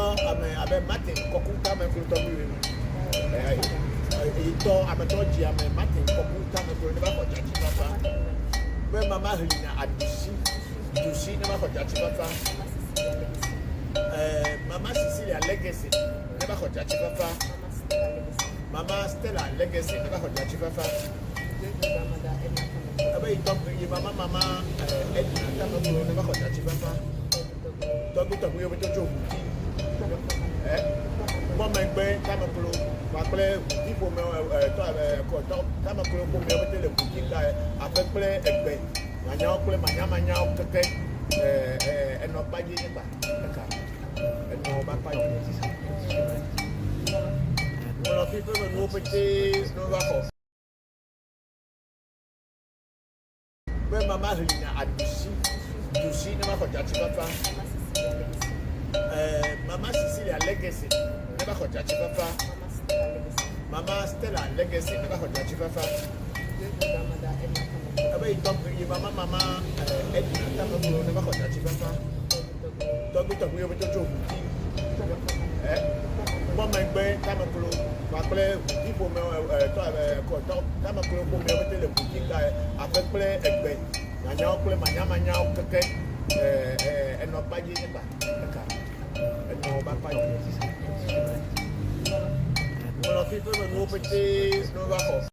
I'm Martin, Kokuta, and Kultomi. I'm a dodgy, I'm a Martin, Kokuta, and Kultomi, Papa. When Mamma at to see never for Jachi Papa. Mama Cecilia legacy, never for Jachi Papa. Mama Stella legacy, never for Jachi Papa. I talk to you, Mama, Edna, never for Jachi Papa. Don't be talking over the joke. One man, Tamapolo, Maple, people, Tamapolo, the boutique guy, I play a bed. My now play my yama now to take and not by the and no back by the people will open days, no raffle. When Mamma at to see never for Jachi Papa. Mama Cecilia legacy, never for Jachi Papa. Mama Stella legacy, never for Jachi Papa. I talk to you, Mama, Edna, never for Jachi Papa. Don't be talking over the joke. One man, Tamapolo, Maple, people, Tamapolo, the boutique guy, I play a bed. I now play my yama now to take and not by the and no back by the people will open days, no raffle.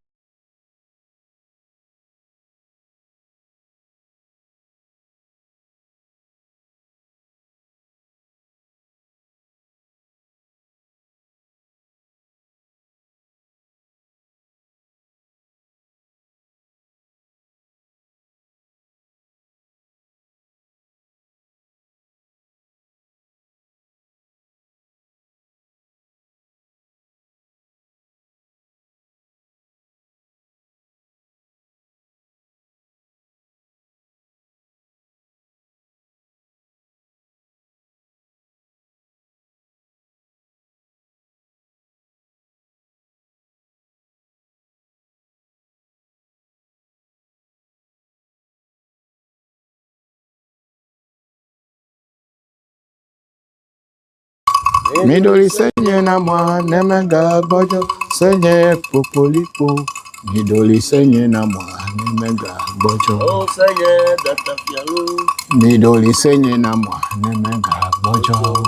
Midori senye na mwa nemega bojo senye popolipo. Midori senye na mwa nemega bojo. Oh senye data fialu. Midori senye na mwa nemega bojo.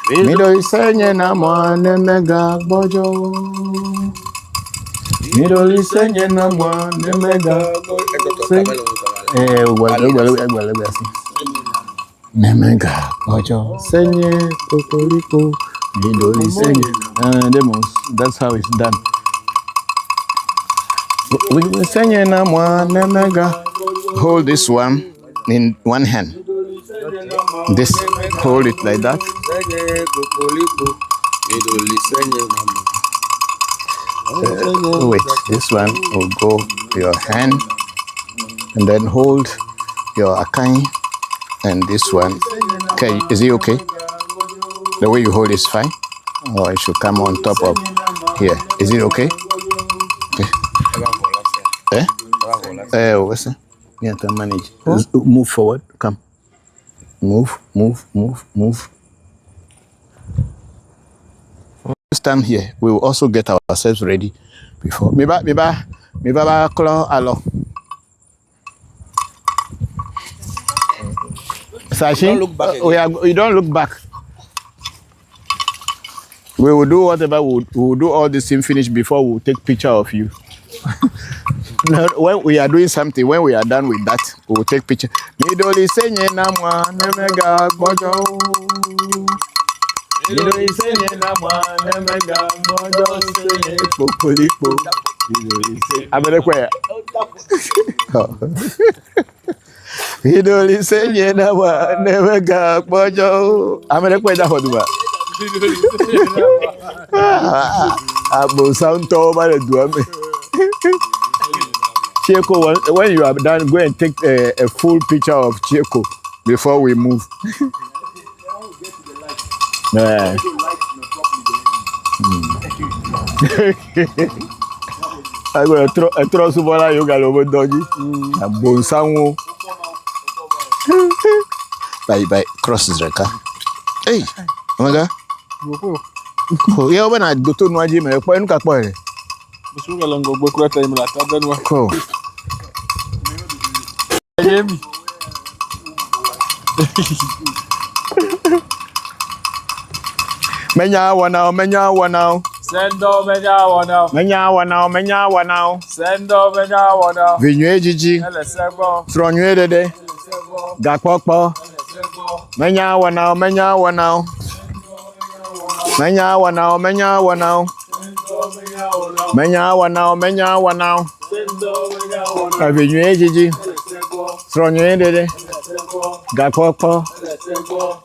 Midori senye na mwa nemega bojo. Midori senye na mwa nemega bojo. Nemega bojo senye popolipo. Midori senye. Demos. That's how it's done. We senye na mwa nemega. Hold this one in one hand. This, hold it like that. Wait, this one will go to your hand, and then hold your akai, and this one. Okay, is it okay? The way you hold is fine, or it should come on top of here. Is it okay? Okay. What's that? Yeah, can manage. Move forward. Come. Move. Stand here. We will also get ourselves ready before. Miba, klo alo. Sashi, you don't look back. We will do whatever we will do all this thing finish before we will take picture of you. Now, when we are doing something, when we are done with that, we will take picture. Midoli senye namwa nemega bojo. Midoli senye namwa nemega bojo senye popolipo. Aberekwe. Midoli senye namwa nemega bojo. Aberekwe da hoduba. Abo santo ba le duame. Chieko, when you are done, go and take a full picture of Chieko before we move. Yeah. I go to throw Subola yoga over doggy. A bonsango. Bye, crosses, Reka. Hey, Omega. Bokor. Oh, yeah, when I go to Nwaji, me ko enu ka po ere. Busuga lango Bokor time la ta benwa. Cool. Yemi. Menya wana. Sendo menya wana. Sendo menya wana. Vinyo ejiji. Ele sego. Tronyo dede. Gakpokpo. Menya wana. Menya wana. Vinyo ejiji. Tronyo dede. Gakpokpo.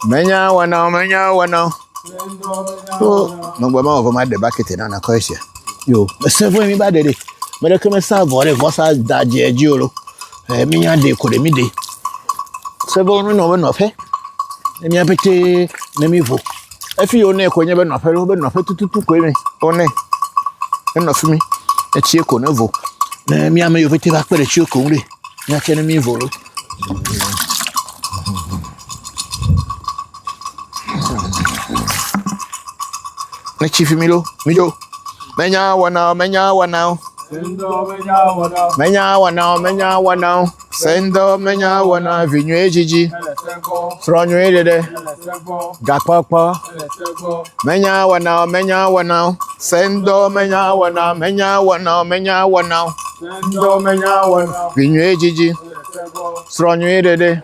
Menya wana. Oh, no, but my over my bucket and a question. Yo, the seven me bad day. But I come serve or if was a daji jolo. Me and they could me day. Seven no one of her. Let me apete, let me vote. If you only when you're not to query. Only enough for me. A check on a vote. Me, I may have to back with a check only. Not telling me vote. Na chief Milo, menya wana. Sendo menya wana vinyo ejiji. Tronyo dede. Gakpokpo. Menya wana. Sendo menya wana. Sendo menya wana. Vinyo ejiji. Tronyo dede.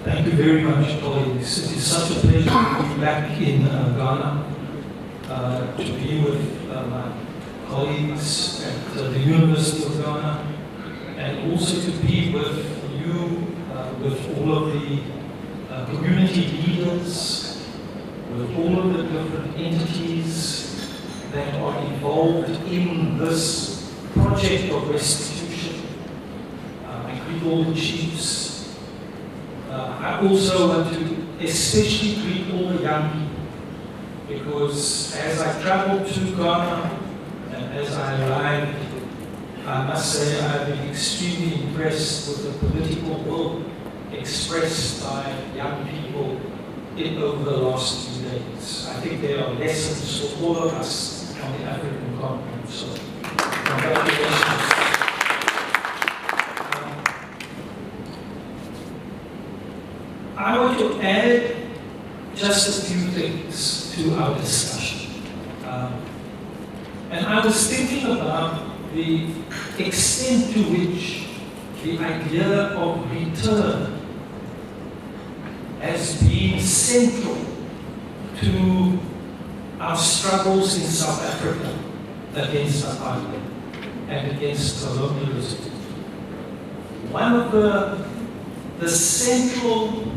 Thank you very much, colleagues. It is such a pleasure to be back in Ghana, to be with my colleagues at the University of Ghana, and also to be with you, with all of the community leaders, with all of the different entities that are involved in this project of restitution. I greet all the chiefs. I also want to especially greet all the young people, because as I traveled to Ghana and as I arrived, I must say I've been extremely impressed with the political will expressed by young people over the last few days. I think there are lessons for all of us on the African continent. So, congratulations. I want to add just a few things to our discussion. And I was thinking about the extent to which the idea of return has been central to our struggles in South Africa against apartheid and against colonialism. One of the central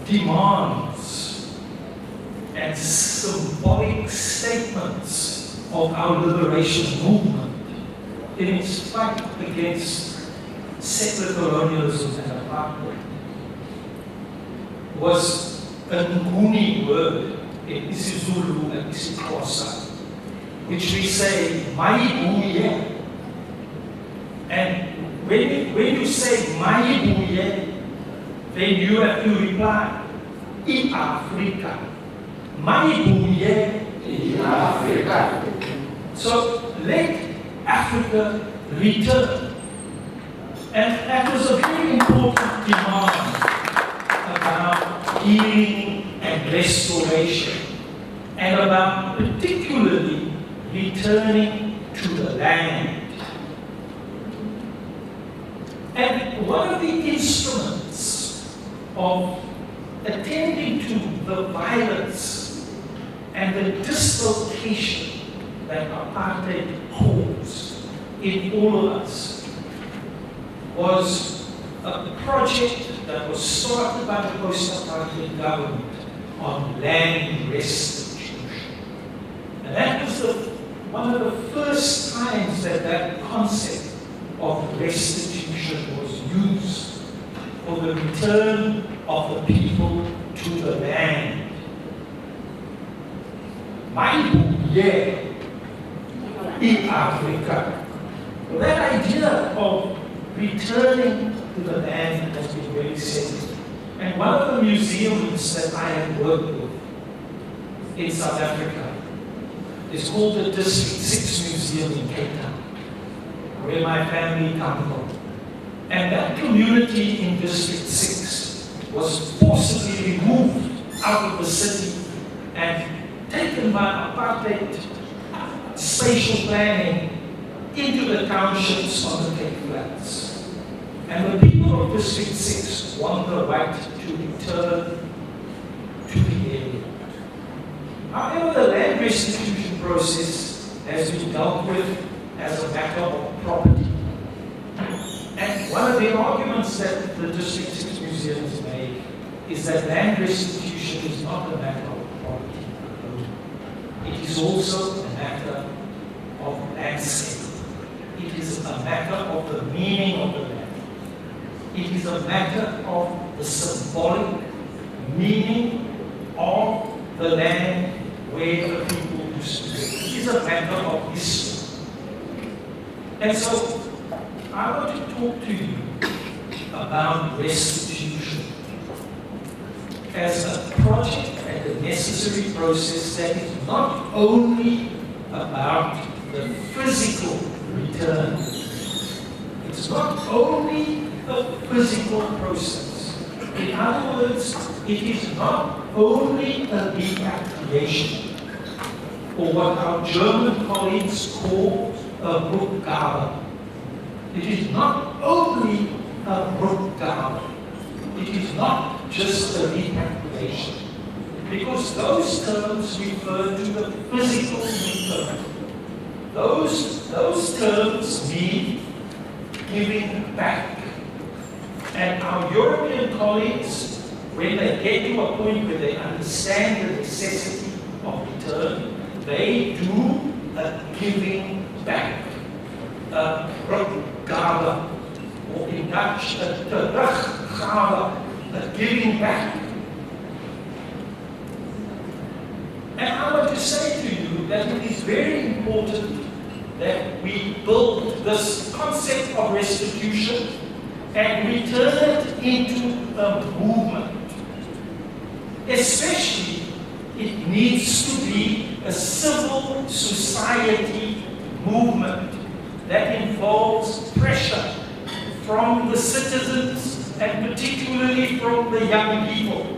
demands and symbolic statements of our liberation movement in its fight against settler colonialism and apartheid was a Nguni word in isiZulu and isiXhosa, which we say, Maibuye. And when you say Maibuye, then you have to reply, in Africa. Maibuye in Africa. So let Africa return. And that was a very important demand about healing and restoration, and about particularly returning to the land. And one of the instruments of attending to the violence and the dislocation that apartheid caused in all of us was a project that was started by the post-apartheid government on land restitution. And that was one of the first times that concept of restitution was used for the return of the people to the land. Maibuye in Africa. That idea of returning to the land has been very central. And one of the museums that I have worked with in South Africa is called the District 6 Museum in Cape Town, where my family come from. And that community in District 6 was forcibly removed out of the city and taken by apartheid spatial planning into the townships on the Cape Flats. And the people of District 6 want the right to return to the area. However, the land restitution process has been dealt with as a matter of property. And one of the arguments that the District 6 Museum has made is that land restitution is not a matter of property alone. It is also a matter of landscape. It is a matter of the meaning of the land. It is a matter of the symbolic meaning of the land where the people used to live. It is a matter of history. And so, I want to talk to you about restitution as a project and a necessary process that is not only about the physical return. It's not only a physical process. In other words, it is not only a repatriation, or what our German colleagues call a Rückgabe. It is not only a breakdown. It is not just a repatriation. Because those terms refer to the physical return. Those terms mean giving back. And our European colleagues, when they get to a point where they understand the necessity of return, they do a giving back, a teruggave, or in Dutch, a teruggave, a giving back. And I want to say to you that it is very important that we build this concept of restitution and we turn it into a movement. Especially, it needs to be a civil society movement that involves pressure from the citizens and particularly from the young people.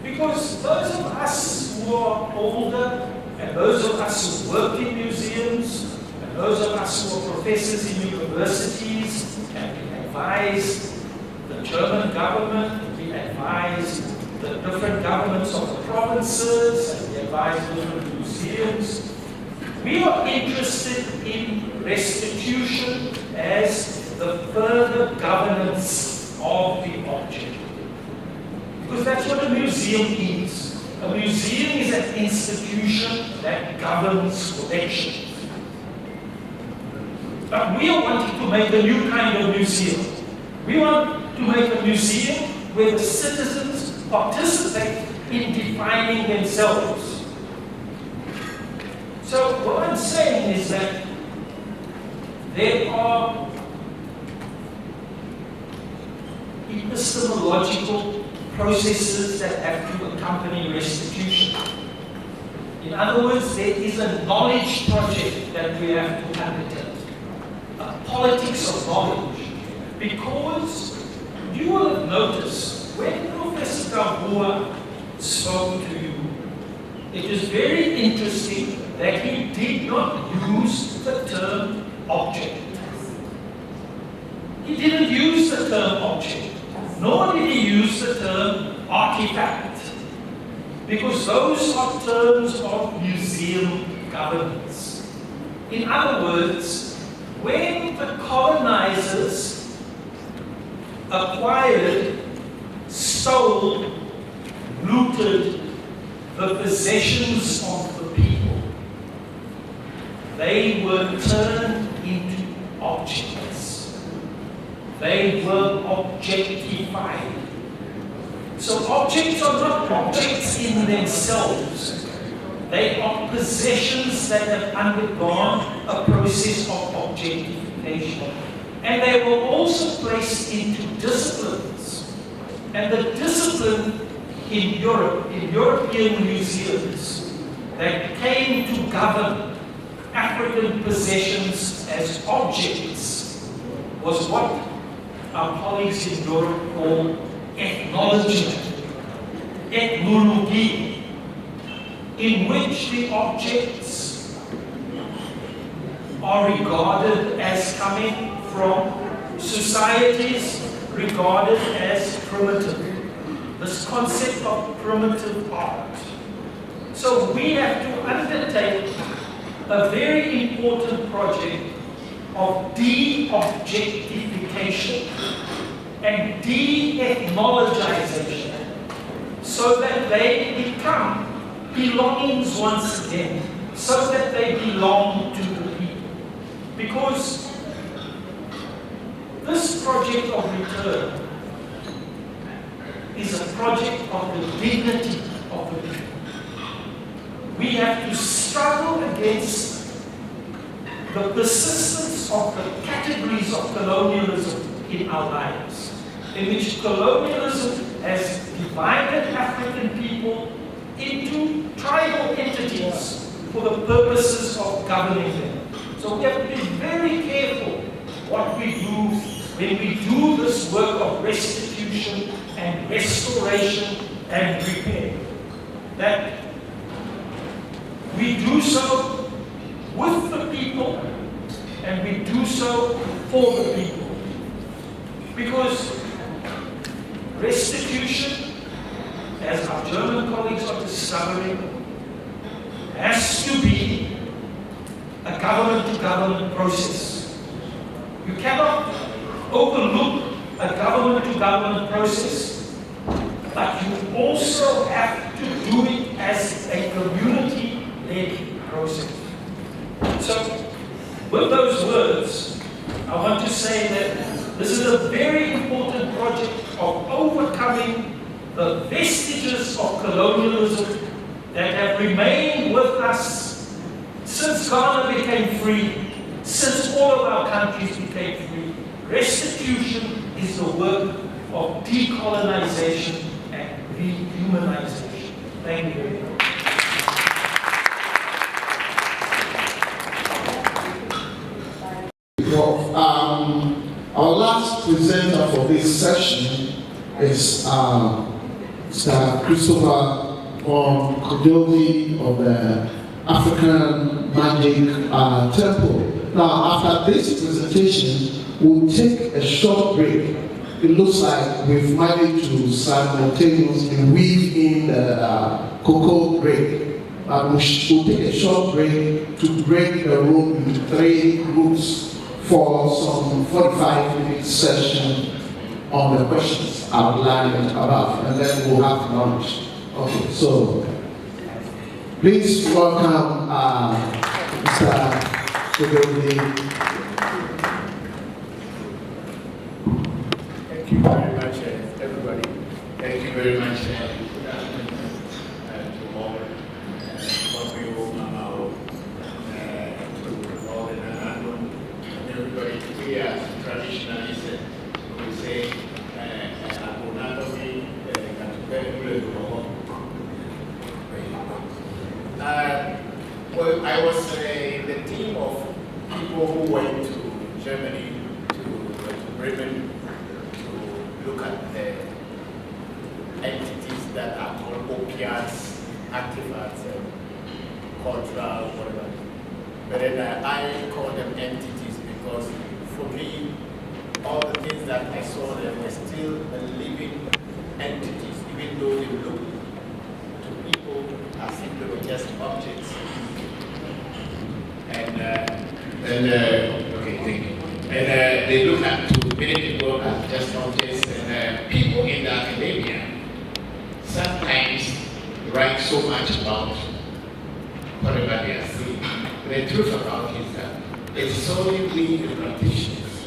Because those of us who are older and those of us who work in museums and those of us who are professors in universities and we advise the German government, we advise the different governments of the provinces, and we advise different museums. We are interested in restitution as the further governance of the object. Because that's what a museum is. A museum is an institution that governs collections. But we are wanting to make a new kind of museum. We want to make a museum where the citizens participate in defining themselves. So what I'm saying is that there are epistemological processes that have to accompany restitution. In other words, there is a knowledge project that we have to undertake, a politics of knowledge. Because you will have noticed when Professor Kabua spoke to you, it is very interesting that he did not use the term object. He didn't use the term object. Nor did he use the term artifact, because those are terms of museum governance. In other words, when the colonizers acquired, stole, looted the possessions of the people, they were turned into objects. They were objectified. So objects are not objects in themselves. They are possessions that have undergone a process of objectification. And they were also placed into disciplines. And the discipline in Europe, in European museums, that came to govern African possessions as objects was what our colleagues in Europe call ethnology, ethnology, in which the objects are regarded as coming from societies regarded as primitive. This concept of primitive art. So we have to undertake a very important project of de-objectification and de-ethnologization so that they become belongings once again, so that they belong to the people. Because this project of return is a project of the dignity of the people. We have to struggle against the persistence of the categories of colonialism in our lives, in which colonialism has divided African people into tribal entities for the purposes of governing them. So we have to be very careful what we do when we do this work of restitution and restoration and repair. That we do so with the people, and we do so for the people. Because restitution, as our German colleagues are discovering, has to be a government-to-government process. You cannot overlook a government-to-government process, but you also have to do it as a community-led process. So, with those words, I want to say that this is a very important project of overcoming the vestiges of colonialism that have remained with us since Ghana became free, since all of our countries became free. Restitution is the work of decolonization and rehumanization. Thank you very much. Well, our last presenter for this session is Mr. Christopher Voncujovi of the African Magic Temple. Now, after this presentation, we'll take a short break. It looks like we've managed to simultaneously weave in the cocoa break. We'll take a short break to break the room into 3 groups for some 45-minute session on the questions outlined above, and then we'll have lunch. Okay, so please welcome Mr. Voodoo. Thank you very much, everybody. Thank you very much. Good afternoon to all. To all in and everybody. We are traditionalists. We say, well, I was the team of people who went to Germany, to Bremen, to look at the entities that are called opiates, artifacts, cultural, whatever. But then I call them entities because for me, all the things that I saw there were still living entities, even though they look to people as if they were just objects. Okay, thank you. And they look at to many people as just objects, and people in the academia sometimes write so much about whatever they are seeing. The truth about it is that it's only we, the practitioners,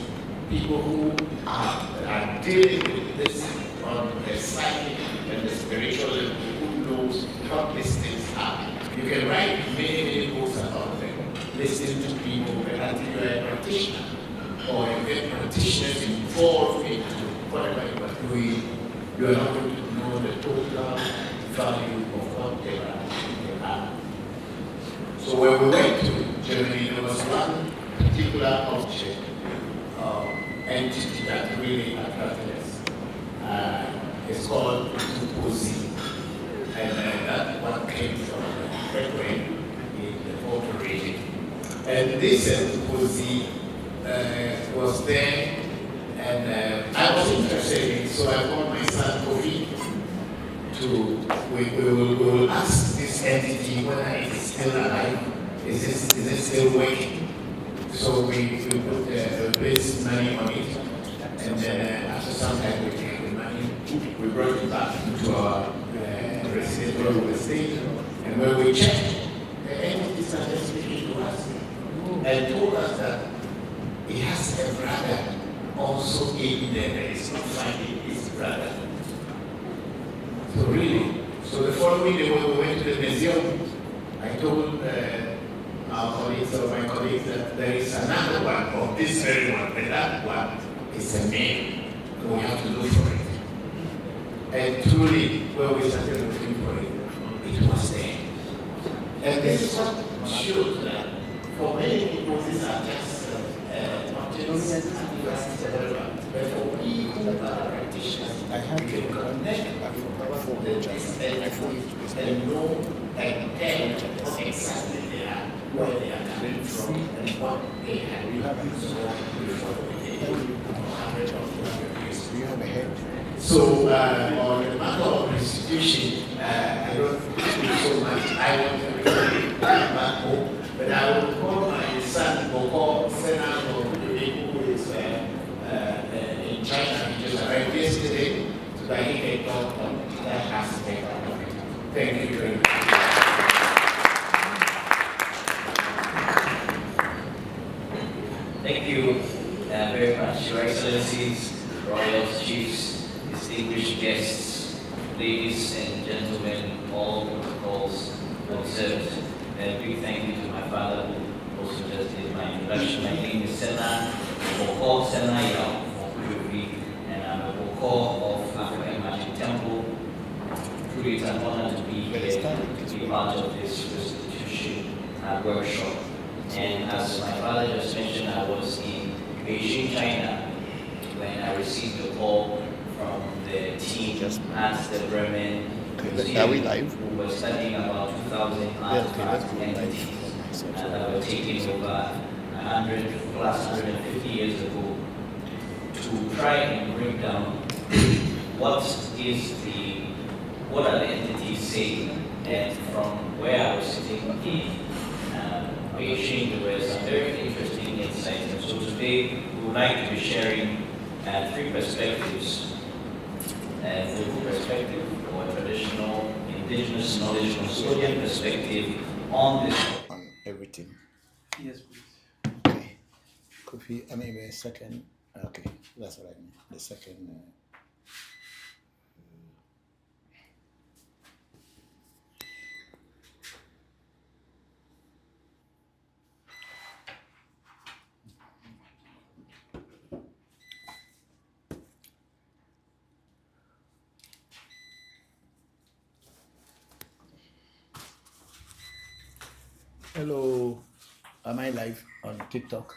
people who are dealing with this on the psychic and the spiritual level, who knows what these things are. You can write many books about them, listen to people, but until you are a practitioner, or you get practitioners involved into whatever you are doing, you are not going to know the total value of what they are. So when we went to Germany, there was one particular object, entity that really attracted us. It's called Voodoo, and that one came from Bokor in the Bokor region. And this Voodoo was there, and I was interested in it, so I called my son Kofi we will ask this entity whether it is still alive, is it still working. So we put base money on it, and then after some time we take the money, we brought it back to our residence where we were staying, and when we checked, the entity started speaking to us and told us that he has a brother also in there that is not finding his brother. So really, so the following day when we went to the museum, I told our colleagues or my colleagues that there is another one of this very one, but that one is a male, and we have to look for it. And truly, when we started looking for it, it was there. And this is what shows that for many people, these are just objects, but for we who are practitioners, we can connect with this and know and tell what exactly they are, where they are coming started from what they had used before Do you have a head? So on the matter of restitution, I don't speak so much. I want everybody back home, but I will call my son Bokor, Senator, who is in China. He just arrived yesterday, so that he can talk on that aspect of it. Thank you very much. Thank you very much, Your Excellencies, Royals, Chiefs, distinguished guests, ladies and gentlemen, all protocols observed. And a big thank you to my father who also just did my introduction. My name is Bokor Yao Voncujovi, and I'm a Bokor of African Magic Temple. Truly, it's an honor to be here, to be part of this restitution workshop. And as my father just mentioned, I was in Beijing, China, when I received a call from the team at the Bremen Museum, who were studying about 2,000 artifacts and entities that were taken over 150 years ago, to try and break down what are the entities saying. And from where I was sitting in Beijing, there were some very interesting insights. And so today we would like to be sharing three perspectives: local perspective, or traditional indigenous knowledge custodian perspective on this. On everything. Yes, please. Okay. Kofi, I mean, a second. Okay, that's what I mean. The second. Hello, am I live on TikTok?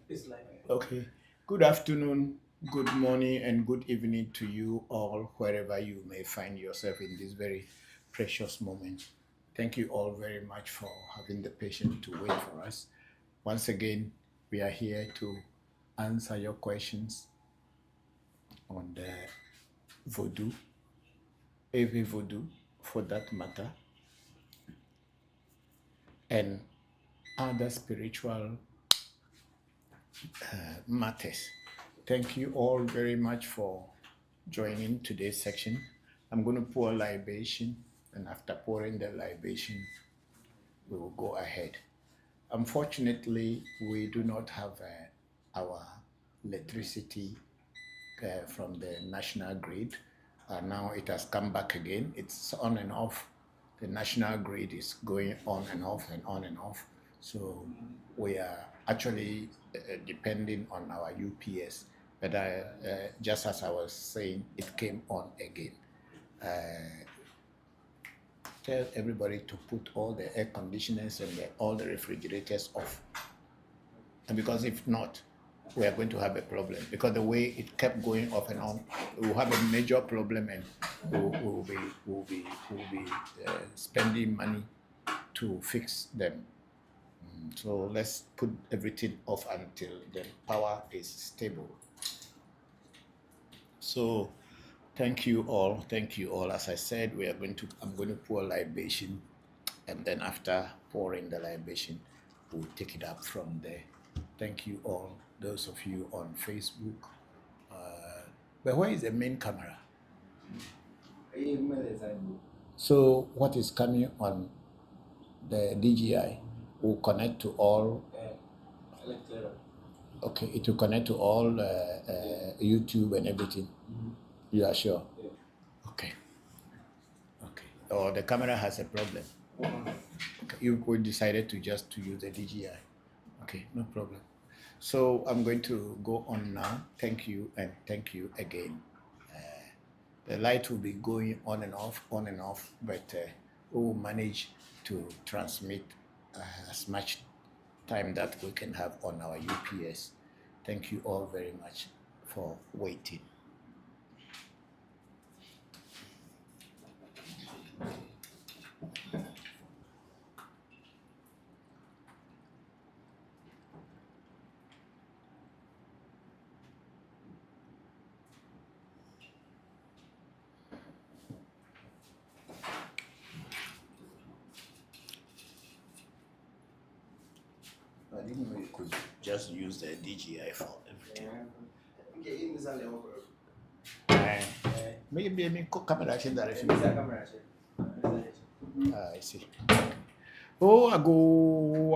It's like Okay. Good afternoon, good morning, and good evening to you all, wherever you may find yourself in this very precious moment. Thank you all very much for having the patience to wait for us. Once again, we are here to answer your questions on the Voodoo, Ewe Vodu, for that matter, and other spiritual matters. Thank you all very much for joining today's section. I'm going to pour a libation, and after pouring the libation, we will go ahead. Unfortunately, we do not have our electricity from the national grid. Now it has come back again. It's on and off. The national grid is going on and off and on and off. So we are actually depending on our UPS. But just as I was saying, it came on again. Tell everybody to put all the air conditioners and all the refrigerators off. And because if not, we are going to have a problem, because the way it kept going off and on, we will have a major problem, and we'll be spending money to fix them. So let's put everything off until the power is stable. So thank you all. As I said, I'm going to pour libation, and then after pouring the libation, we'll take it up from there. Thank you all, those of you on Facebook. But where is the main camera? So what is coming on the DJI will connect to all. Okay, it will connect to all YouTube and everything. You are sure? Okay. Oh, the camera has a problem. Okay, you decided to use the DJI. Okay, no problem. So I'm going to go on now. Thank you, and thank you again. The light will be going on and off, but we will manage to transmit as much time that we can have on our UPS. Thank you all very much for waiting. I didn't know you could just use the DJI for everything. Maybe I cook camera action that if I see. Oh, ago,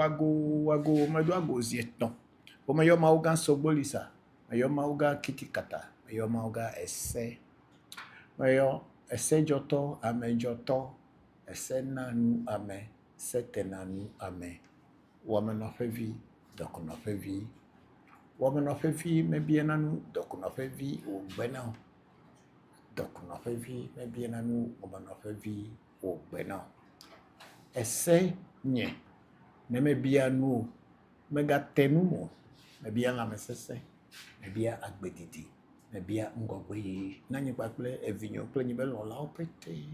my dog goes yet no. O mayo mauga sobolisa, mayo mauga kitikata, mayo mauga esse, mayo esse joto, ame joto, esse nanu ame, sete nanu ame. Woman of heavy, dokun of heavy. Woman of heavy, maybe nanu, dokun of heavy, or benao. Dokun of heavy, maybe nanu, woman of heavy, or benao. Esse nye, nemebia nu, megatenu. Maybe I'm a sese, maybe a agbedidi, maybe a ngogwe, nanny backplay, a vigno planibel or lao pretty.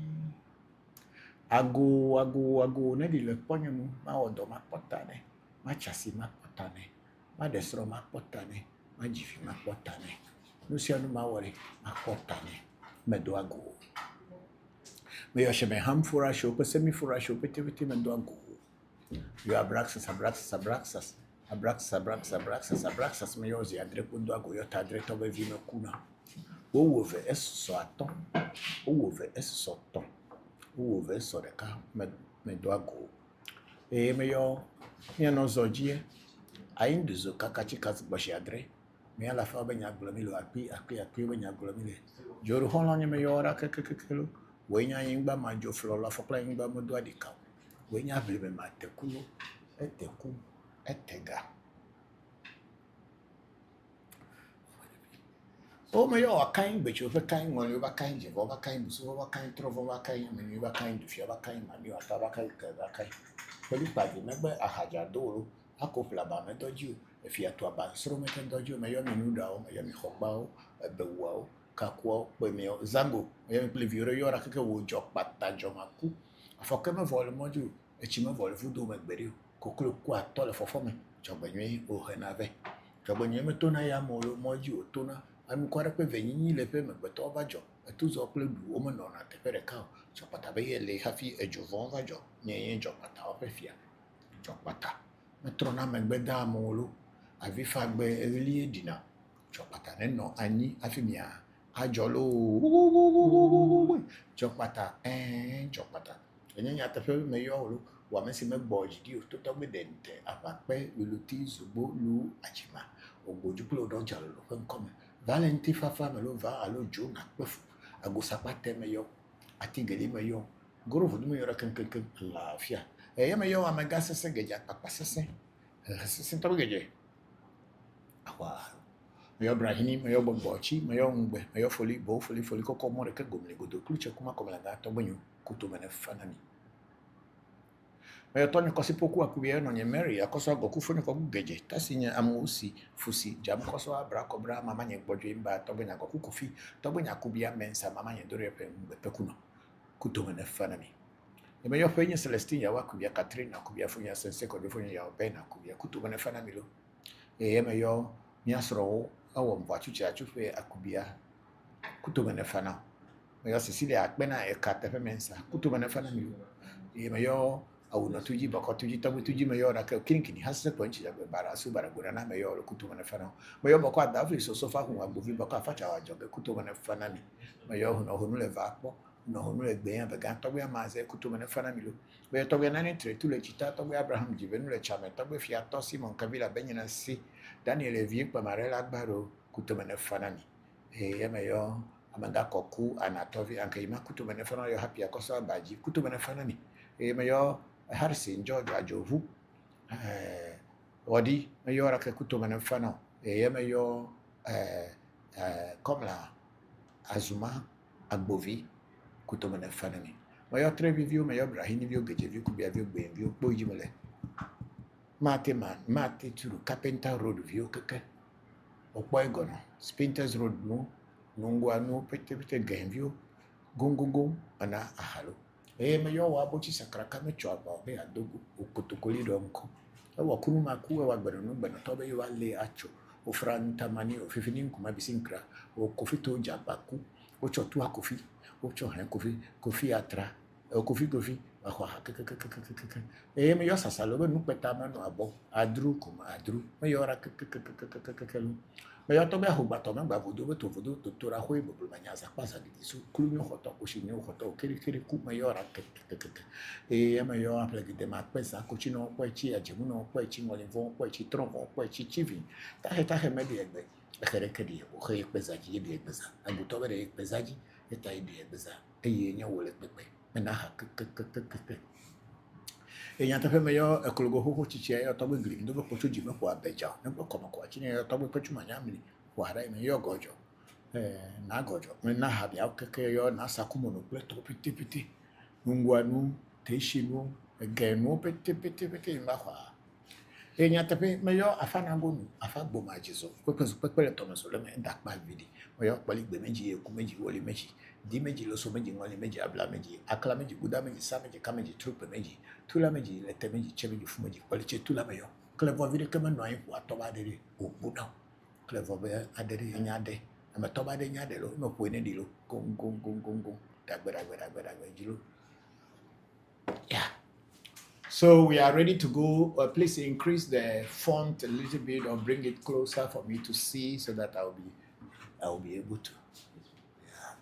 Ago, nedi le ponyum, ma odo ma potane, ma chassi ma potane, ma destro ma potane, ma jiffy ma potane, Luciano Mawari, ma potane, medo ago. May I shame ham for a show, semi for a show, petty medo ago. You are abraxas. Abraxas, meiosi, adrepundo ago, yota adreto bevino kuna. Ouve es soaton, ouve es soton, ouve soreca, medoago. E meio, minha nosodie, ainda zo cacaticas baixadre, minha la fa benya glomilo aqui, benya glomile. Joro holonye meiora, kekekelo, wenya yingba majo flola, fokla yingba modoadical. Wenya blibe matekulo, eteku. Etega. Oh, my, a kind, but you're a kind one, you're a kind, you're a kind, so a kind, trovo a kind, and you're a kind, if you're a kind, man, you are a kind. Well, if I remember a hajadoro, a couple of bamedoju, if you are to a bansromet and doju, my young nuda, my young hobao, a bewao, kakwa, bemio, zango, my young believe you're a kaka wood job, but tajomaku, a fokema volume, a chima vol voodoo, McBerry. Koklo kwa tole fofome chobanywe o henave chobanywe metona ya molo moji otona am kwara pe venyi le pe megbeto bajo etuzo pledu o mono na tepere ka chopata be le hafi ejovon vajo nyen chopata opefia chopata metrona megbeda molo avi fagbe elie dina chopata neno ani afimia ajolo chopata chopata enye atafe meyo wa mesi me boji di to to bedente apape luluti zubo lu ajima ogbojuplo don jalo lo fen come valenti fafa me lo va alo jo na pefu agosapate meyo atigeli meyo goro vodu me yora ken lafia e meyo amega sese geja papa sese to geje awa meyo brahini meyo bobochi meyo ngbe meyo foli koko more ke gomle godo kluche kuma comme la gato bonyo kutumene fanani. Meyo tonyo kosi poku akubia no nye Mary akoso agoku funi ko geje tasinya amusi fusi jam koso abra kobra mama nye gbodwe mba tobonya agoku kofi tobonya akubia mensa mama nye dore pekuno kutumene fanani. Meyo penye Celestine ya wakubia Catherine akubia funya sense ko funya ya obena akubia kutumene fanani lo. Meyo miasro awo mbwachuche achufe akubia kutumene fanani. Meyo Cecilia akbena ekatefe mensa kutumene fanani lo. Meyo au na tuji bako tuji meyo na kinkini hasa ponchi ya bara su bara gurana meyo kutuma na fana meyo bako adafu so fa hu abuvi bako afacha wajoge kutuma na fana mi meyo hunu le vapo no hunu le gbe yan ga to gbe amaze kutuma na fana mi lo meyo to gbe na ni tre tu le chita to gbe Abraham jibenu le chame to gbe fia to Simon Kabila benyina si Daniel Evie pa marela gbaro kutuma na fana mi meyo amanga koku anatovi ankaima kutuma na fana yo happy akoso abaji kutuma na fana mi meyo Harrison George ajovu wadi meyo raka kutuma na mfano meyo komla azuma agbovi kutuma na mfano mi meyo trevi view meyo brahini view geje view kubia view gbe view boji mole mate turu Carpenter Road view keke okpo egono Spinters Road no nungwa no pete gen view gongongo ana ahalo meyo wa bochi sakraka me chwa be adogo okotokoli domko wa kuruma kuwa wa gbero no gbeno to be wa le acho o franta mani o fifini kuma bisinkra o kofito jabaku o chotu akofi o cho han kofi atra o kofi me yo sasalo be nu peta me no abo adru kuma adru me yo ra me yo to be ahugba to me gba vodo to tora ho ibo manya za pasa di so kulu nyo hoto ko shi nyo hoto kiri ku me yo ra me yo apple de ma pesa ko chi no ko chi ajemu no ko chi ngole vo ko chi tron ko chi chivi ta he me de egbe ekere kedi o he pesa ji de pesa abu to be de pesa ji eta de pesa eye nya wole pepe me na ha enyata me yo ekologo ho chichi ya to be green do ko chuji me ko abeja ne ko ko chi ne to be pachuma nya mi wara me yo gojo na gojo me na ha bia keke yo na sakumo no pleto piti ngwanu teishinu egenu piti ma kwa enyata me yo afana ngonu afagbo majizo ko pele to me so le me ndak pa vidi me yo pali gbe meji eku meji woli meji di meji lo so meji ngoli meji abla meji akla meji guda meji sa meji ka meji trupe meji tula meji lete meji che meji fu meji kwali che tula meyo klevo vide kema no ayin wa to ba dere obuda klevo be adere nyade na to ba de nyade lo no po ne di lo gong dagbera jilo yeah. So we are ready to go. Please increase the font a little bit or bring it closer for me to see so that I'll be able to. Yeah.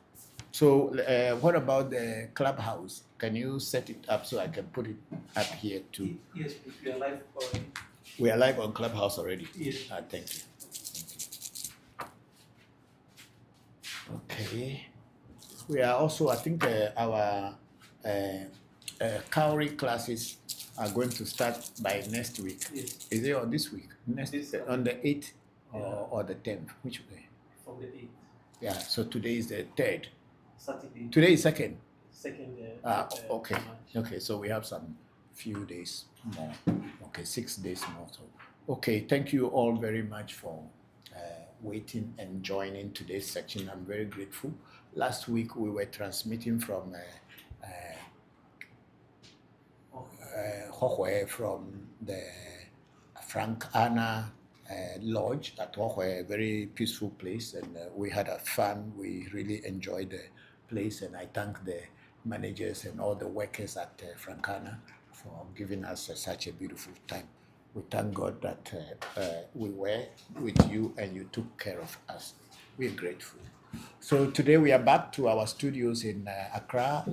So what about the Clubhouse? Can you set it up so I can put it up here too? Yes, we are live already. We are live on Clubhouse already? Yes. Thank you. Okay. We are also, I think our cowrie classes are going to start by next week. Yes. Is it on this week? Next on the 8th or the 10th? Which way? From the 8th. Yeah, so today is the 3rd. Saturday. Today is 2nd. Okay. Okay, so we have some few days more. Okay, 6 days more. So, okay, thank you all very much for waiting and joining today's section. I'm very grateful. Last week we were transmitting from Hohwe from the Frank Anna Lodge at Hohwe, a very peaceful place, and we had a fun. We really enjoyed the place, and I thank the managers and all the workers at Frank Anna for giving us such a beautiful time. We thank God that we were with you and you took care of us. We are grateful. So today we are back to our studios in Accra,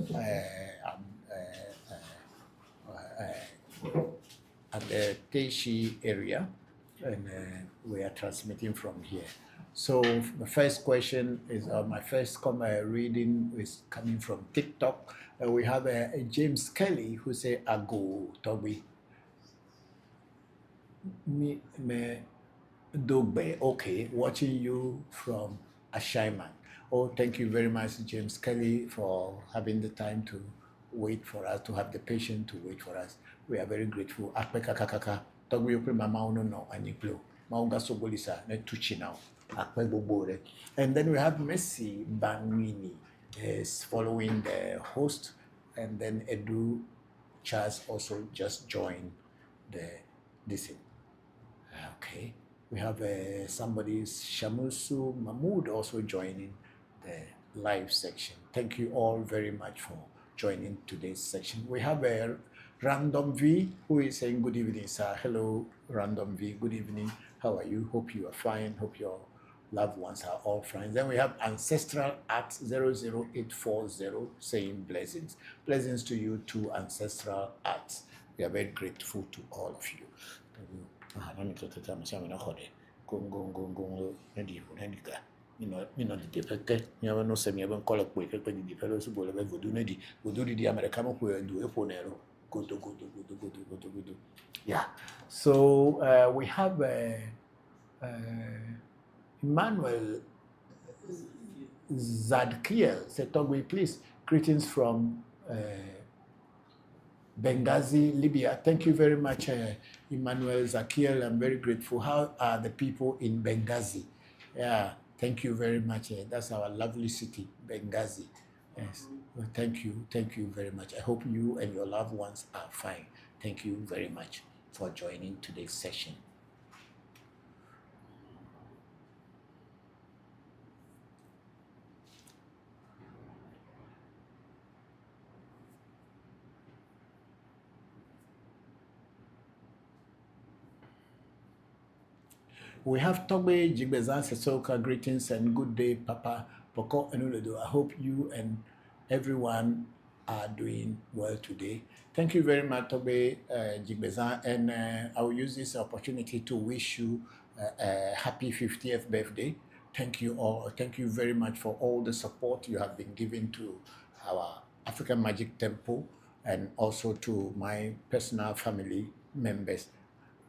at the Teishi area, and we are transmitting from here. So the first question is, my first reading is coming from TikTok. We have James Kelly who say, "Ago Toby me Dogbe." Okay, watching you from Ashaiman. Oh, thank you very much, James Kelly, for having the time to wait for us, to have the patience to wait for us. We are very grateful. Akpeka kakaka, Togo yope mama uno no anyiplo. Maunga sobolisa ne tuchi now. Akpebobore. And then we have Messi Banwini is following the host, and then Edu Charles also just joined this thing. Okay. We have somebody, Shamusu Mahmood, also joining the live section. Thank you all very much for joining today's section. We have a Random V who is saying good evening, sir. Hello, Random V. Good evening. How are you? Hope you are fine. Hope your loved ones are all fine. Then we have Ancestral at 00840 saying blessings. Blessings to you too, Ancestral at. We are very grateful to all of you. The peke never no semi even call up with the fellows who will have Voodoo Nedi, Voodoo the American who do a ponero. Good. Yeah. So we have Emmanuel Zadkiel said, Togwe, please, greetings from Benghazi, Libya. Thank you very much, Emmanuel Zakiel. I'm very grateful. How are the people in Benghazi? Yeah, thank you very much. That's our lovely city, Benghazi. Yes, well, thank you very much. I hope you and your loved ones are fine. Thank you very much for joining today's session. We have Togbe Jigbezan Sesoka. Greetings and good day, Papa Bokor and Uledo. I hope you and everyone are doing well today. Thank you very much, Togbe Jigbezan, and I will use this opportunity to wish you a happy 50th birthday. Thank you all. Thank you very much for all the support you have been giving to our African Magic Temple and also to my personal family members.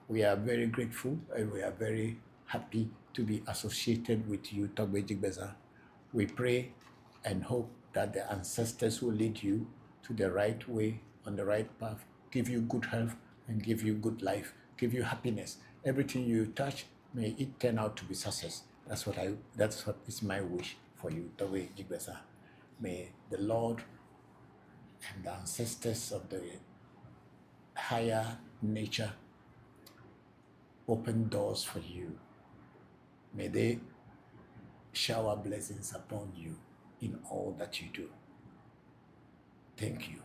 We are very grateful and we are very happy to be associated with you, Togbe Jigbeza. We pray and hope that the ancestors will lead you to the right way, on the right path, give you good health and give you good life, give you happiness. Everything you touch, may it turn out to be success. That's what is my wish for you, Togbe Jigbeza. May the Lord and the ancestors of the higher nature open doors for you. May they shower blessings upon you in all that you do. Thank you.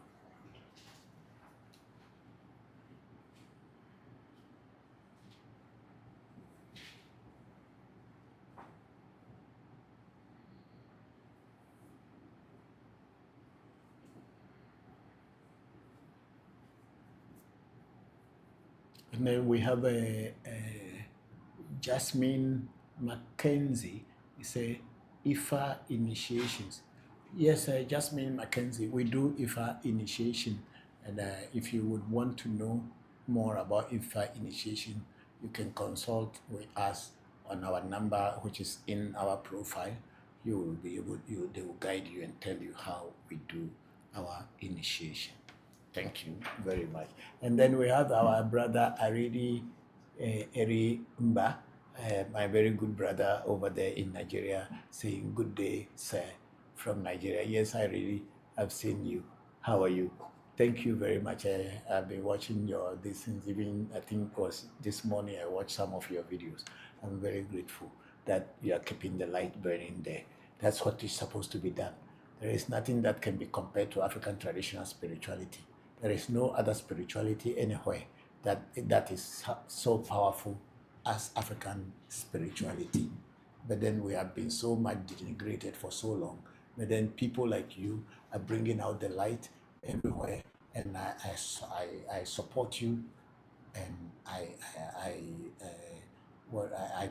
And then we have a Jasmine Mackenzie. He say IFA initiations. Yes, Jasmine Mackenzie, we do IFA initiation. And if you would want to know more about IFA initiation, you can consult with us on our number, which is in our profile. You will be able, they will guide you and tell you how we do our initiation. Thank you very much. And then we have our brother Aridi Eri Mba, my very good brother over there in Nigeria, saying, "Good day, sir," from Nigeria. Yes, I really have seen you. How are you? Thank you very much. I've been watching your this things, even I think it was this morning I watched some of your videos. I'm very grateful that you are keeping the light burning there. That's what is supposed to be done. There is nothing that can be compared to African traditional spirituality. There is no other spirituality anywhere that is so powerful as African spirituality. But then we have been so much denigrated for so long. But then people like you are bringing out the light everywhere, and I support you, and I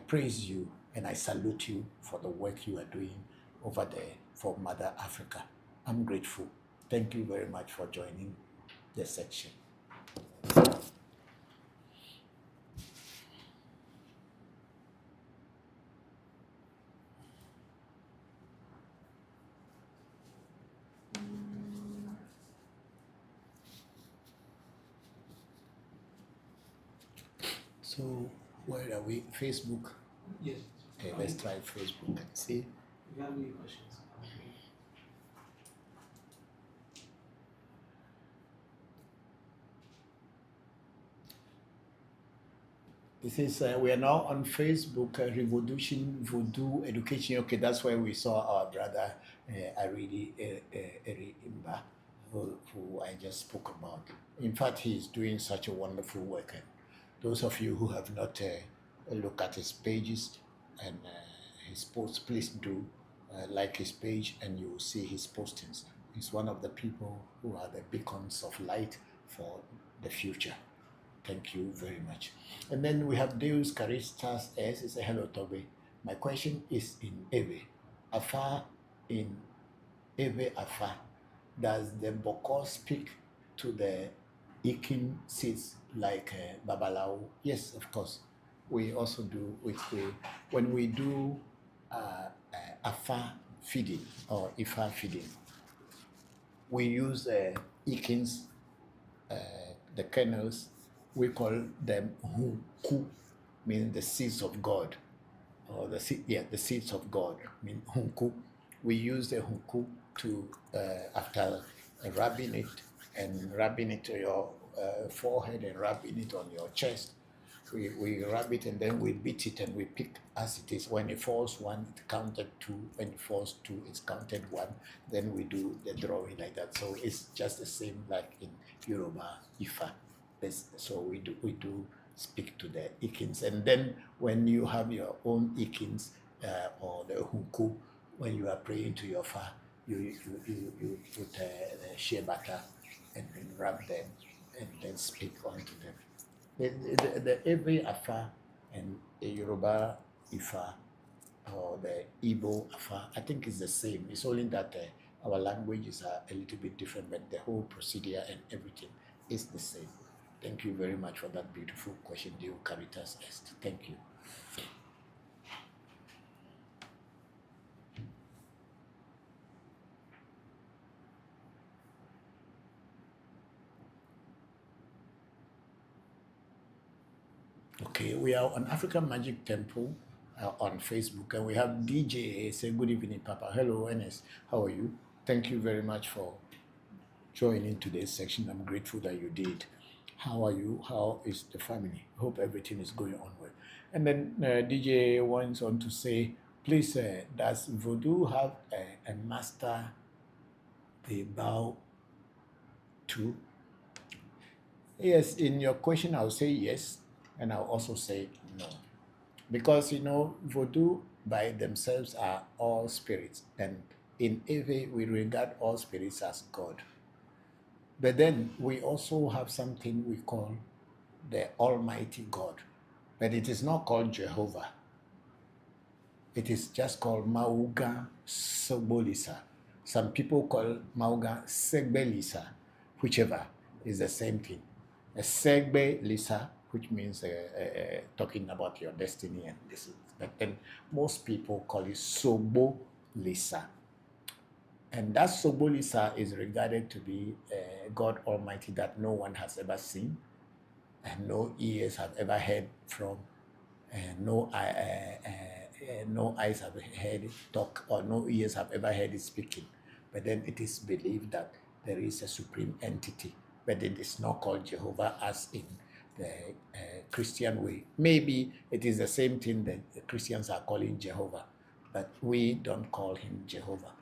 praise you, and I salute you for the work you are doing over there for Mother Africa. I'm grateful. Thank you very much for joining the section. So where are we? Facebook? Yes. Okay, let's try Facebook and see. If you have any questions. This is, we are now on Facebook, ReVodution, Voodoo, Education. Okay, that's where we saw our brother, Aridi Eri Imba, who I just spoke about. In fact, he is doing such a wonderful work. And those of you who have not looked at his pages and his posts, please do like his page and you will see his postings. He's one of the people who are the beacons of light for the future. Thank you very much. And then we have Deus Caristas S. It's a hello, Toby. My question is in Ewe. Afa in Ewe Afa. Does the Bokor speak to the Ikin seeds like Babalao? Yes, of course. We also do, when we do Afa feeding or Ifa feeding, we use Ikins, the kernels. We call them hunku, meaning the seeds of God, or the seeds of God, mean hunku. We use the hunku to after rubbing it to your forehead and rubbing it on your chest. We rub it and then we beat it and we pick as it is. When it falls one, it counted two. When it falls two, it's counted one. Then we do the drawing like that. So it's just the same like in Yoruba Ifa. So we do speak to the ikins. And then when you have your own ikins or the huku, when you are praying to your fa, you put the shea butter and then rub them and then speak onto them. The every Afa and the Yoruba Ifa or the Igbo Afa, I think it's the same. It's only that our languages are a little bit different, but the whole procedure and everything is the same. Thank you very much for that beautiful question, Deo Caritas Est. Thank you. Okay, we are on African Magic Temple on Facebook, and we have DJ say good evening, Papa. Hello, Ernest. How are you? Thank you very much for joining today's section. I'm grateful that you did. How are you? How is the family? Hope everything is going on well. And then DJ wants on to say, please, does Voodoo have a master they bow to? Yes, in your question, I'll say yes, and I'll also say no. Because, Voodoo by themselves are all spirits, and in Ewe, we regard all spirits as God. But then we also have something we call the Almighty God, but it is not called Jehovah. It is just called Mauga Sobolisa. Some people call Mauga Segbelisa, whichever is the same thing. A Segbelisa, which means talking about your destiny and this. But then most people call it Sobolisa. And that Sobolisa is regarded to be God Almighty that no one has ever seen, and no ears have ever heard from, and no eyes have heard it talk, or no ears have ever heard it speaking. But then it is believed that there is a supreme entity, but it is not called Jehovah as in the Christian way. Maybe it is the same thing that the Christians are calling Jehovah, but we don't call him Jehovah.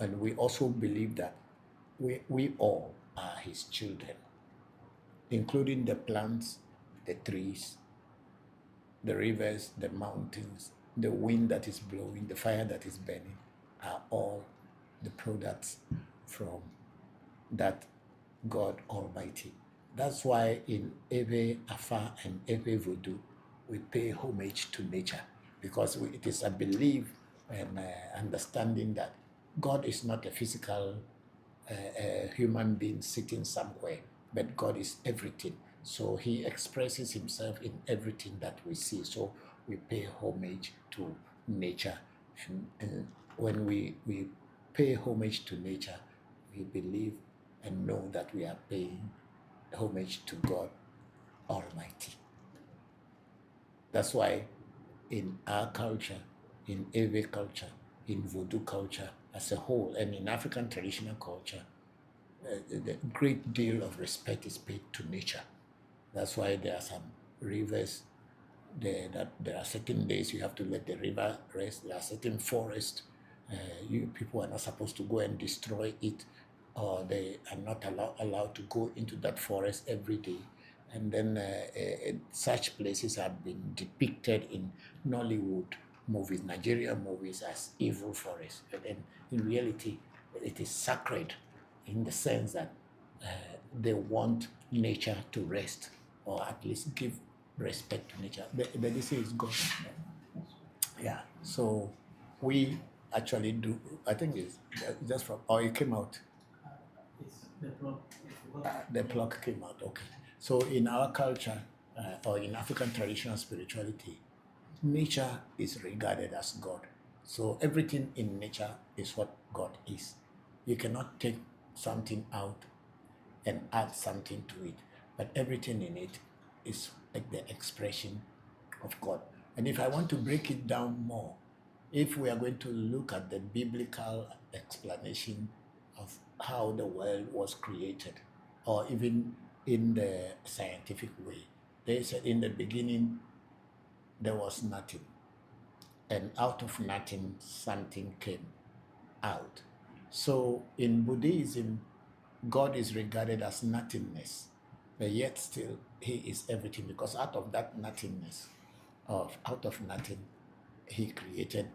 And we also believe that we all are his children, including the plants, the trees, the rivers, the mountains, the wind that is blowing, the fire that is burning, are all the products from that God Almighty. That's why in Ewe Afa and Ewe Vodu, we pay homage to nature, because it is a belief and understanding that God is not a physical human being sitting somewhere, but God is everything. So he expresses himself in everything that we see. So we pay homage to nature. And when we pay homage to nature, we believe and know that we are paying homage to God Almighty. That's why in our culture, in Ewe culture, in Voodoo culture as a whole, and in African traditional culture, a great deal of respect is paid to nature. That's why there are some rivers, there are certain days you have to let the river rest. There are certain forests, people are not supposed to go and destroy it, or they are not allowed to go into that forest every day. And then such places have been depicted in Nollywood movies, Nigerian movies, as evil forests. But then in reality, it is sacred in the sense that they want nature to rest, or at least give respect to nature. But this is God. Yeah. So we actually do. I think it's just from. Or it came out. The plug came out. Okay. So in our culture, or in African traditional spirituality, nature is regarded as God. So everything in nature is what God is. You cannot take something out and add something to it, but everything in it is like the expression of God. And if I want to break it down more, if we are going to look at the biblical explanation of how the world was created, or even in the scientific way, they said in the beginning there was nothing, and out of nothing something came out. So in Buddhism, God is regarded as nothingness. but yet still he is everything, because out of that nothingness, out of nothing, he created,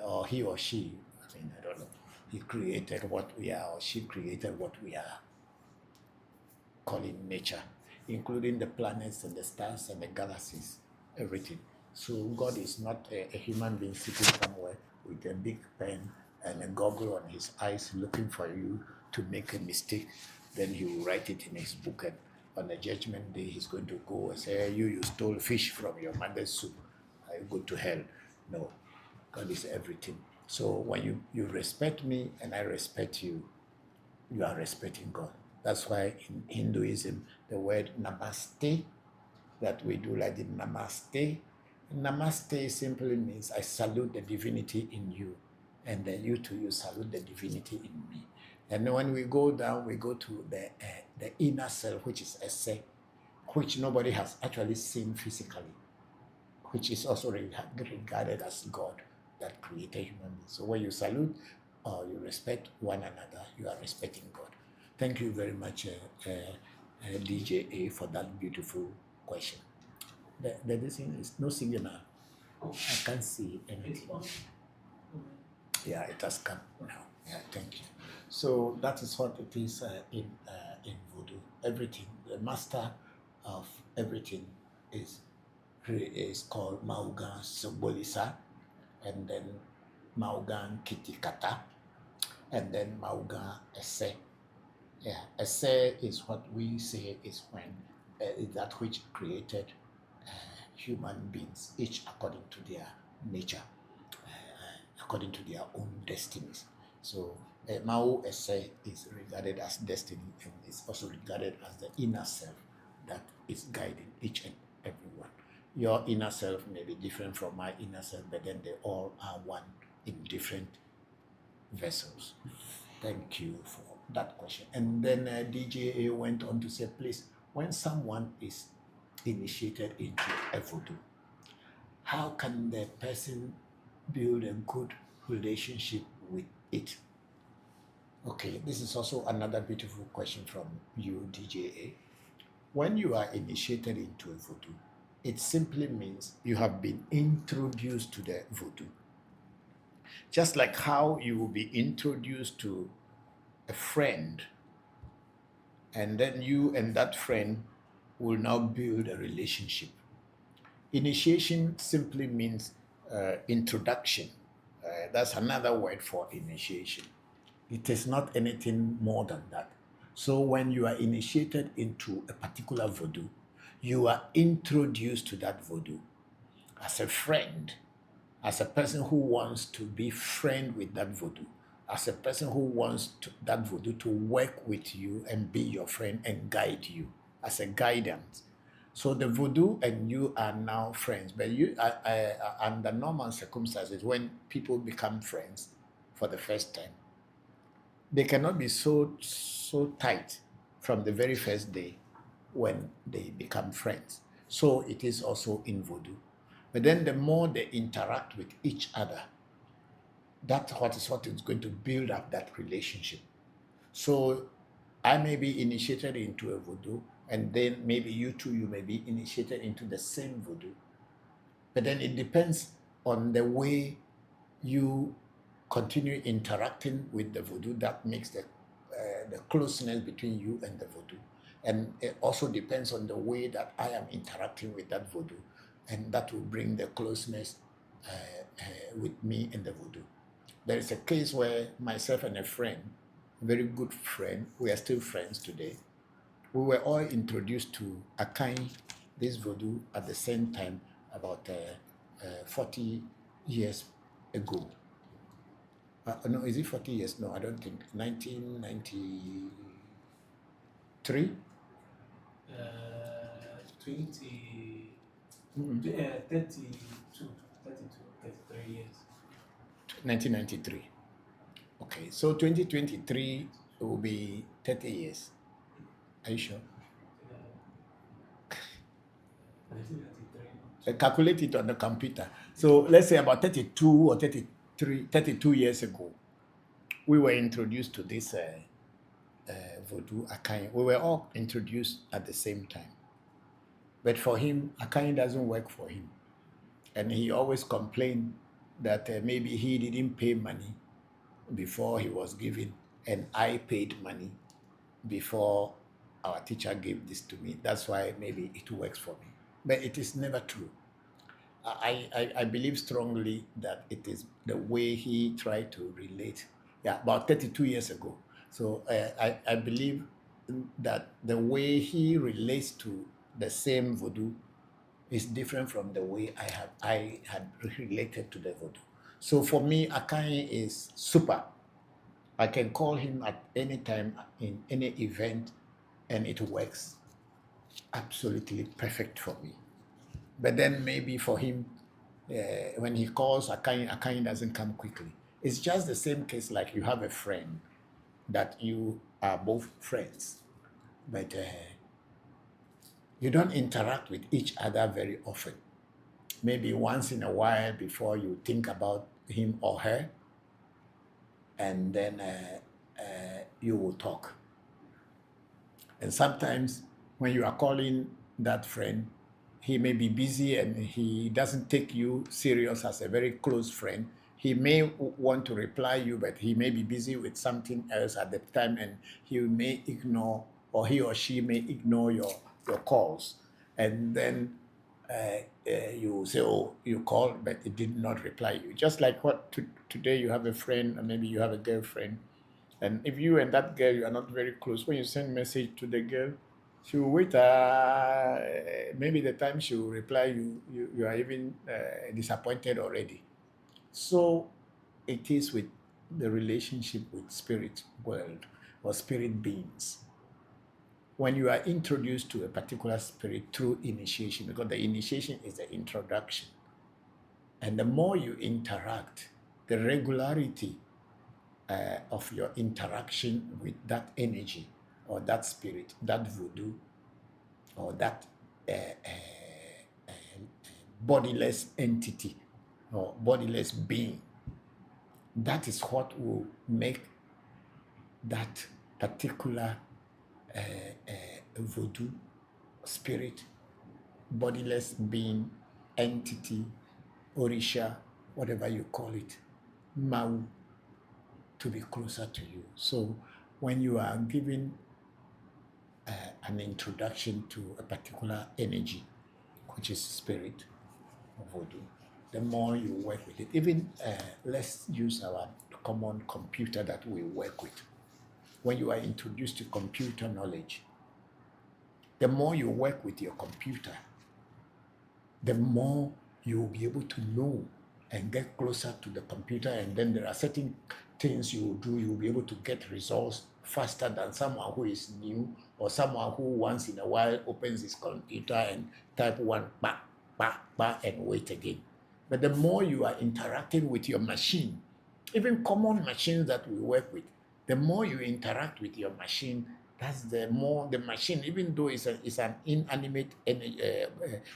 or he or she, I don't know, he created what we are, or she created what we are calling nature, including the planets and the stars and the galaxies, everything. So God is not a human being sitting somewhere with a big pen and a goggle on his eyes looking for you to make a mistake. Then he will write it in his book, and on the judgment day he's going to go and say, hey, you stole fish from your mother's soup, I go to hell. No, God is everything. So when you respect me and I respect you, you are respecting God. That's why in Hinduism, the word namaste that we do, like the namaste simply means I salute the divinity in you, and then you too, you salute the divinity in me. And when we go down, we go to the inner self, which is esse, which nobody has actually seen physically, which is also regarded as God that created human beings. So when you salute or you respect one another, you are respecting God. Thank you very much, DJ A, for that beautiful question. This thing is no signal. I can't see anything. Yeah, it has come now. Yeah, thank you. So that is what it is in Voodoo. Everything, the master of everything is called Maugan Sobolisa, and then Maugan Kitikata, and then Maugan Esse. Yeah, Esse is what we say is when that which created human beings, each according to their nature, according to their own destinies. So Mao Esse is regarded as destiny, and is also regarded as the inner self that is guiding each and everyone. Your inner self may be different from my inner self, but then they all are one in different vessels. Thank you for that question. And then DJ A went on to say, please, when someone is initiated into a voodoo, how can the person build a good relationship with it? Okay, this is also another beautiful question from you, DJ A. When you are initiated into a voodoo, it simply means you have been introduced to the voodoo. Just like how you will be introduced to a friend, and then you and that friend will now build a relationship. Initiation simply means introduction. That's another word for initiation. It is not anything more than that. So when you are initiated into a particular voodoo, you are introduced to that voodoo as a friend, as a person who wants to be friend with that voodoo, as a person who wants that voodoo to work with you and be your friend and guide you as a guidance. So the voodoo and you are now friends, but you under normal circumstances, when people become friends for the first time, they cannot be so tight from the very first day when they become friends. So it is also in voodoo. But then the more they interact with each other, that's what is going to build up that relationship. So I may be initiated into a voodoo, and then maybe you too, you may be initiated into the same voodoo. But then it depends on the way you continue interacting with the voodoo that makes the closeness between you and the voodoo. And it also depends on the way that I am interacting with that voodoo, and that will bring the closeness with me and the voodoo. There is a case where myself and a friend, a very good friend, we are still friends today, we were all introduced to Akai, this voodoo, at the same time about 40 years ago. No, is it 40 years? No, I don't think. 1993? 33 years. 1993. Okay, so 2023 will be 30 years. Are you sure? 1993. Calculate it on the computer. So let's say about 32 or 32 years ago, we were introduced to this Voodoo, Akai. We were all introduced at the same time. But for him, Akai doesn't work for him. And he always complained that maybe he didn't pay money before he was given, and I paid money before our teacher gave this to me. That's why maybe it works for me. But it is never true. I believe strongly that it is the way he tried to relate. Yeah, about 32 years ago. So I believe that the way he relates to the same Voodoo is different from the way I had related to the Voodoo. So for me, Akai is super. I can call him at any time in any event, and it works absolutely perfect for me. But then maybe for him, when he calls, Akai doesn't come quickly. It's just the same case like you have a friend that you are both friends, but you don't interact with each other very often. Maybe once in a while before you think about him or her, and then you will talk. And sometimes when you are calling that friend, he may be busy and he doesn't take you serious as a very close friend. He may want to reply you, but he may be busy with something else at the time, and he may ignore, or he or she may ignore your calls. And then you say, oh, you called, but it did not reply you. Just like what today you have a friend, or maybe you have a girlfriend, and if you and that girl, you are not very close, when you send message to the girl, she will wait. Maybe the time she will reply, you are even disappointed already. So it is with the relationship with spirit world or spirit beings. When you are introduced to a particular spirit through initiation, because the initiation is the introduction, and the more you interact, the regularity of your interaction with that energy or that spirit, that Voodoo, or that bodiless entity or bodiless being, that is what will make that particular Voodoo spirit, bodiless being, entity, Orisha, whatever you call it, Mau, to be closer to you. So when you are given an introduction to a particular energy, which is spirit or Voodoo, the more you work with it, even let's use our common computer that we work with. When you are introduced to computer knowledge, the more you work with your computer, the more you will be able to know and get closer to the computer, and then there are certain things you will do, you will be able to get results faster than someone who is new, or someone who once in a while opens his computer and type one, ba, ba, ba, and wait again. But the more you are interacting with your machine, even common machines that we work with, the more you interact with your machine, that's the more the machine, even though it's an inanimate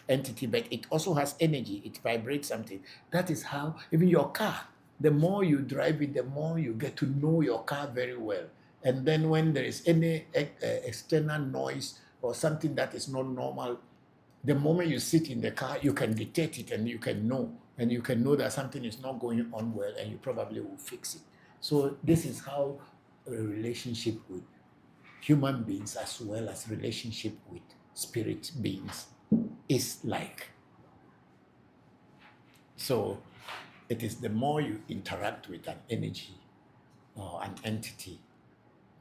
entity, but it also has energy, it vibrates something. That is how even your car, the more you drive it, the more you get to know your car very well. And then when there is any external noise or something that is not normal, the moment you sit in the car, you can detect it, and you can know that something is not going on well, and you probably will fix it. So this is how a relationship with human beings as well as relationship with spirit beings is like. So it is the more you interact with an energy or an entity,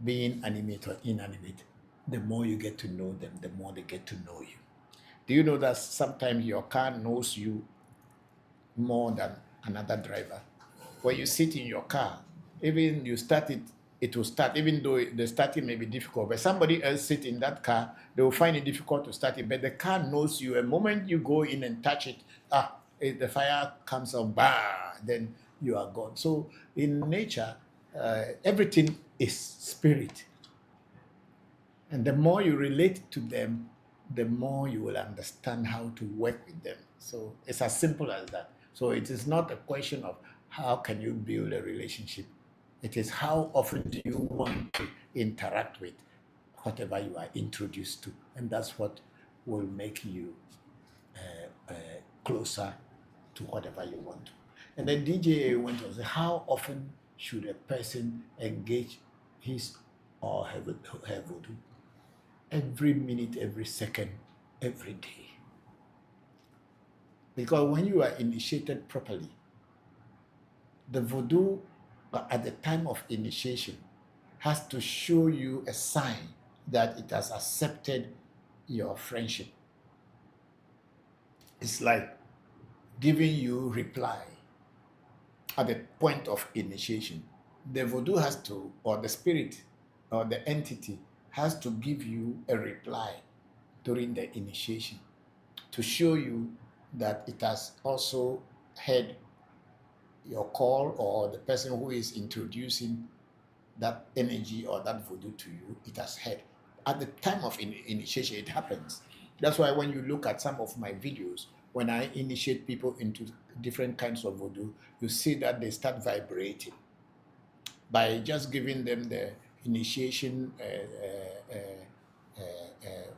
being animate or inanimate, the more you get to know them, the more they get to know you. Do you know that sometimes your car knows you more than another driver? When you sit in your car, even you start it, it will start, even though the starting may be difficult. But somebody else sit in that car, they will find it difficult to start it. But the car knows you. A moment you go in and touch it, the fire comes on, bah, then you are gone. So in nature, everything is spirit. And the more you relate to them, the more you will understand how to work with them. So it's as simple as that. So it is not a question of how can you build a relationship. It is how often do you want to interact with whatever you are introduced to, and that's what will make you closer to whatever you want to. And then DJ went on to say, how often should a person engage his or her voodoo? Every minute, every second, every day. Because when you are initiated properly, the voodoo at the time of initiation has to show you a sign that it has accepted your friendship. It's like giving you reply at the point of initiation. The voodoo has to, or the spirit, or the entity has to give you a reply during the initiation to show you that it has also heard your call, or the person who is introducing that energy or that voodoo to you, it has heard. At the time of initiation, it happens. That's why when you look at some of my videos, when I initiate people into different kinds of voodoo, you see that they start vibrating. By just giving them the initiation,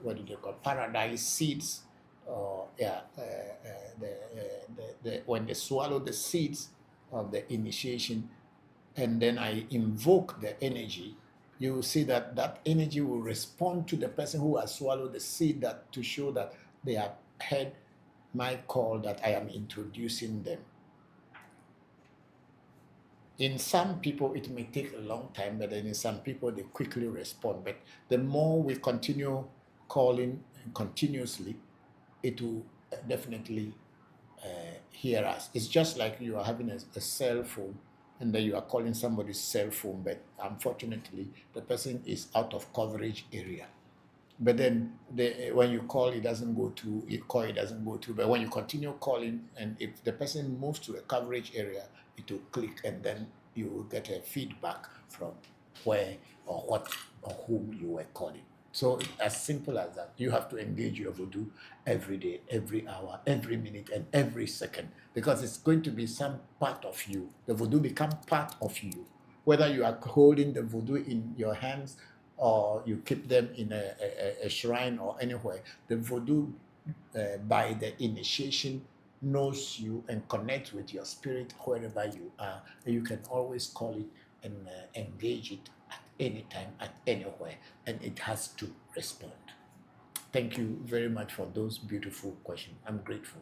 what do they call, paradise seeds, or when they swallow the seeds of the initiation, and then I invoke the energy, you will see that that energy will respond to the person who has swallowed the seed, that to show that they have heard my call, that I am introducing them. In some people, it may take a long time, but then in some people, they quickly respond. But the more we continue calling continuously, it will definitely hear us. It's just like you are having a cell phone, and then you are calling somebody's cell phone, but unfortunately, the person is out of coverage area. But then when you call, it doesn't go through, it doesn't go through. But when you continue calling, and if the person moves to a coverage area, it will click, and then you will get a feedback from where or what or whom you were calling. So as simple as that. You have to engage your voodoo every day, every hour, every minute, and every second, because it's going to be some part of you. The voodoo becomes part of you. Whether you are holding the voodoo in your hands, or you keep them in a shrine or anywhere, the voodoo, by the initiation, knows you and connects with your spirit wherever you are. And you can always call it and engage it at any time, at anywhere, and it has to respond. Thank you very much for those beautiful questions. I'm grateful.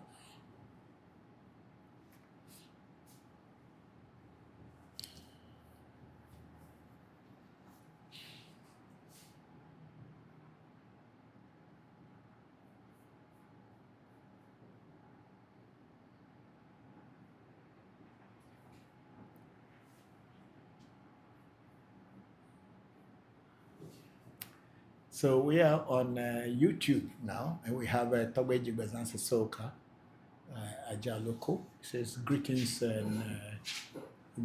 So we are on YouTube now, and we have Tobeji Bazansa Soka Ajaloko. Says greetings and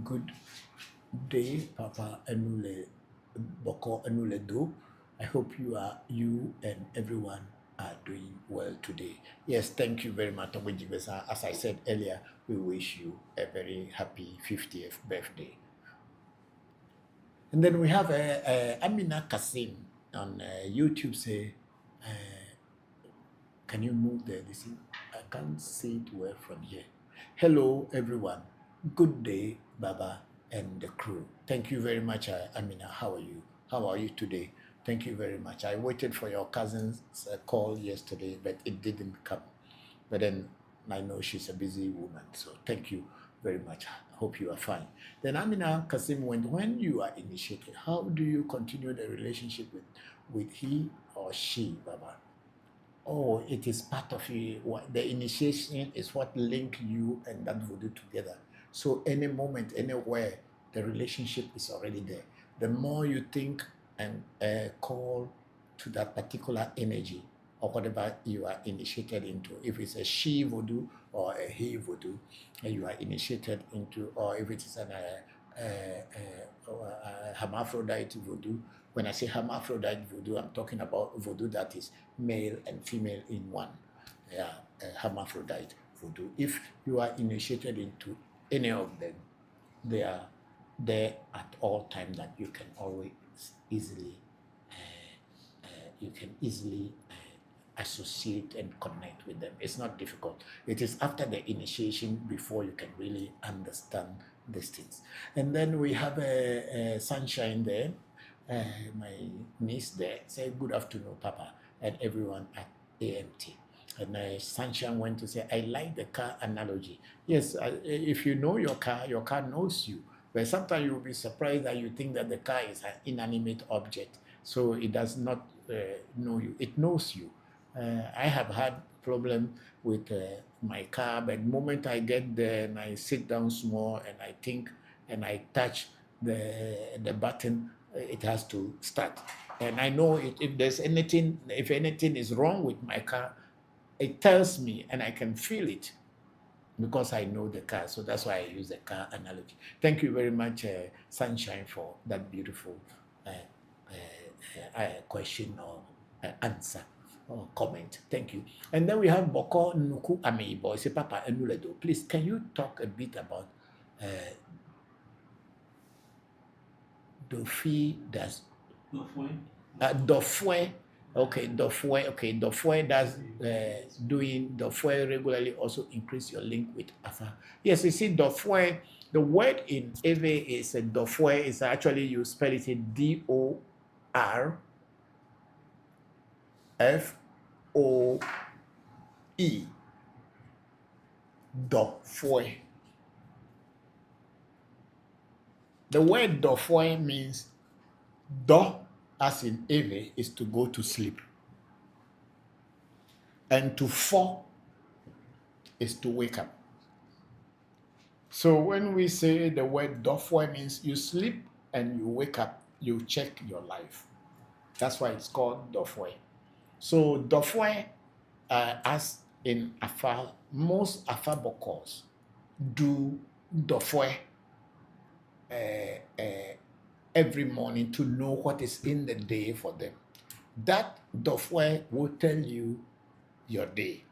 good day, Papa Enule Bokor Enule Do. I hope you and everyone are doing well today. Yes, thank you very much, Tobeji Bazansa. As I said earlier, we wish you a very happy 50th birthday. And then we have Amina Kasim on YouTube say, can you move there? I can't see it well from here. Hello, everyone. Good day, Baba and the crew. Thank you very much, Amina. How are you? How are you today? Thank you very much. I waited for your cousin's call yesterday, but it didn't come. But then I know she's a busy woman, so thank you very much. Hope you are fine. Then Amina Kasim, when you are initiated, how do you continue the relationship with he or she, Baba? Oh, it is part of you. The initiation is what link you and that voodoo together. So any moment, anywhere, the relationship is already there. The more you think and call to that particular energy, or whatever you are initiated into, if it's a she voodoo or a he voodoo, and you are initiated into, or if it is an hermaphrodite voodoo. When I say hermaphrodite voodoo, I'm talking about voodoo that is male and female in one. Yeah, hermaphrodite voodoo. If you are initiated into any of them, they are there at all times, that you can always easily you can easily associate and connect with them. It's not difficult. It is after the initiation before you can really understand these things. And then we have a Sunshine there, my niece there. Say good afternoon, Papa, and everyone at AMT. And Sunshine went to say, I like the car analogy. Yes, if you know your car knows you. But sometimes you will be surprised that you think that the car is an inanimate object. So it does not know you. It knows you. I have had problem with my car, but the moment I get there and I sit down small and I think and I touch the button, it has to start. And I know if there's anything, if anything is wrong with my car, it tells me and I can feel it because I know the car. So that's why I use the car analogy. Thank you very much, Sunshine, for that beautiful question or answer or comment. Thank you. And then we have Bokor Nuku Ameibo. Say, Papa Enuledo, please, can you talk a bit about Dofi does Dofwe? Okay, Dofwe. Okay, Dofwe does doing Dofwe regularly also increase your link with Afa. Yes, you see, Dofwe. The word in Ewe is Dofwe. Is actually you spell it in DORFOE. Dofwe. The word Dofwe means do, as in Ewe, is to go to sleep. And to fo is to wake up. So when we say the word Dofwe means you sleep and you wake up, you check your life. That's why it's called Dofwe. So Dofwe, as in Afa, most Afa Bokors do Dofwe every morning to know what is in the day for them. That Dofwe will tell you your day.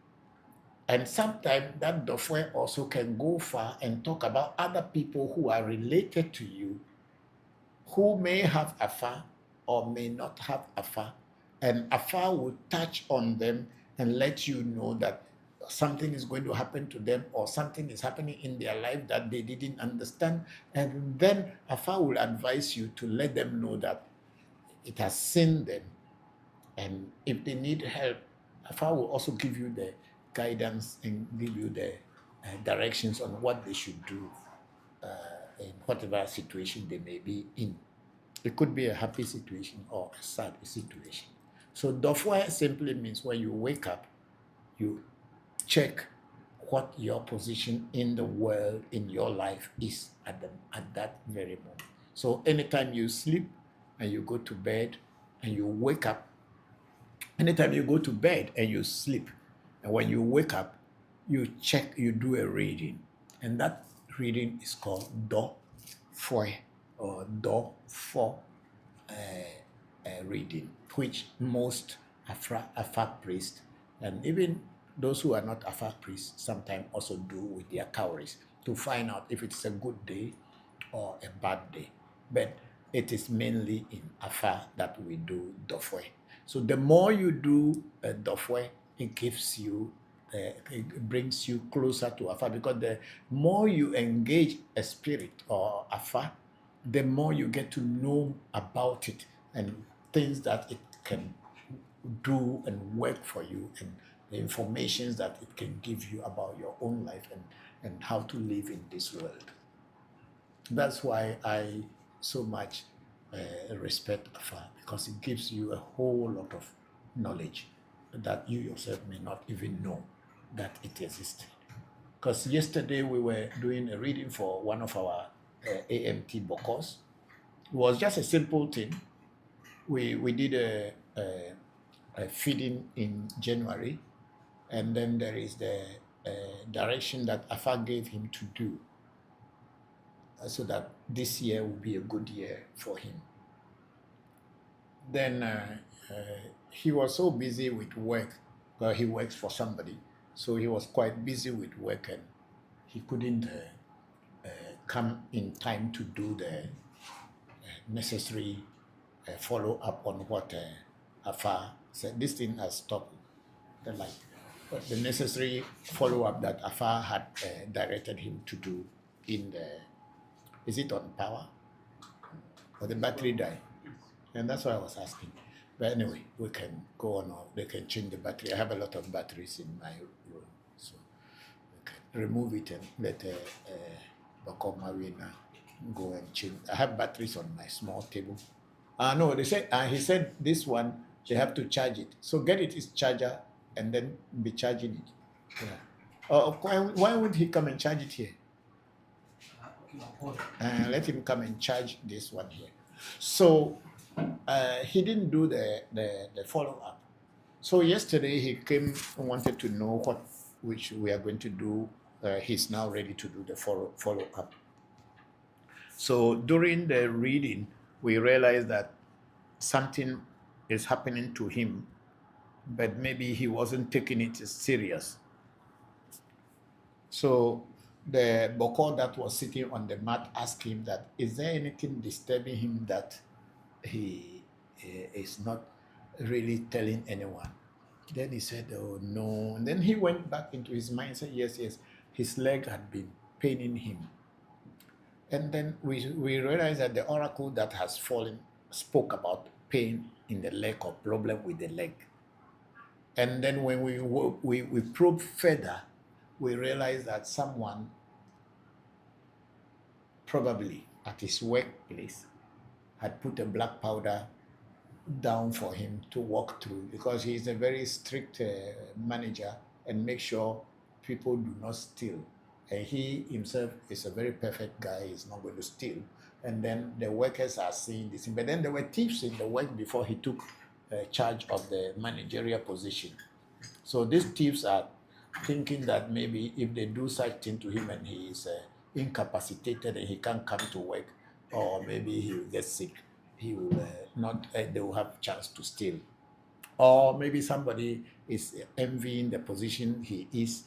And sometimes that Dofwe also can go far and talk about other people who are related to you, who may have Afa or may not have Afa. And Afa will touch on them and let you know that something is going to happen to them or something is happening in their life that they didn't understand. And then Afa will advise you to let them know that it has seen them. And if they need help, Afa will also give you the guidance and give you the directions on what they should do in whatever situation they may be in. It could be a happy situation or a sad situation. So Dofwe simply means when you wake up, you check what your position in the world, in your life is at that very moment. So anytime you sleep and you go to bed and you wake up, anytime you go to bed and you sleep, and when you wake up, you check, you do a reading. And that reading is called Dofwe or Dofo reading, which most Afa priests and even those who are not Afa priests sometimes also do with their cowries to find out if it's a good day or a bad day. But it is mainly in Afa that we do Dofwe. So the more you do Dofwe, it gives you, it brings you closer to Afa, because the more you engage a spirit or Afa, the more you get to know about it and things that it can do and work for you, and the information that it can give you about your own life and how to live in this world. That's why I so much respect Afa, because it gives you a whole lot of knowledge that you yourself may not even know that it exists. Because yesterday we were doing a reading for one of our AMT Bokors. It was just a simple thing. We did a feeding in January, and then there is the direction that Afa gave him to do, so that this year will be a good year for him. Then he was so busy with work, well, he works for somebody, so he was quite busy with work and he couldn't come in time to do the necessary follow up on what Afa said this thing has stopped. Then like the necessary follow-up that Afar had directed him to do in the, is it on power or the battery die? And that's what I was asking. But anyway, we can go on, or they can change the battery. I have a lot of batteries in my room, so we can remove it and let Bokor Marina go and change. I have batteries on my small table. No, they said he said this one they have to charge it. So get it his charger and then be charging it. Yeah. Why would he come and charge it here? Let him come and charge this one here. So he didn't do the follow-up. So yesterday he came and wanted to know what which we are going to do. He's now ready to do the follow-up. So during the reading, we realized that something is happening to him, but maybe he wasn't taking it as serious. So the Bokor that was sitting on the mat asked him that, is there anything disturbing him that he is not really telling anyone? Then he said, oh no. And then he went back into his mind and said, yes, his leg had been paining him. And then we realized that the oracle that has fallen spoke about pain in the leg or problem with the leg. And then when we probe further, we realized that someone probably at his workplace had put a black powder down for him to walk through, because he is a very strict manager and make sure people do not steal. And he himself is a very perfect guy, he's not going to steal. And then the workers are seeing this. But then there were thieves in the work before he took charge of the managerial position. So these thieves are thinking that maybe if they do such thing to him and he is incapacitated and he can't come to work, or maybe he will get sick, he will they will have chance to steal. Or maybe somebody is envying the position he is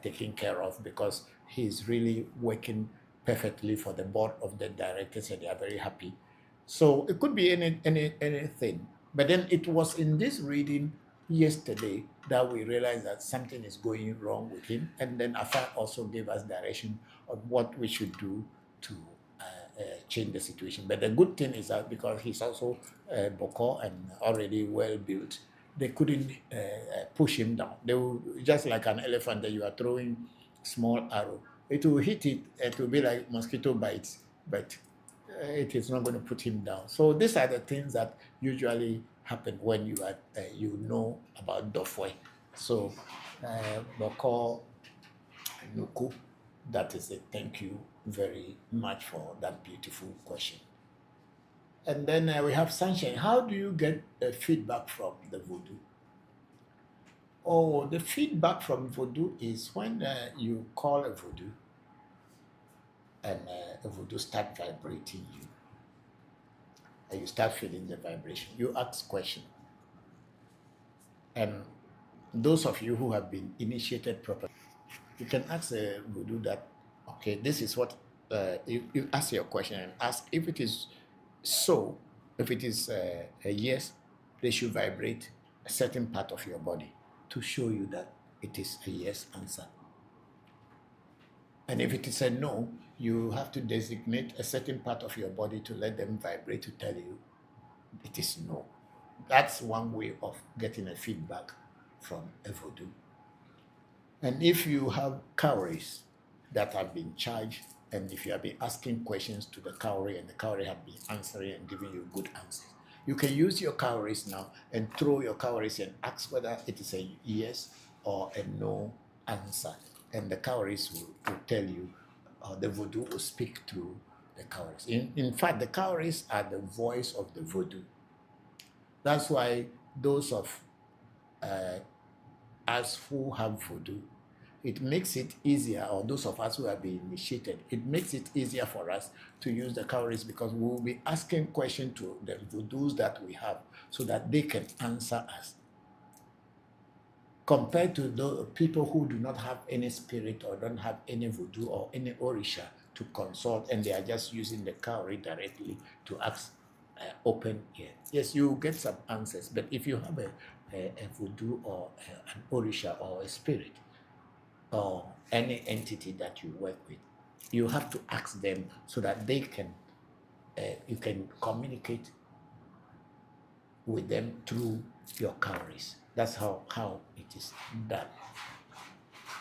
taking care of, because he is really working perfectly for the board of the directors and they are very happy. So it could be anything. But then it was in this reading yesterday that we realized that something is going wrong with him. And then Afar also gave us direction on what we should do to change the situation. But the good thing is that because he's also Bokor and already well built, they couldn't push him down. They will, just like an elephant that you are throwing small arrow, it will hit it, it will be like mosquito bites, but it is not going to put him down. So these are the things that usually happen when you are you know about Dofwe. So Bokor Nuku, that is it. Thank you very much for that beautiful question. And then we have Sunshine. How do you get feedback from the Voodoo? Oh, the feedback from Voodoo is when you call a Voodoo and a Voodoo start vibrating you. And you start feeling the vibration. You ask questions. And those of you who have been initiated properly, you can ask a Voodoo that, okay, this is what, you ask your question and ask if it is so. If it is a yes, they should vibrate a certain part of your body to show you that it is a yes answer. And if it is a no, you have to designate a certain part of your body to let them vibrate to tell you it is no. That's one way of getting a feedback from a Voodoo. And if you have cowries that have been charged, and if you have been asking questions to the cowrie and the cowrie have been answering and giving you good answers, you can use your cowries now and throw your cowries and ask whether it is a yes or a no answer. And the cowries will tell you, the Voodoo will speak through the cowries. In fact, the cowries are the voice of the Voodoo. That's why those of us who have Voodoo, it makes it easier, or those of us who have been initiated, it makes it easier for us to use the cowries, because we will be asking questions to the Voodoos that we have so that they can answer us. Compared to the people who do not have any spirit or don't have any Voodoo or any Orisha to consult, and they are just using the cowrie directly to ask open ear. Yes, you get some answers, but if you have a voodoo or an orisha or a spirit or any entity that you work with, you have to ask them so that they can, you can communicate with them through your cowries. That's how it is done.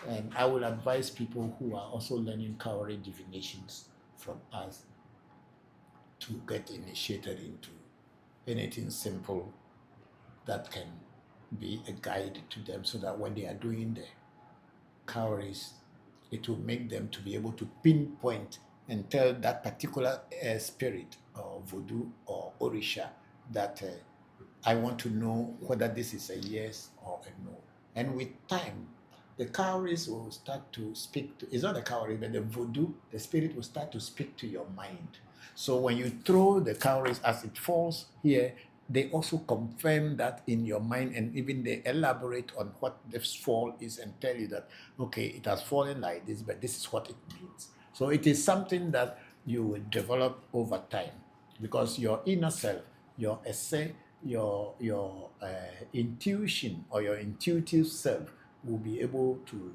And I will advise people who are also learning cowrie divinations from us to get initiated into anything simple that can be a guide to them so that when they are doing the cowries, it will make them to be able to pinpoint and tell that particular spirit or voodoo or orisha that I want to know whether this is a yes or a no. And with time, the cowries will start to speak to, it's not the cowrie, but the voodoo, the spirit will start to speak to your mind. So when you throw the cowries as it falls here, they also confirm that in your mind, and even they elaborate on what this fall is and tell you that, okay, it has fallen like this, but this is what it means. So it is something that you will develop over time because your inner self, your essay, your intuition or your intuitive self will be able to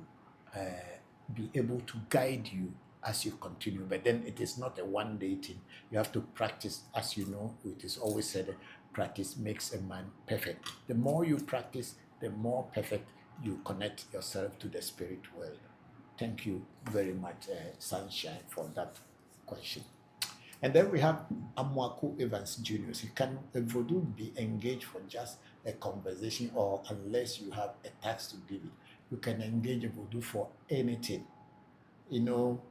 guide you as you continue. But then it is not a one-day thing. You have to practice. As you know, it is always said, practice makes a man perfect. The more you practice, the more perfect you connect yourself to the spirit world. Thank you very much, Sunshine, for that question. And then we have Amwaku Evans Jr. Can a voodoo be engaged for just a conversation, or unless you have a task to give it, you can engage a voodoo for anything? You know,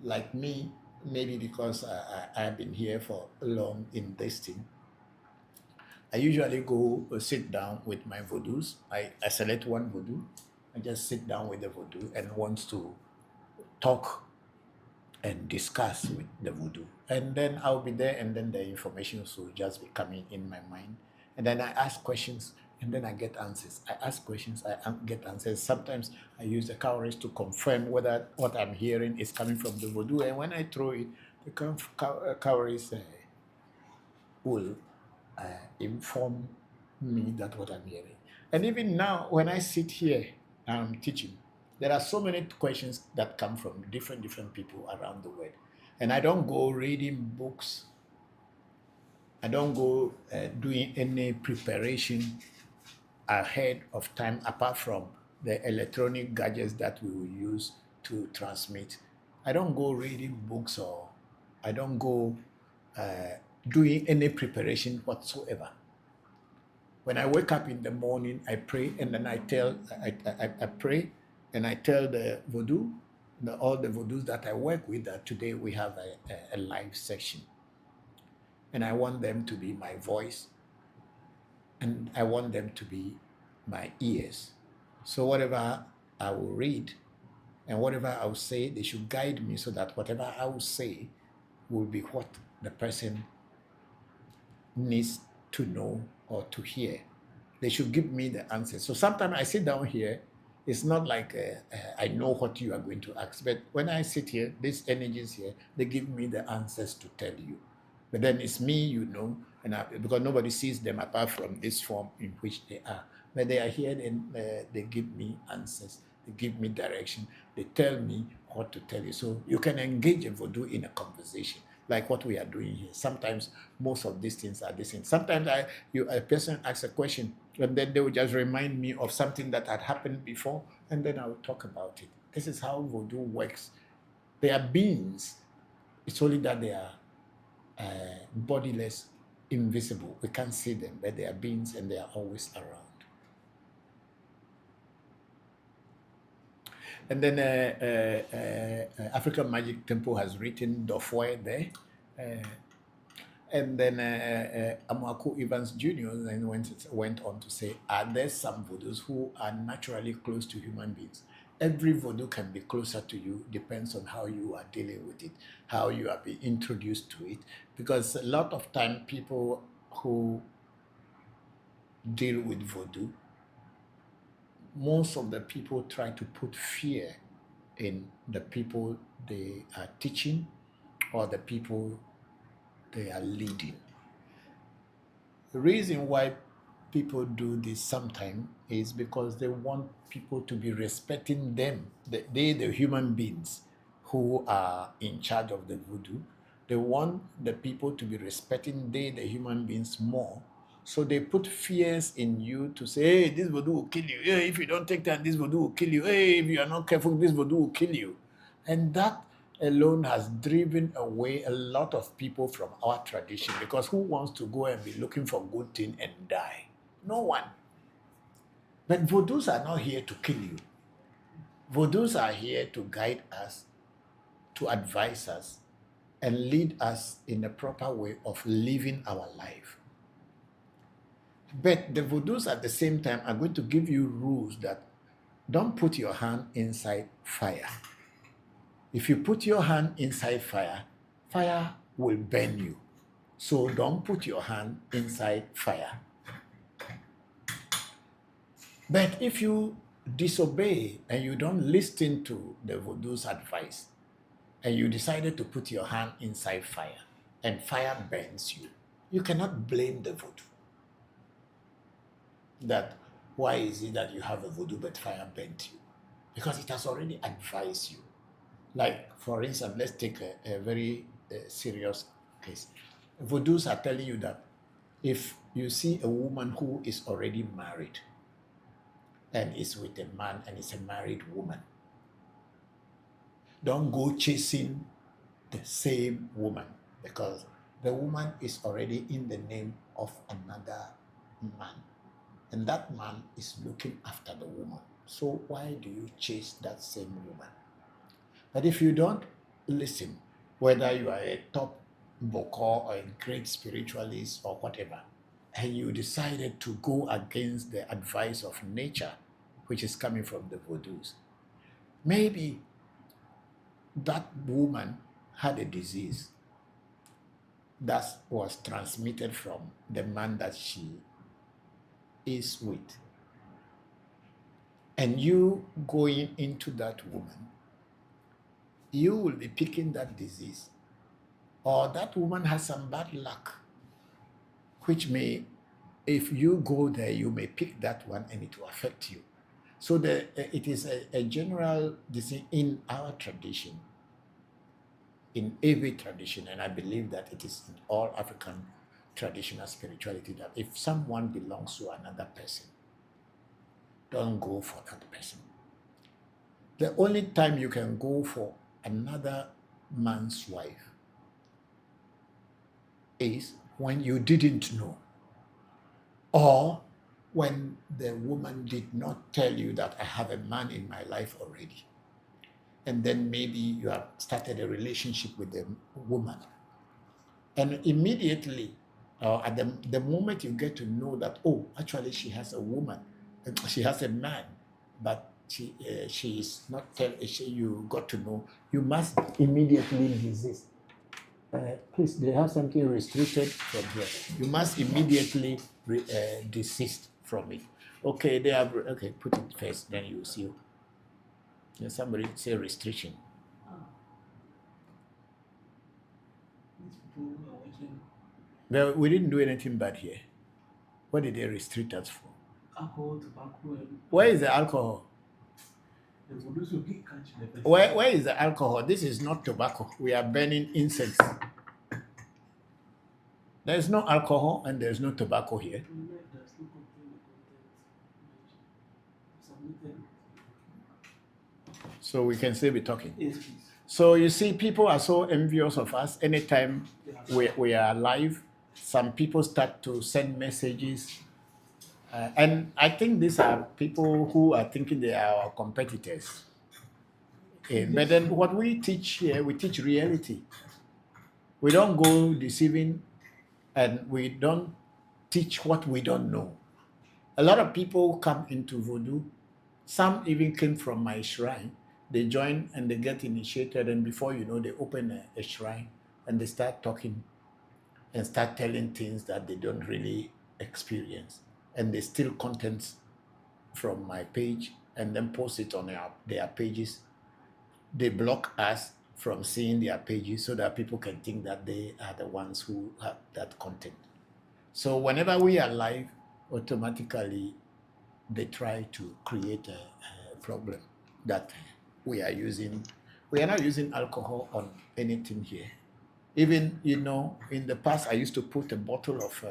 like me, maybe because I've been here for long in this thing, I usually go sit down with my voodoos. I select one voodoo. I just sit down with the voodoo and wants to talk and discuss with the voodoo. And then I'll be there, and then the information will just be coming in my mind. And then I ask questions, and then I get answers. I ask questions, I get answers. Sometimes I use the cowries to confirm whether what I'm hearing is coming from the voodoo. And when I throw it, the cowries will inform me that what I'm hearing. And even now, when I sit here, I'm teaching, there are so many questions that come from different people around the world. And I don't go reading books. I don't go doing any preparation ahead of time, apart from the electronic gadgets that we will use to transmit. I don't go reading books, or I don't go doing any preparation whatsoever. When I wake up in the morning, I pray, and then I pray, and I tell the voodoo, all the voodoos that I work with, that today we have a live session. And I want them to be my voice, and I want them to be my ears. So whatever I will read and whatever I will say, they should guide me so that whatever I will say will be what the person needs to know or to hear. They should give me the answers. So sometimes I sit down here, it's not like I know what you are going to ask, but when I sit here, these energies here, they give me the answers to tell you. But then it's me, you know, and because nobody sees them apart from this form in which they are. But they are here, and they give me answers, they give me direction, they tell me what to tell you. So you can engage a voodoo in a conversation, like what we are doing here. Sometimes most of these things are the same. Sometimes a person asks a question, and then they will just remind me of something that had happened before, and then I will talk about it. This is how voodoo works. They are beings. It's only that they are bodiless, invisible. We can't see them, but they are beings, and they are always around. And then African Magic Temple has written Dofwe there. And then Amwaku Evans Jr. then went on to say, are there some voodoos who are naturally close to human beings? Every voodoo can be closer to you, depends on how you are dealing with it, how you are being introduced to it. Because a lot of time, people who deal with voodoo, most of the people try to put fear in the people they are teaching or the people they are leading. The reason why people do this sometimes is because they want people to be respecting them. The human beings who are in charge of the voodoo, they want the people to be respecting the human beings more. So they put fears in you to say, hey, this voodoo will kill you. Hey, if you don't take time, this voodoo will kill you. Hey, if you are not careful, this voodoo will kill you. And that alone has driven away a lot of people from our tradition, because who wants to go and be looking for good thing and die? No one. But voodoos are not here to kill you. Voodoos are here to guide us, to advise us, and lead us in a proper way of living our life. But the voodoos at the same time are going to give you rules that don't put your hand inside fire. If you put your hand inside fire, fire will burn you. So don't put your hand inside fire. But if you disobey and you don't listen to the voodoo's advice, and you decided to put your hand inside fire, and fire burns you, you cannot blame the voodoo. That why is it that you have a voodoo but fire burnt you? Because it has already advised you. Like, for instance, let's take a very serious case. Voodoos are telling you that if you see a woman who is already married and is with a man and is a married woman, don't go chasing the same woman, because the woman is already in the name of another man, and that man is looking after the woman. So why do you chase that same woman? But if you don't listen, whether you are a top Bokor or a great spiritualist or whatever, and you decided to go against the advice of nature, which is coming from the voodoos, maybe that woman had a disease that was transmitted from the man that she is with. And you going into that woman, you will be picking that disease. Or that woman has some bad luck, which may, if you go there, you may pick that one and it will affect you. So it is a general disease in our tradition, in Ewe tradition, and I believe that it is in all African traditional spirituality, that if someone belongs to another person, don't go for that person. The only time you can go for another man's wife is when you didn't know, or when the woman did not tell you that I have a man in my life already. And then maybe you have started a relationship with the woman. And immediately, at the moment you get to know that, oh, actually she has a woman, she has a man, but she is not, you got to know, you must immediately desist. Please, they have something restricted from here. You must immediately desist from it. Okay, they have, okay, put it first, then you see. Then somebody say restriction. Well, we didn't do anything bad here. What did they restrict us for? Alcohol, tobacco, and Where is the alcohol? the voodoos will get catch the person. Where is the alcohol? This is not tobacco. We are burning incense. There is no alcohol and there is no tobacco here. Does not contain the content. Submitted. So we can still be talking. Yes, please. So you see, people are so envious of us. Anytime we are live, some people start to send messages. And I think these are people who are thinking they are our competitors. But then what we teach here, we teach reality. We don't go deceiving, and we don't teach what we don't know. A lot of people come into voodoo. Some even came from my shrine. They join and they get initiated, and before you know, they open a shrine and they start talking and start telling things that they don't really experience. And they steal contents from my page and then post it on their pages. They block us from seeing their pages so that people can think that they are the ones who have that content. So whenever we are live, automatically they try to create a problem that we are using. We are not using alcohol on anything here. Even, in the past, I used to put a bottle of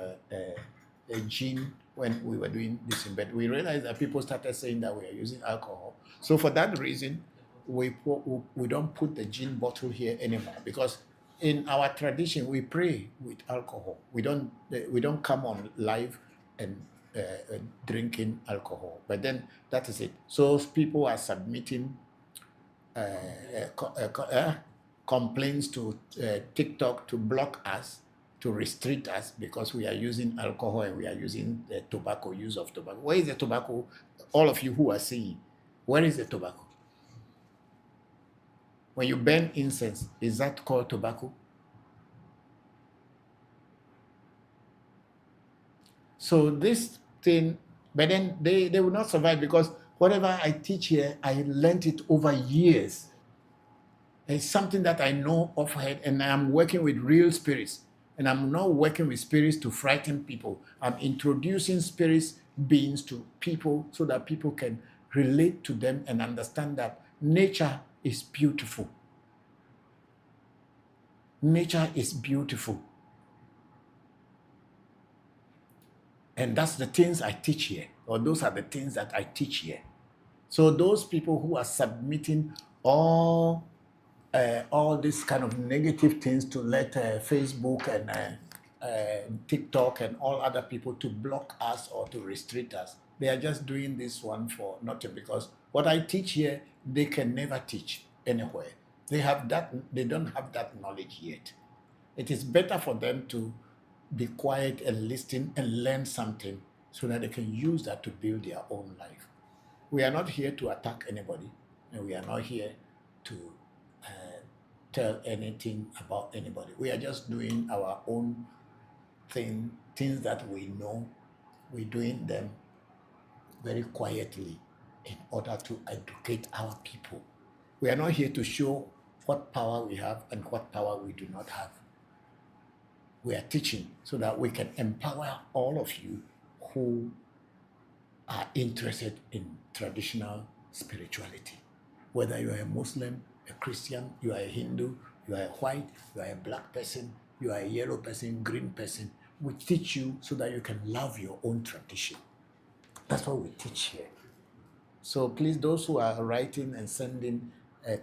a gin when we were doing this, but we realized that people started saying that we are using alcohol. So for that reason, we don't put the gin bottle here anymore, because in our tradition we pray with alcohol. We don't come on live and drinking alcohol. But then that is it. So people are submitting complaints to TikTok to block us, to restrict us, because we are using alcohol and we are using the tobacco, use of tobacco. Where is the tobacco? All of you who are seeing, where is the tobacco? When you burn incense, is that called tobacco? So this thing, but then they will not survive, because whatever I teach here, I learned it over years. It's something that I know offhand, and I'm working with real spirits. And I'm not working with spirits to frighten people. I'm introducing spirits beings to people so that people can relate to them and understand that nature is beautiful. Nature is beautiful. And that's the things I teach here, or those are the things that I teach here. So those people who are submitting all these kind of negative things to let Facebook and TikTok and all other people to block us or to restrict us, they are just doing this one for nothing, because what I teach here, they can never teach anywhere. They don't have that knowledge yet. It is better for them to be quiet and listen and learn something, so that they can use that to build their own life. We are not here to attack anybody, and we are not here to tell anything about anybody. We are just doing our own things that we know. We're doing them very quietly in order to educate our people. We are not here to show what power we have and what power we do not have. We are teaching so that we can empower all of you who are interested in traditional spirituality. Whether you are a Muslim, a Christian, you are a Hindu, you are a white, you are a black person, you are a yellow person, green person, we teach you so that you can love your own tradition. That's what we teach here. So please, those who are writing and sending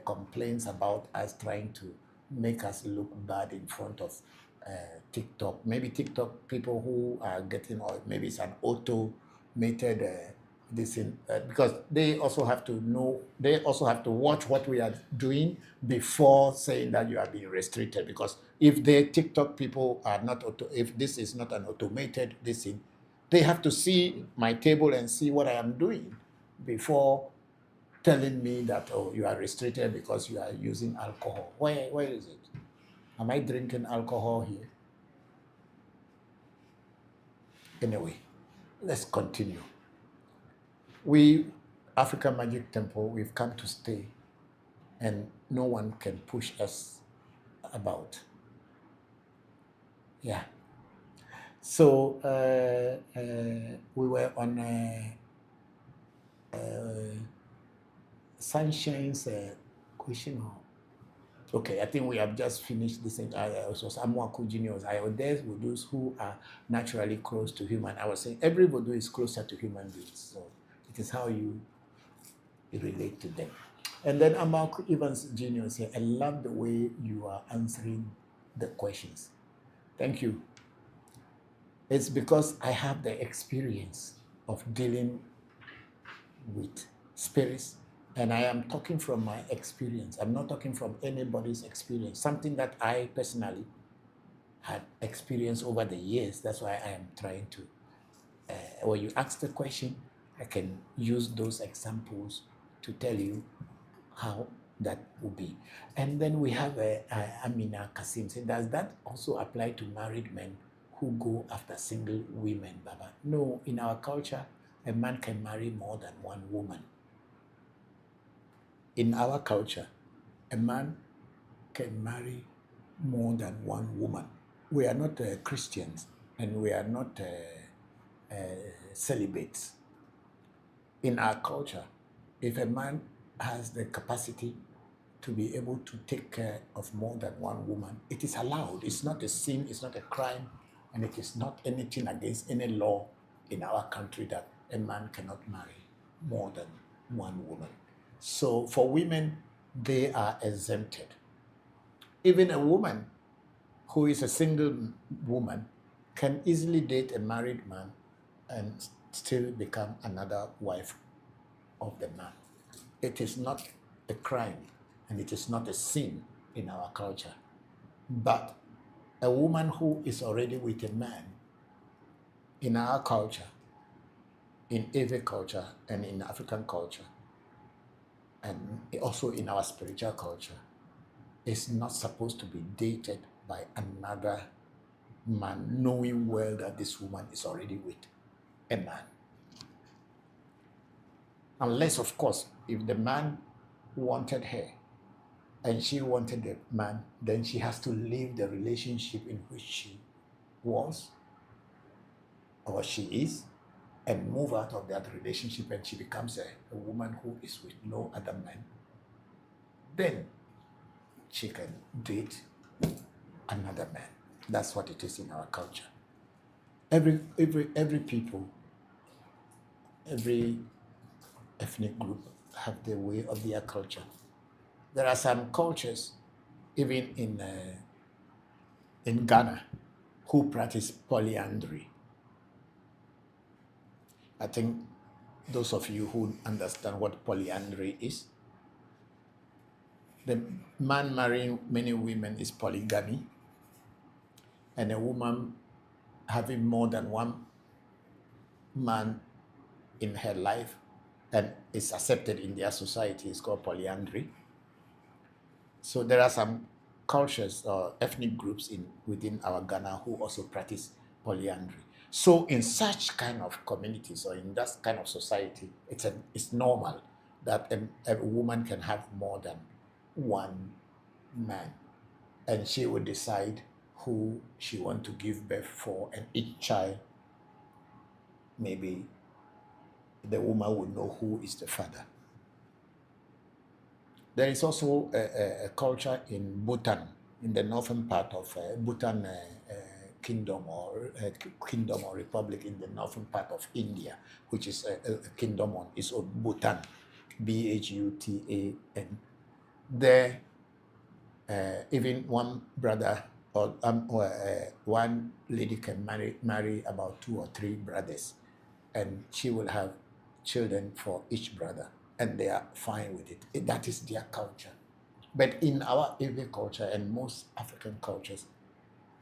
complaints about us trying to make us look bad in front of TikTok, maybe TikTok people who are getting, or maybe it's an automated this thing, because they also have to know, they also have to watch what we are doing before saying that you are being restricted. Because if the TikTok people are not if this is not an automated this thing, they have to see my table and see what I am doing before telling me that, oh, you are restricted because you are using alcohol. Where is it? Am I drinking alcohol here? Anyway, let's continue. We, African Magic Temple, we've come to stay, and no one can push us about. Yeah. So we were on Sunshine's question. Okay, I think we have just finished this. So Samuaku Juniors, I was there with those who are naturally close to human. I was saying every Voodoo is closer to human beings. So it is how you relate to them. And then Amaku Evans Jr. said, I love the way you are answering the questions. Thank you. It's because I have the experience of dealing with spirits, and I am talking from my experience. I'm not talking from anybody's experience, something that I personally had experienced over the years. That's why I am trying to, when you ask the question, I can use those examples to tell you how that would be. And then we have Amina Kasim saying, does that also apply to married men who go after single women, Baba? No, in our culture, a man can marry more than one woman. In our culture, a man can marry more than one woman. We are not Christians. and we are not celibates. In our culture, if a man has the capacity to be able to take care of more than one woman, it is allowed. It's not a sin, it's not a crime, and it is not anything against any law in our country that a man cannot marry more than one woman. So for women, they are exempted. Even a woman who is a single woman can easily date a married man and still become another wife of the man. It is not a crime and it is not a sin in our culture. But a woman who is already with a man, in our culture, in Ewe culture and in African culture, and also in our spiritual culture, is not supposed to be dated by another man, knowing well that this woman is already with a man. Unless, of course, if the man wanted her and she wanted the man, then she has to leave the relationship in which she was or she is and move out of that relationship, and she becomes a woman who is with no other man. Then she can date another man. That's what it is in our culture. Every people, every ethnic group have the way of their culture. There are some cultures, even in Ghana, who practice polyandry. I think those of you who understand what polyandry is, the man marrying many women is polygamy, and a woman having more than one man in her life and is accepted in their society is called polyandry. So there are some cultures or ethnic groups within our Ghana who also practice polyandry. So in such kind of communities or in that kind of society, it's normal that a woman can have more than one man, and she would decide who she wants to give birth for, and each child, maybe the woman would know who is the father. There is also a culture in Bhutan, in the northern part of Bhutan kingdom or republic in the northern part of India, which is a kingdom on its own, Bhutan, Bhutan. There, even one brother or one lady can marry about 2 or 3 brothers, and she will have children for each brother, and they are fine with it. That is their culture. But in our Ewe culture and most African cultures,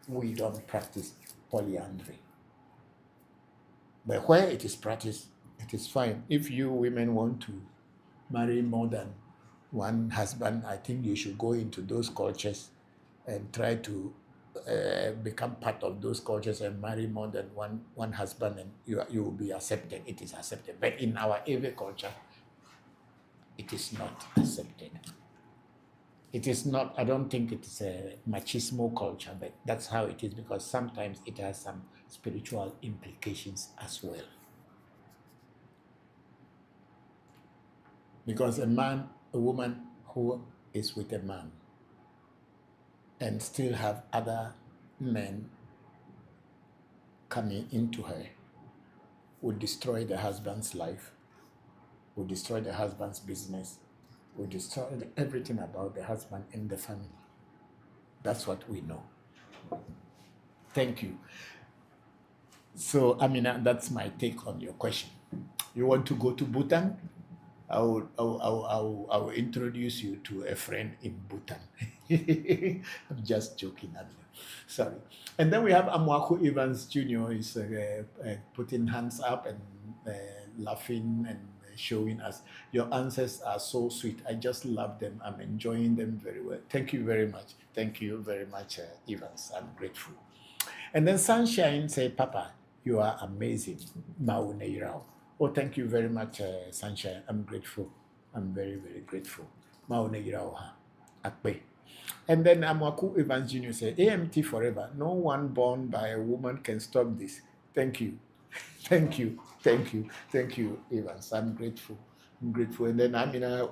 we don't practice polyandry. But where it is practiced, it is fine. If you women want to marry more than one husband, I think you should go into those cultures and try to become part of those cultures and marry more than one husband, and you will be accepted. It is accepted. But in our Ewe culture, it is not accepted. It is not, I don't think it's a machismo culture, but that's how it is, because sometimes it has some spiritual implications as well. Because a woman who is with a man and still have other men coming into her would destroy the husband's life, would destroy the husband's business, would destroy everything about the husband and the family. That's what we know. Thank you. So, Amina, that's my take on your question. You want to go to Bhutan? I will introduce you to a friend in Bhutan. I'm just joking, Amina. Sorry. And then we have Amwaku Evans Jr. is putting hands up and laughing and showing us. Your answers are so sweet. I just love them. I'm enjoying them very well. Thank you very much. Thank you very much, Evans. I'm grateful. And then Sunshine say, Papa, you are amazing. Mauneirao. Oh, thank you very much, Sunshine. I'm grateful. I'm very, very grateful. Mauneirao ha. Akpe. And then Amaku Evans Jr. said, AMT forever. No one born by a woman can stop this. Thank you. Thank you. Thank you. Thank you, Evans. I'm grateful. I'm grateful. And then Amina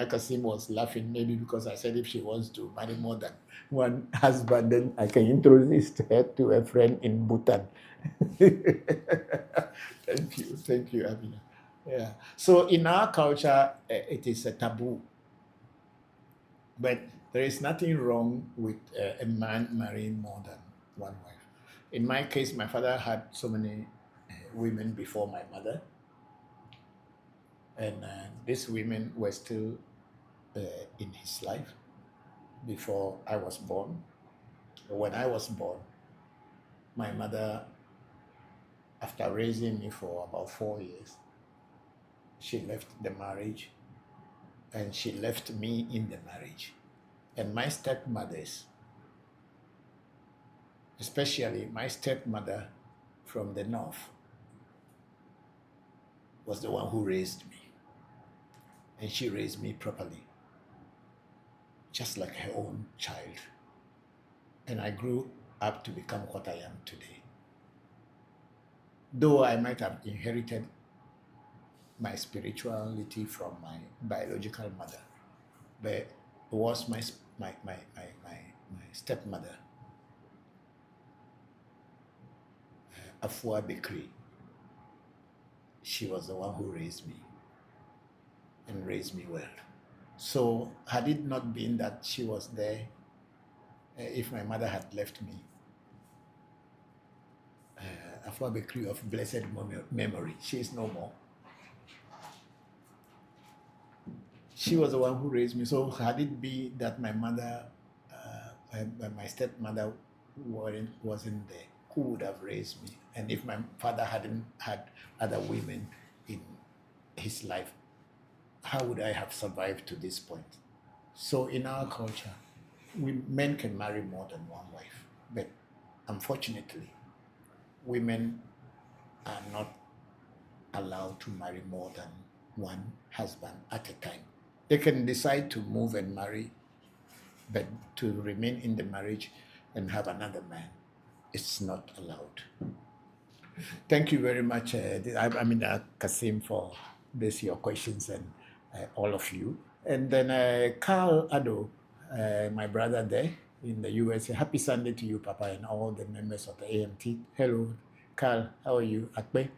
Kasim was laughing, maybe because I said if she wants to marry more than one husband, then I can introduce her to a friend in Bhutan. Thank you, Amina. Yeah. So in our culture, it is a taboo. But there is nothing wrong with a man marrying more than one wife. In my case, my father had so many women before my mother, and these women were still in his life before I was born. When I was born, my mother, after raising me for about 4 years, she left the marriage and she left me in the marriage. And my stepmothers, especially my stepmother from the north, was the one who raised me. And she raised me properly, just like her own child. And I grew up to become what I am today. Though I might have inherited my spirituality from my biological mother, but it was my stepmother, Afua Bekri. She was the one who raised me and raised me well. So had it not been that she was there, if my mother had left me, Afua Bekri of blessed memory, she is no more. She was the one who raised me. So had it be that my mother, my stepmother wasn't there, who would have raised me? And if my father hadn't had other women in his life, how would I have survived to this point? So in our culture, men can marry more than one wife, but unfortunately, women are not allowed to marry more than one husband at a time. They can decide to move and marry, but to remain in the marriage and have another man, it's not allowed. Thank you very much, Kasim, for your questions and all of you. And then Carl Ado, my brother there in the US, happy Sunday to you, Papa, and all the members of the AMT. Hello, Carl, how are you? Akbe,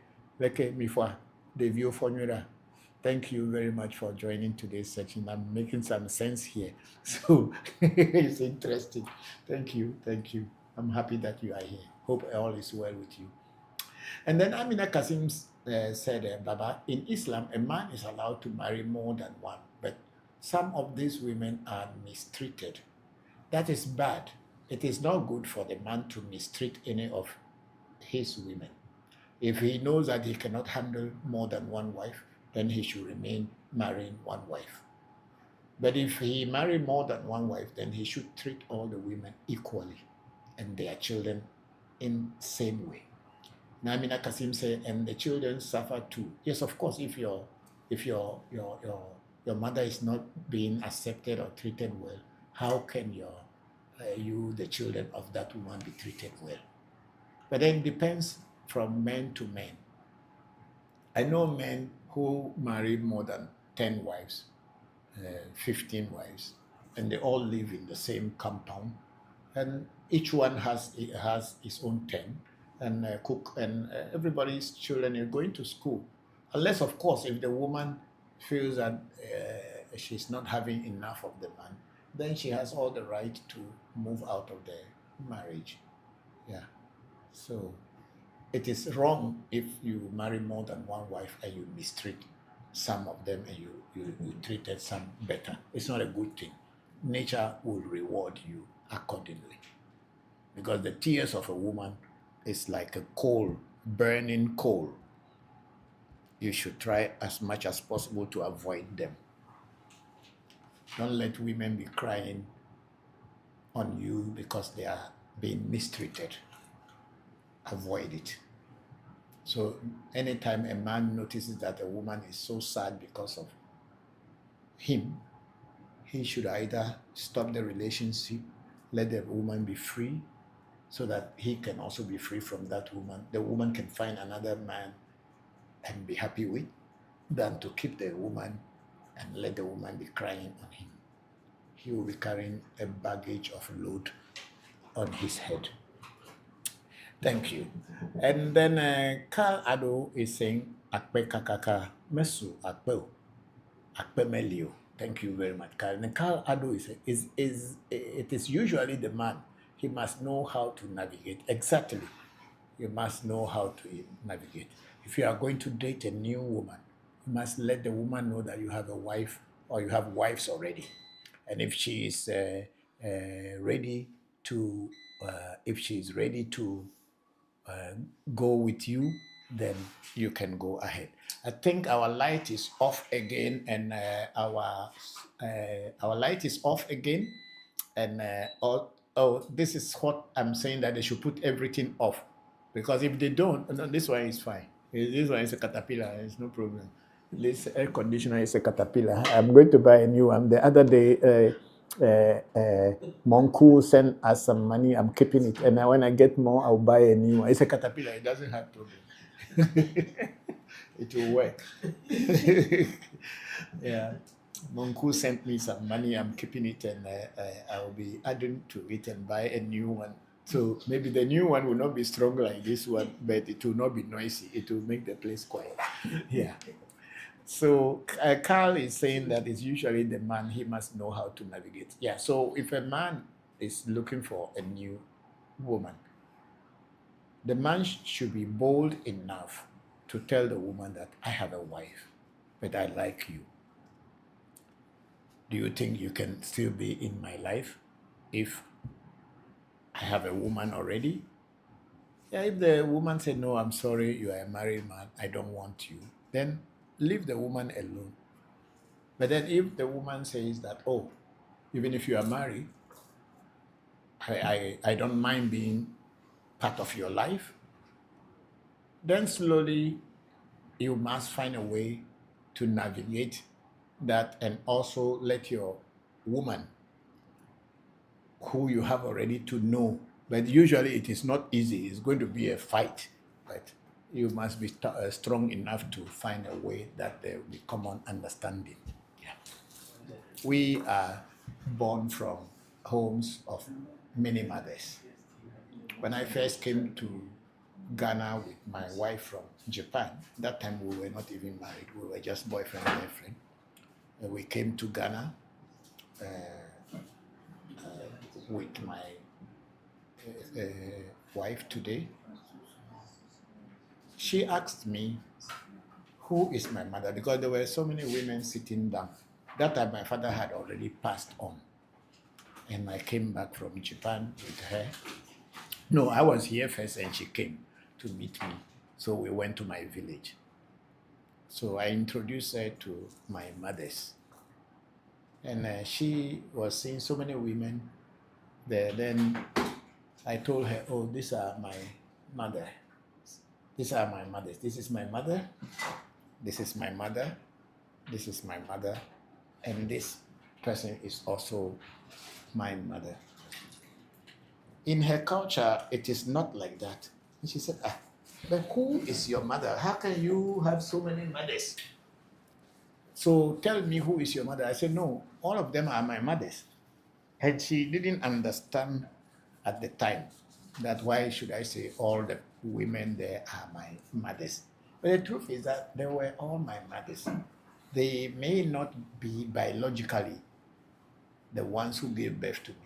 leke mifwa, devio formula. Thank you very much for joining today's section. I'm making some sense here. So it's interesting. Thank you. I'm happy that you are here. Hope all is well with you. And then Amina Kasim said, Baba, in Islam, a man is allowed to marry more than one, but some of these women are mistreated. That is bad. It is not good for the man to mistreat any of his women. If he knows that he cannot handle more than one wife, then he should remain marrying one wife. But if he marry more than one wife, then he should treat all the women equally and their children in the same way. Namina Kasim said, and the children suffer too. Yes, of course, if your mother is not being accepted or treated well, how can you, the children of that woman, be treated well? But then it depends from man to man. I know men who marry more than 10 wives, 15 wives, and they all live in the same compound, and each one has his own tent and cook, and everybody's children are going to school, unless, of course, if the woman feels that she's not having enough of the man, then she has all the right to move out of the marriage. Yeah. So it is wrong if you marry more than one wife and you mistreat some of them and you treated some better. It's not a good thing. Nature will reward you accordingly. Because the tears of a woman is like a coal, burning coal. You should try as much as possible to avoid them. Don't let women be crying on you because they are being mistreated. Avoid it. So anytime a man notices that a woman is so sad because of him, he should either stop the relationship, let the woman be free, so that he can also be free from that woman. The woman can find another man and be happy with, than to keep the woman and let the woman be crying on him. He will be carrying a baggage of load on his head. Thank you. And then Carl Ado is saying, Akpe kakaka, mesu akpe, akpe melio. Thank you very much, Carl. And Carl Ado it is usually the man. He must know how to navigate. Exactly. You must know how to navigate. If you are going to date a new woman, you must let the woman know that you have a wife or you have wives already. And if she is ready to, go with you, then you can go ahead. I think our light is off again, and our light is off again, and this is what I'm saying, that they should put everything off, because if they don't, no, this one is fine. This one is a caterpillar. It's no problem. This air conditioner is a caterpillar. I'm going to buy a new one. The other day, Monku sent us some money. I'm keeping it, and when I get more, I'll buy a new one. It's a caterpillar. It doesn't have problem. It will work. Yeah. Monku sent me some money. I'm keeping it, and I'll be adding to it and buy a new one. So maybe the new one will not be strong like this one, but it will not be noisy. It will make the place quiet. Yeah. So Carl is saying that it's usually the man, he must know how to navigate. Yeah, so if a man is looking for a new woman, the man should be bold enough to tell the woman that I have a wife, but I like you. Do you think you can still be in my life if I have a woman already? Yeah, if the woman said, no, I'm sorry, you are a married man, I don't want you, then leave the woman alone. But then if the woman says that, oh, even if you are married, I don't mind being part of your life, then slowly you must find a way to navigate that, and also let your woman, who you have already, to know. But usually it is not easy. It's going to be a fight, but you must be strong enough to find a way that there will be common understanding. Yeah. We are born from homes of many mothers. When I first came to Ghana with my wife from Japan, that time we were not even married. We were just boyfriend and girlfriend. We came to Ghana with my wife today. She asked me, who is my mother? Because there were so many women sitting down. That time my father had already passed on. And I came back from Japan with her. No, I was here first and she came to meet me. So we went to my village. So I introduced her to my mothers. And she was seeing so many women there. Then I told her, oh, these are my mother. These are my mothers. This is my mother. This is my mother. This is my mother. And this person is also my mother. In her culture, it is not like that. And she said, but who is your mother? How can you have so many mothers? So tell me, who is your mother? I said, no, all of them are my mothers. And she didn't understand at the time that why should I say all the women there are my mothers. But the truth is that they were all my mothers. They may not be biologically the ones who gave birth to me,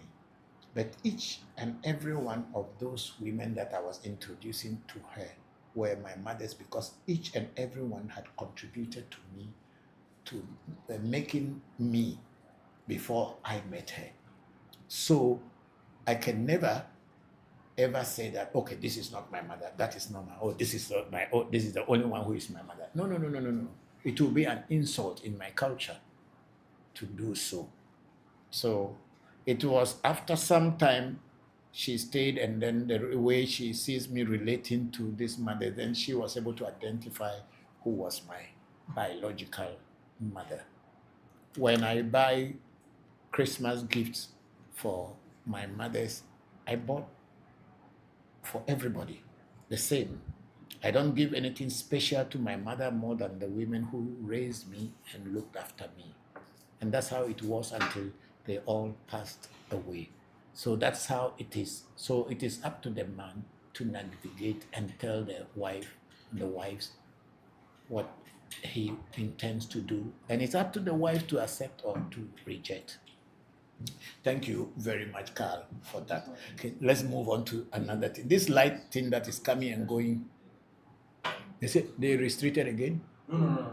but each and every one of those women that I was introducing to her were my mothers, because each and every one had contributed to me, to making me before I met her. So I can never ever say that, okay, this is not my mother, that is not my, this is the only one who is my mother. No. It will be an insult in my culture to do so. So it was after some time she stayed, and then the way she sees me relating to this mother, then she was able to identify who was my biological mother. When I buy Christmas gifts for my mothers, I bought for everybody the same. I don't give anything special to my mother more than the women who raised me and looked after me. And that's how it was until they all passed away. So that's how it is. So it is up to the man to navigate and tell the wives what he intends to do. And it's up to the wife to accept or to reject. Thank you very much, Carl, for that. Okay, let's move on to another thing. This light thing that is coming and going, is it they restricted again? No.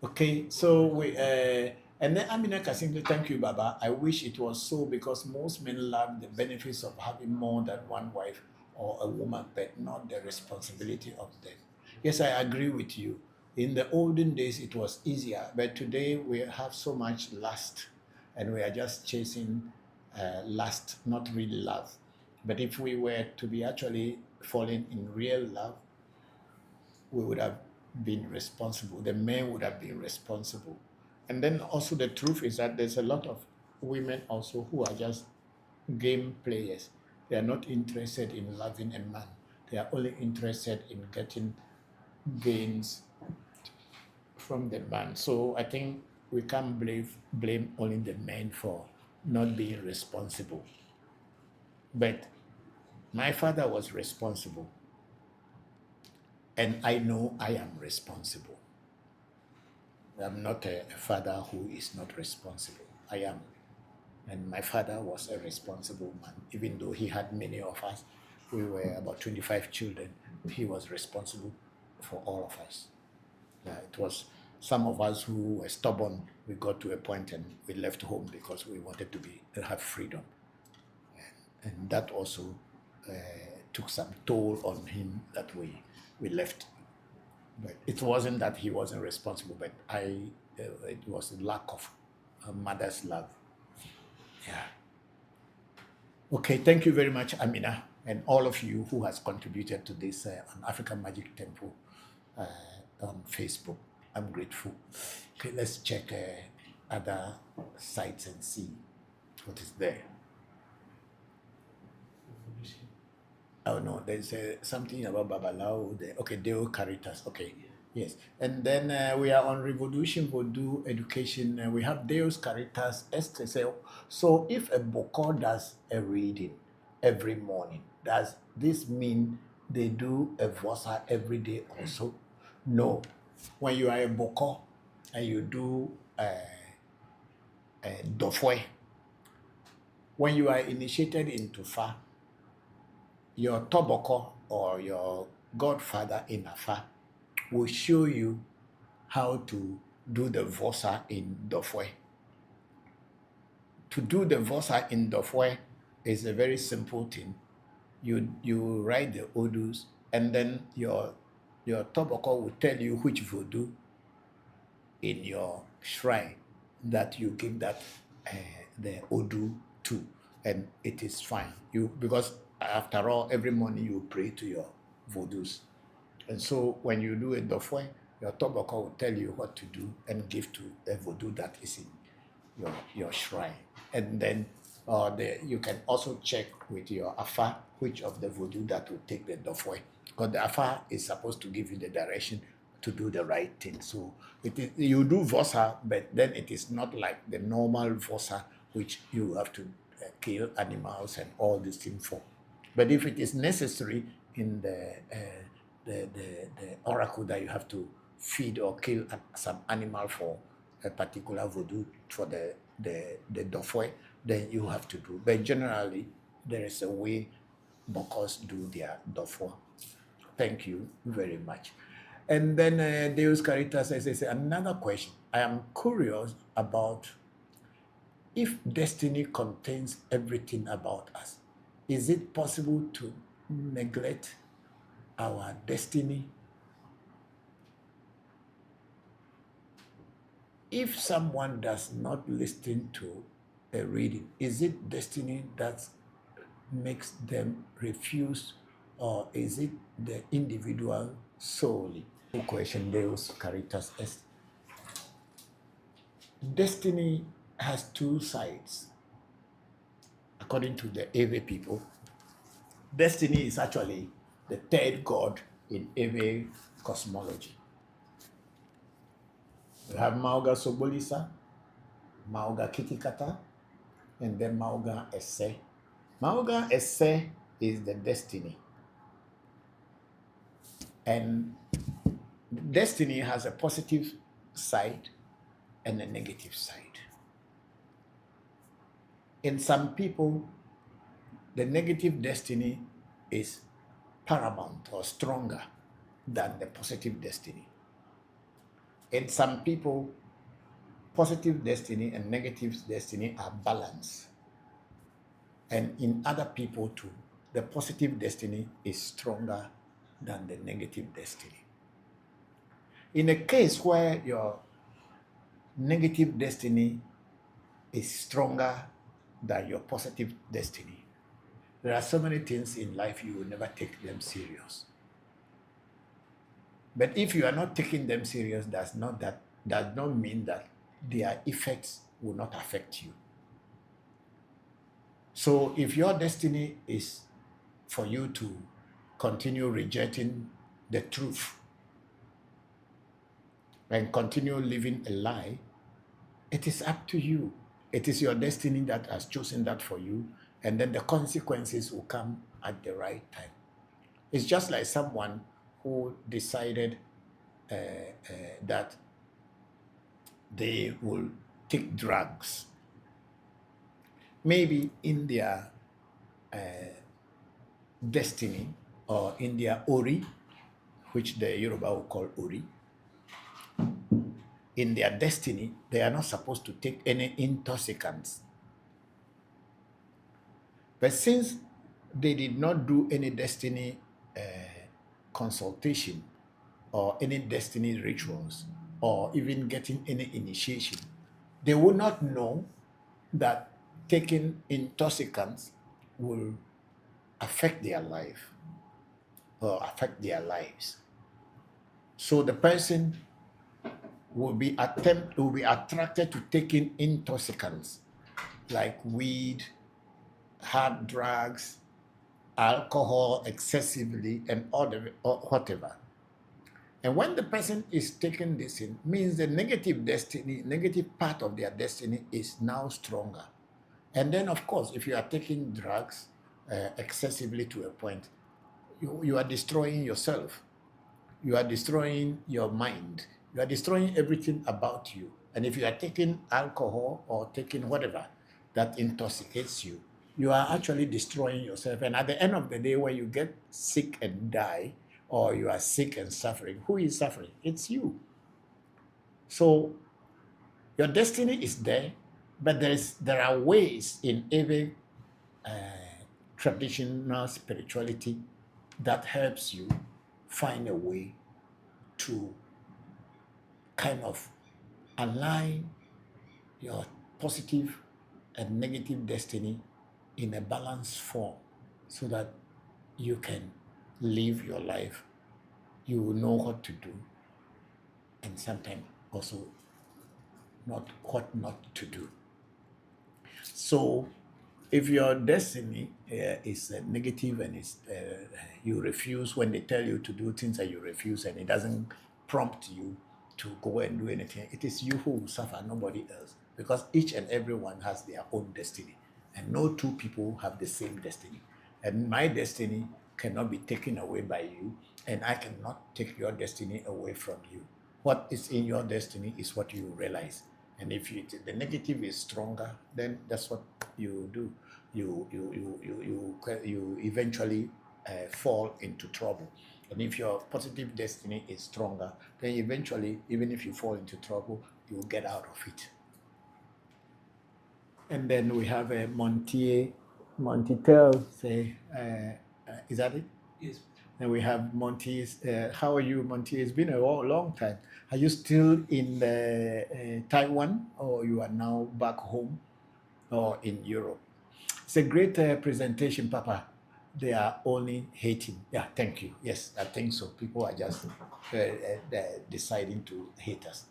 Okay, so we and then Amina Kasingli, thank you, Baba. I wish it was so because most men love the benefits of having more than one wife or a woman, but not the responsibility of them. Yes, I agree with you. In the olden days, it was easier, but today we have so much lust, and we are just chasing lust, not really love. But if we were to be actually falling in real love, we would have been responsible. The men would have been responsible. And then also the truth is that there's a lot of women also who are just game players. They are not interested in loving a man. They are only interested in getting gains from the man. So I think we can't blame only the men for not being responsible. But my father was responsible. And I know I am responsible. I'm not a father who is not responsible. I am. And my father was a responsible man. Even though he had many of us, we were about 25 children, he was responsible for all of us. It was some of us who were stubborn. We got to a point and we left home because we wanted to have freedom. And that also took some toll on him that we left. But it wasn't that he wasn't responsible, but it was a lack of a mother's love. Yeah. Okay, thank you very much, Amina, and all of you who has contributed to this on African Magic Temple on Facebook. I'm grateful. Okay, let's check other sites and see what is there. Oh no, there's something about Babalao there. Okay, Deo Caritas. Okay, yes. And then we are on ReVodution, Voodoo, education. We have Deus Caritas, Esther. So if a Bokor does a reading every morning, does this mean they do a Vosa every day also? No. When you are a Bokor and you do a Dofwe, when you are initiated into Fa, your Toboko or your godfather in Afa will show you how to do the Vosa in Dofwe. To do the Vosa in Dofwe is a very simple thing. You write the Odus, and then your Toboko will tell you which Voodoo in your shrine that you give that the Odu to, and it is fine. Because after all, every morning you pray to your Vodus. And so when you do a Dofwe, your Toboko will tell you what to do and give to the Voodoo that is in your shrine. And then you can also check with your Afa which of the Voodoo that will take the Dofwe. Because the Afa is supposed to give you the direction to do the right thing. So you do Vosa, but then it is not like the normal Vosa, which you have to kill animals and all these things for. But if it is necessary in the oracle that you have to feed or kill some animal for a particular Voodoo for the Dofwe, then you have to do. But generally, there is a way Bokors do their Dofwe. Thank you very much. And then Deus Caritas says another question. I am curious about if destiny contains everything about us. Is it possible to neglect our destiny? If someone does not listen to a reading, is it destiny that makes them refuse, or is it the individual solely? Question Deus Caritas est. destiny has two sides. According to the Ewe people, destiny is actually the third god in Ewe cosmology. We have Mauga Sobolisa, Mauga Kitikata, and then Mauga Esse. Mauga Esse is the destiny. And destiny has a positive side and a negative side. In some people, the negative destiny is paramount or stronger than the positive destiny. In some people, positive destiny and negative destiny are balanced. And in other people too, the positive destiny is stronger than the negative destiny. In a case where your negative destiny is stronger than your positive destiny, there are so many things in life you will never take them serious. But if you are not taking them serious, does not mean that their effects will not affect you. So if your destiny is for you to continue rejecting the truth and continue living a lie, it is up to you. It is your destiny that has chosen that for you, and then the consequences will come at the right time. It's just like someone who decided that they will take drugs. Maybe in their destiny or in their Ori, which the Yoruba will call Ori, in their destiny, they are not supposed to take any intoxicants. But since they did not do any destiny consultation or any destiny rituals or even getting any initiation, they will not know that taking intoxicants will affect their life or affect their lives. So the person will be attracted to taking intoxicants like weed, hard drugs, alcohol excessively, and whatever. And when the person is taking this in, means the negative part of their destiny is now stronger. And then, of course, if you are taking drugs excessively to a point, you are destroying yourself. You are destroying your mind. You are destroying everything about you. And if you are taking alcohol or taking whatever that intoxicates you, you are actually destroying yourself. And at the end of the day, when you get sick and die, or you are sick and suffering, who is suffering? It's you. So your destiny is there, but there are ways in every traditional spirituality that helps you find a way to kind of align your positive and negative destiny in a balanced form so that you can live your life. You will know what to do and sometimes also what not to do. So if your destiny is negative and you refuse when they tell you to do things that you refuse and it doesn't prompt you to go and do anything, it is you who will suffer, nobody else, because each and everyone has their own destiny and no two people have the same destiny. And my destiny cannot be taken away by you, and I cannot take your destiny away from you. What is in your destiny is what you realize. And if the negative is stronger, then that's what you do. You eventually fall into trouble. And if your positive destiny is stronger, then eventually, even if you fall into trouble, you will get out of it. And then we have a Montitel say, is that it? Yes. And we have Monty. How are you, Monty? It's been a long time. Are you still in Taiwan, or you are now back home, or in Europe? It's a great presentation, Papa. They are only hating. Yeah, thank you. Yes, I think so. People are just deciding to hate us.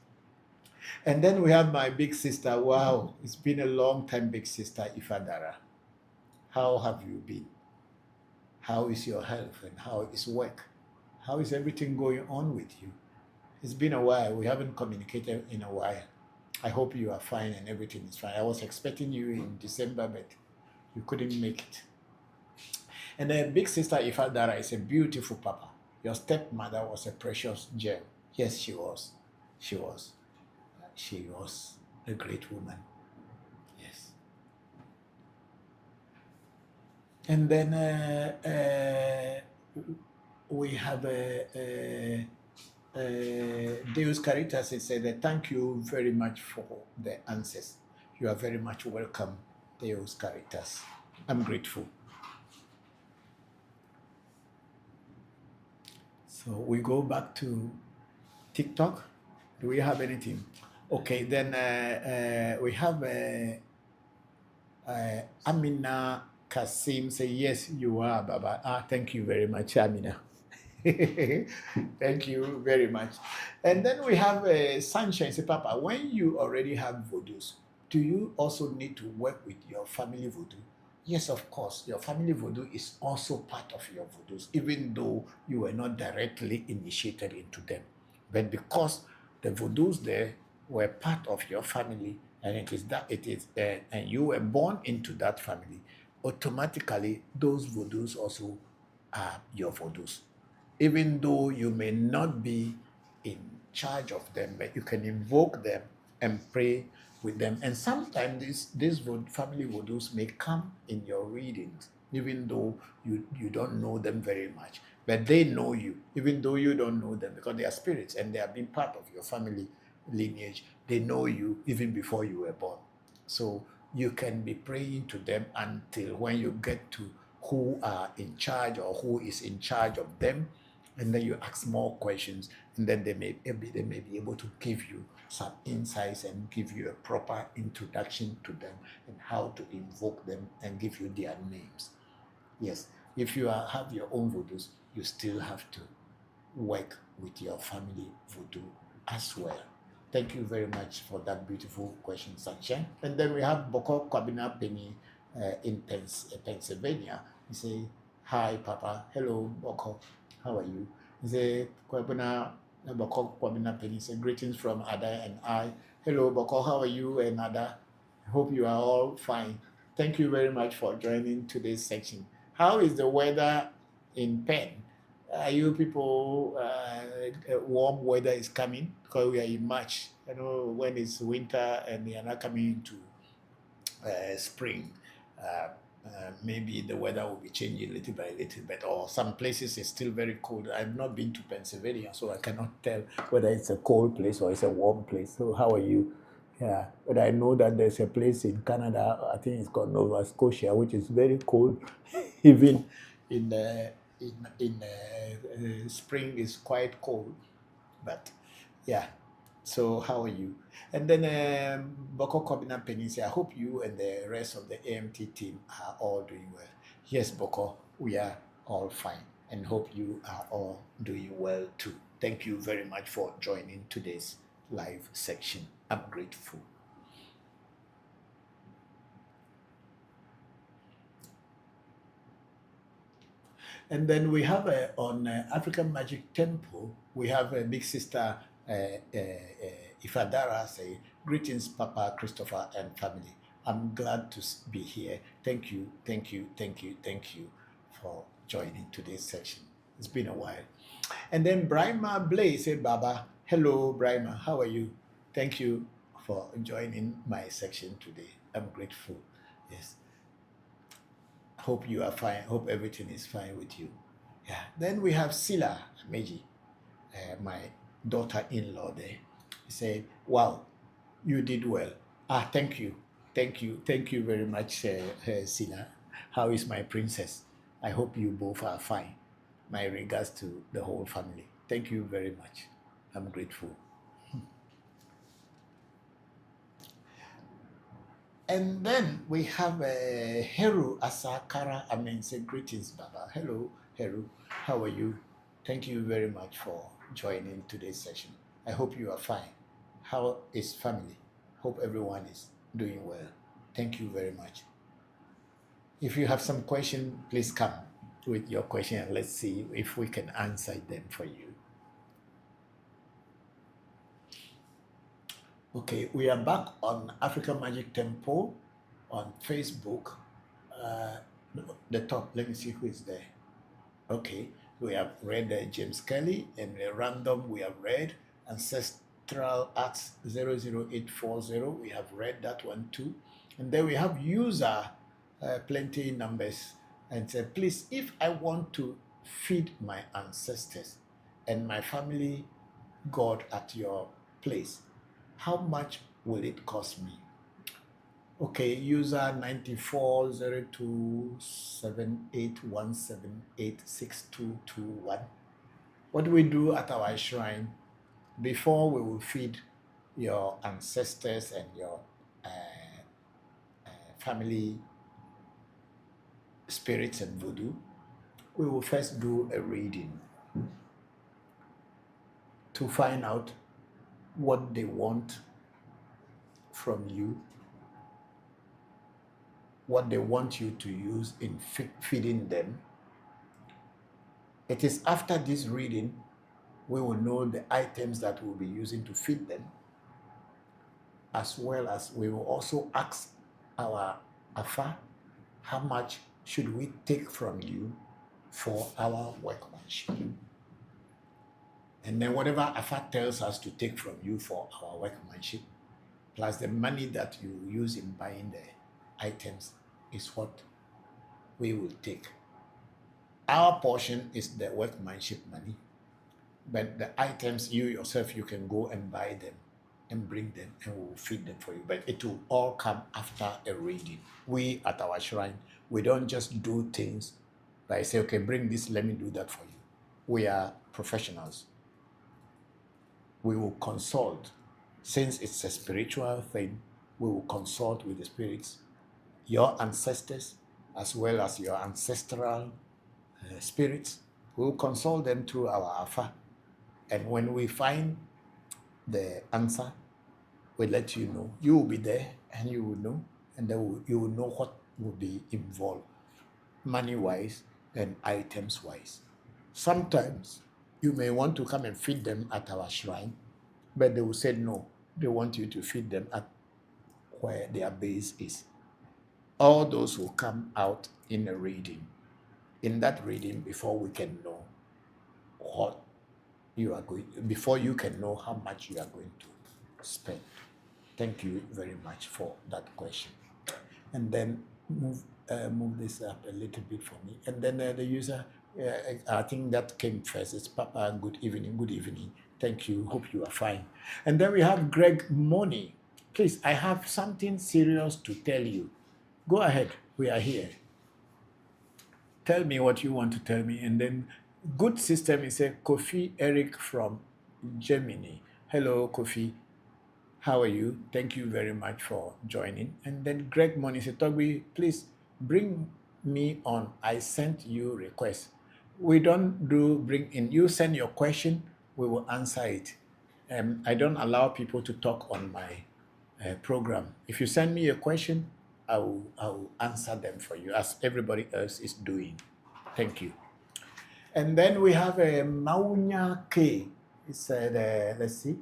And then we have my big sister. Wow, it's been a long time, big sister Ifadara. How have you been? How is your health and how is work? How is everything going on with you? It's been a while. We haven't communicated in a while. I hope you are fine and everything is fine. I was expecting you in December, but you couldn't make it. And then big sister Ifadara is a beautiful papa. Your stepmother was a precious gem. Yes, she was. She was. She was a great woman. Yes. And then we have Deus Caritas. He said, thank you very much for the answers. You are very much welcome, Deus Caritas. I'm grateful. So we go back to TikTok. Do we have anything? Okay, then we have Amina Kasim say, yes, you are, Baba. Thank you very much, Amina. Thank you very much. And then we have Sunshine say, Papa, when you already have voodoos, do you also need to work with your family voodoo? Yes, of course. Your family voodoo is also part of your voodoos, even though you were not directly initiated into them. But because the voodoos there were part of your family, and and you were born into that family, automatically those voodoos also are your voodoos. Even though you may not be in charge of them, but you can invoke them and pray with them. And sometimes these family voodoos may come in your readings, even though you don't know them very much. But they know you, even though you don't know them, because they are spirits and they have been part of your family lineage. They know you even before you were born. So you can be praying to them until when you get to who are in charge or who is in charge of them, and then you ask more questions, and then they may be able to give you some insights and give you a proper introduction to them and how to invoke them and give you their names. Yes, if you have your own voodoos, you still have to work with your family voodoo as well. Thank you very much for that beautiful question, Sunshine. And then we have Bokor Kwabina Penny in Pennsylvania. He say, hi, Papa. Hello, Bokor. How are you? He say, Bokor Kwabina Penny say, greetings from Ada and I. Hello, Bokor. How are you and Ada? Hope you are all fine. Thank you very much for joining today's section. How is the weather in Penn? Are you people, warm weather is coming because we are in March. You know, when it's winter and we are not coming into spring, maybe the weather will be changing little by little bit, or some places it's still very cold. I've not been to Pennsylvania, so I cannot tell whether it's a cold place or it's a warm place. So how are you? Yeah, but I know that there's a place in Canada, I think it's called Nova Scotia, which is very cold. Even in spring is quite cold, but yeah. So how are you? And then Bokor Kobina Penisi, I hope you and the rest of the AMT team are all doing well. Yes, Bokor, we are all fine and hope you are all doing well too. Thank you very much for joining today's live section. I'm grateful. And then we have on African Magic Temple, we have a big sister Ifadara say, greetings, Papa Christopher and family. I'm glad to be here. Thank you, thank you, thank you, thank you for joining today's section. It's been a while. And then Brima Blaze said, Baba, hello, Brima, how are you? Thank you for joining my section today. I'm grateful. Yes. Hope you are fine. Hope everything is fine with you. Yeah. Then we have Sila Meji, my daughter-in-law there. He said, wow, you did well. Thank you. Thank you. Thank you very much, Sila. How is my princess? I hope you both are fine. My regards to the whole family. Thank you very much. I'm grateful. And then we have Heru Asakara. Say greetings, Baba. Hello, Heru. How are you? Thank you very much for joining today's session. I hope you are fine. How is family? Hope everyone is doing well. Thank you very much. If you have some question, please come with your question and let's see if we can answer them for you. Okay, we are back on Africa Magic Temple on Facebook. The top, let me see who is there. Okay, we have read James Kelly, and random we have read Ancestral Arts 00840. We have read that one too. And then we have user plenty numbers and said, please, if I want to feed my ancestors and my family God at your place, how much will it cost me? Okay, user 94027817862221. What do we do at our shrine before we will feed your ancestors and your family spirits and voodoo? We will first do a reading to find out what they want from you, what they want you to use in feeding them. It is after this reading we will know the items that we'll be using to feed them, as well as we will also ask our Afa, how much should we take from you for our workmanship? And then whatever Afa tells us to take from you for our workmanship, plus the money that you use in buying the items, is what we will take. Our portion is the workmanship money, but the items, you yourself, you can go and buy them and bring them and we'll feed them for you. But it will all come after a reading. We at our shrine, we don't just do things like say, okay, bring this, let me do that for you. We are professionals. We will consult. Since it's a spiritual thing, we will consult with the spirits, your ancestors, as well as your ancestral spirits. We will consult them through our Afa. And when we find the answer, we'll let you know. You will be there and you will know, and then you will know what will be involved, money-wise and items-wise. Sometimes you may want to come and feed them at our shrine, but they will say no. They want you to feed them at where their base is. All those will come out in a reading. In that reading, before we can know what you are going, before you can know how much you are going to spend. Thank you very much for that question. And then move this up a little bit for me. And then the user, I think that came first. It's Papa, good evening, good evening. Thank you, hope you are fine. And then we have Greg Money. Please, I have something serious to tell you. Go ahead, we are here. Tell me what you want to tell me. And then good system is a Kofi Eric from Germany. Hello, Kofi. How are you? Thank you very much for joining. And then Greg Money said, Togbi, please bring me on. I sent you request. We don't do bring in. You send your question, we will answer it. I don't allow people to talk on my program. If you send me a question, I will answer them for you, as everybody else is doing. Thank you. And then we have a Maunya K. It said, let's see,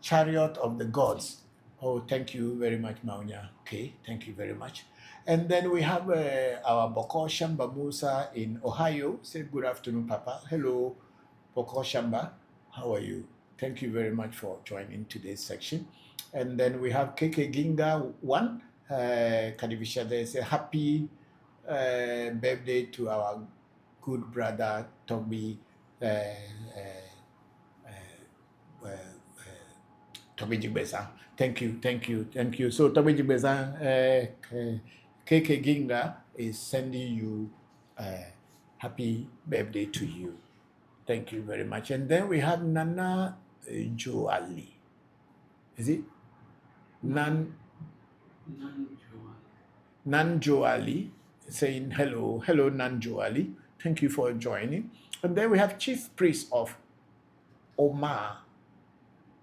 Chariot of the Gods. Oh, thank you very much, Maunya K. Thank you very much. And then we have our Bokor Shamba Musa in Ohio. Say good afternoon, Papa. Hello, Bokor Shamba. How are you? Thank you very much for joining today's section. And then we have KK Ginga 1. Kadivisha, there's a happy birthday to our good brother Toby Toby Jigbeza. Thank you. So Toby Jigbeza, KK Ginga is sending you happy birthday to you. Thank you very much. And then we have Nana Joali. Is it? Nan Joali saying hello. Hello, Nan Joali. Thank you for joining. And then we have Chief Priest of Omar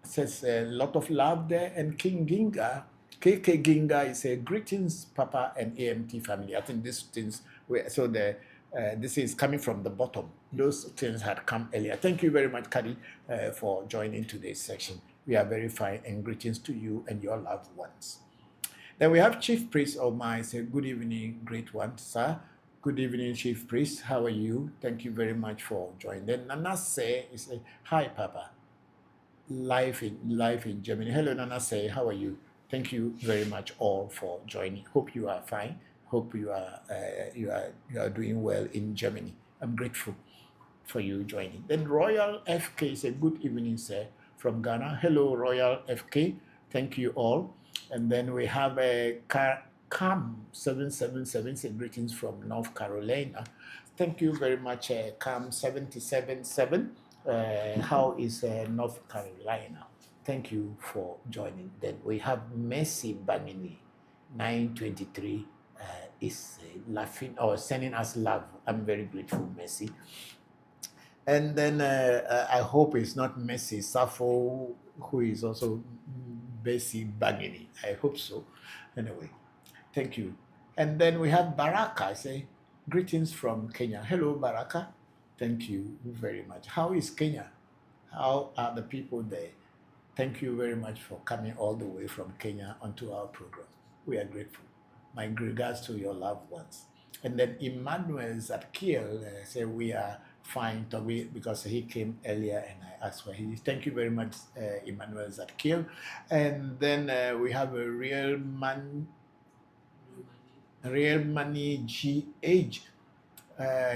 says a lot of love there. And King Ginga, KK Ginga is a greetings, Papa and AMT family. I think these things were so this is coming from the bottom. Those things had come earlier. Thank you very much, Kadi, for joining today's section. We are very fine, and greetings to you and your loved ones. Then we have Chief Priest Omai. Say good evening, great one, sir. Good evening, Chief Priest. How are you? Thank you very much for joining. Then Nana say, hi, Papa. Live in Germany. Hello, Nana say, how are you? Thank you very much all for joining. Hope you are fine. Hope you are doing well in Germany. I'm grateful for you joining. Then Royal FK say good evening, sir, from Ghana. Hello, Royal FK. Thank you all. And then we have a Cam 777 say greetings from North Carolina. Thank you very much, Cam 777. How is North Carolina? Thank you for joining. Then we have Messi Bamini 923 is laughing or sending us love. I'm very grateful, Messi. And then I hope it's not Messi Safo, who is also Messi Bamini. I hope so. Anyway, thank you. And then we have Baraka. Say greetings from Kenya. Hello, Baraka. Thank you very much. How is Kenya? How are the people there? Thank you very much for coming all the way from Kenya onto our program. We are grateful. My regards to your loved ones. And then Emmanuel Zatkiel say we are fine, Toby, because he came earlier and I asked for his. Thank you very much, Emmanuel Zatkiel. And then we have a real money GH.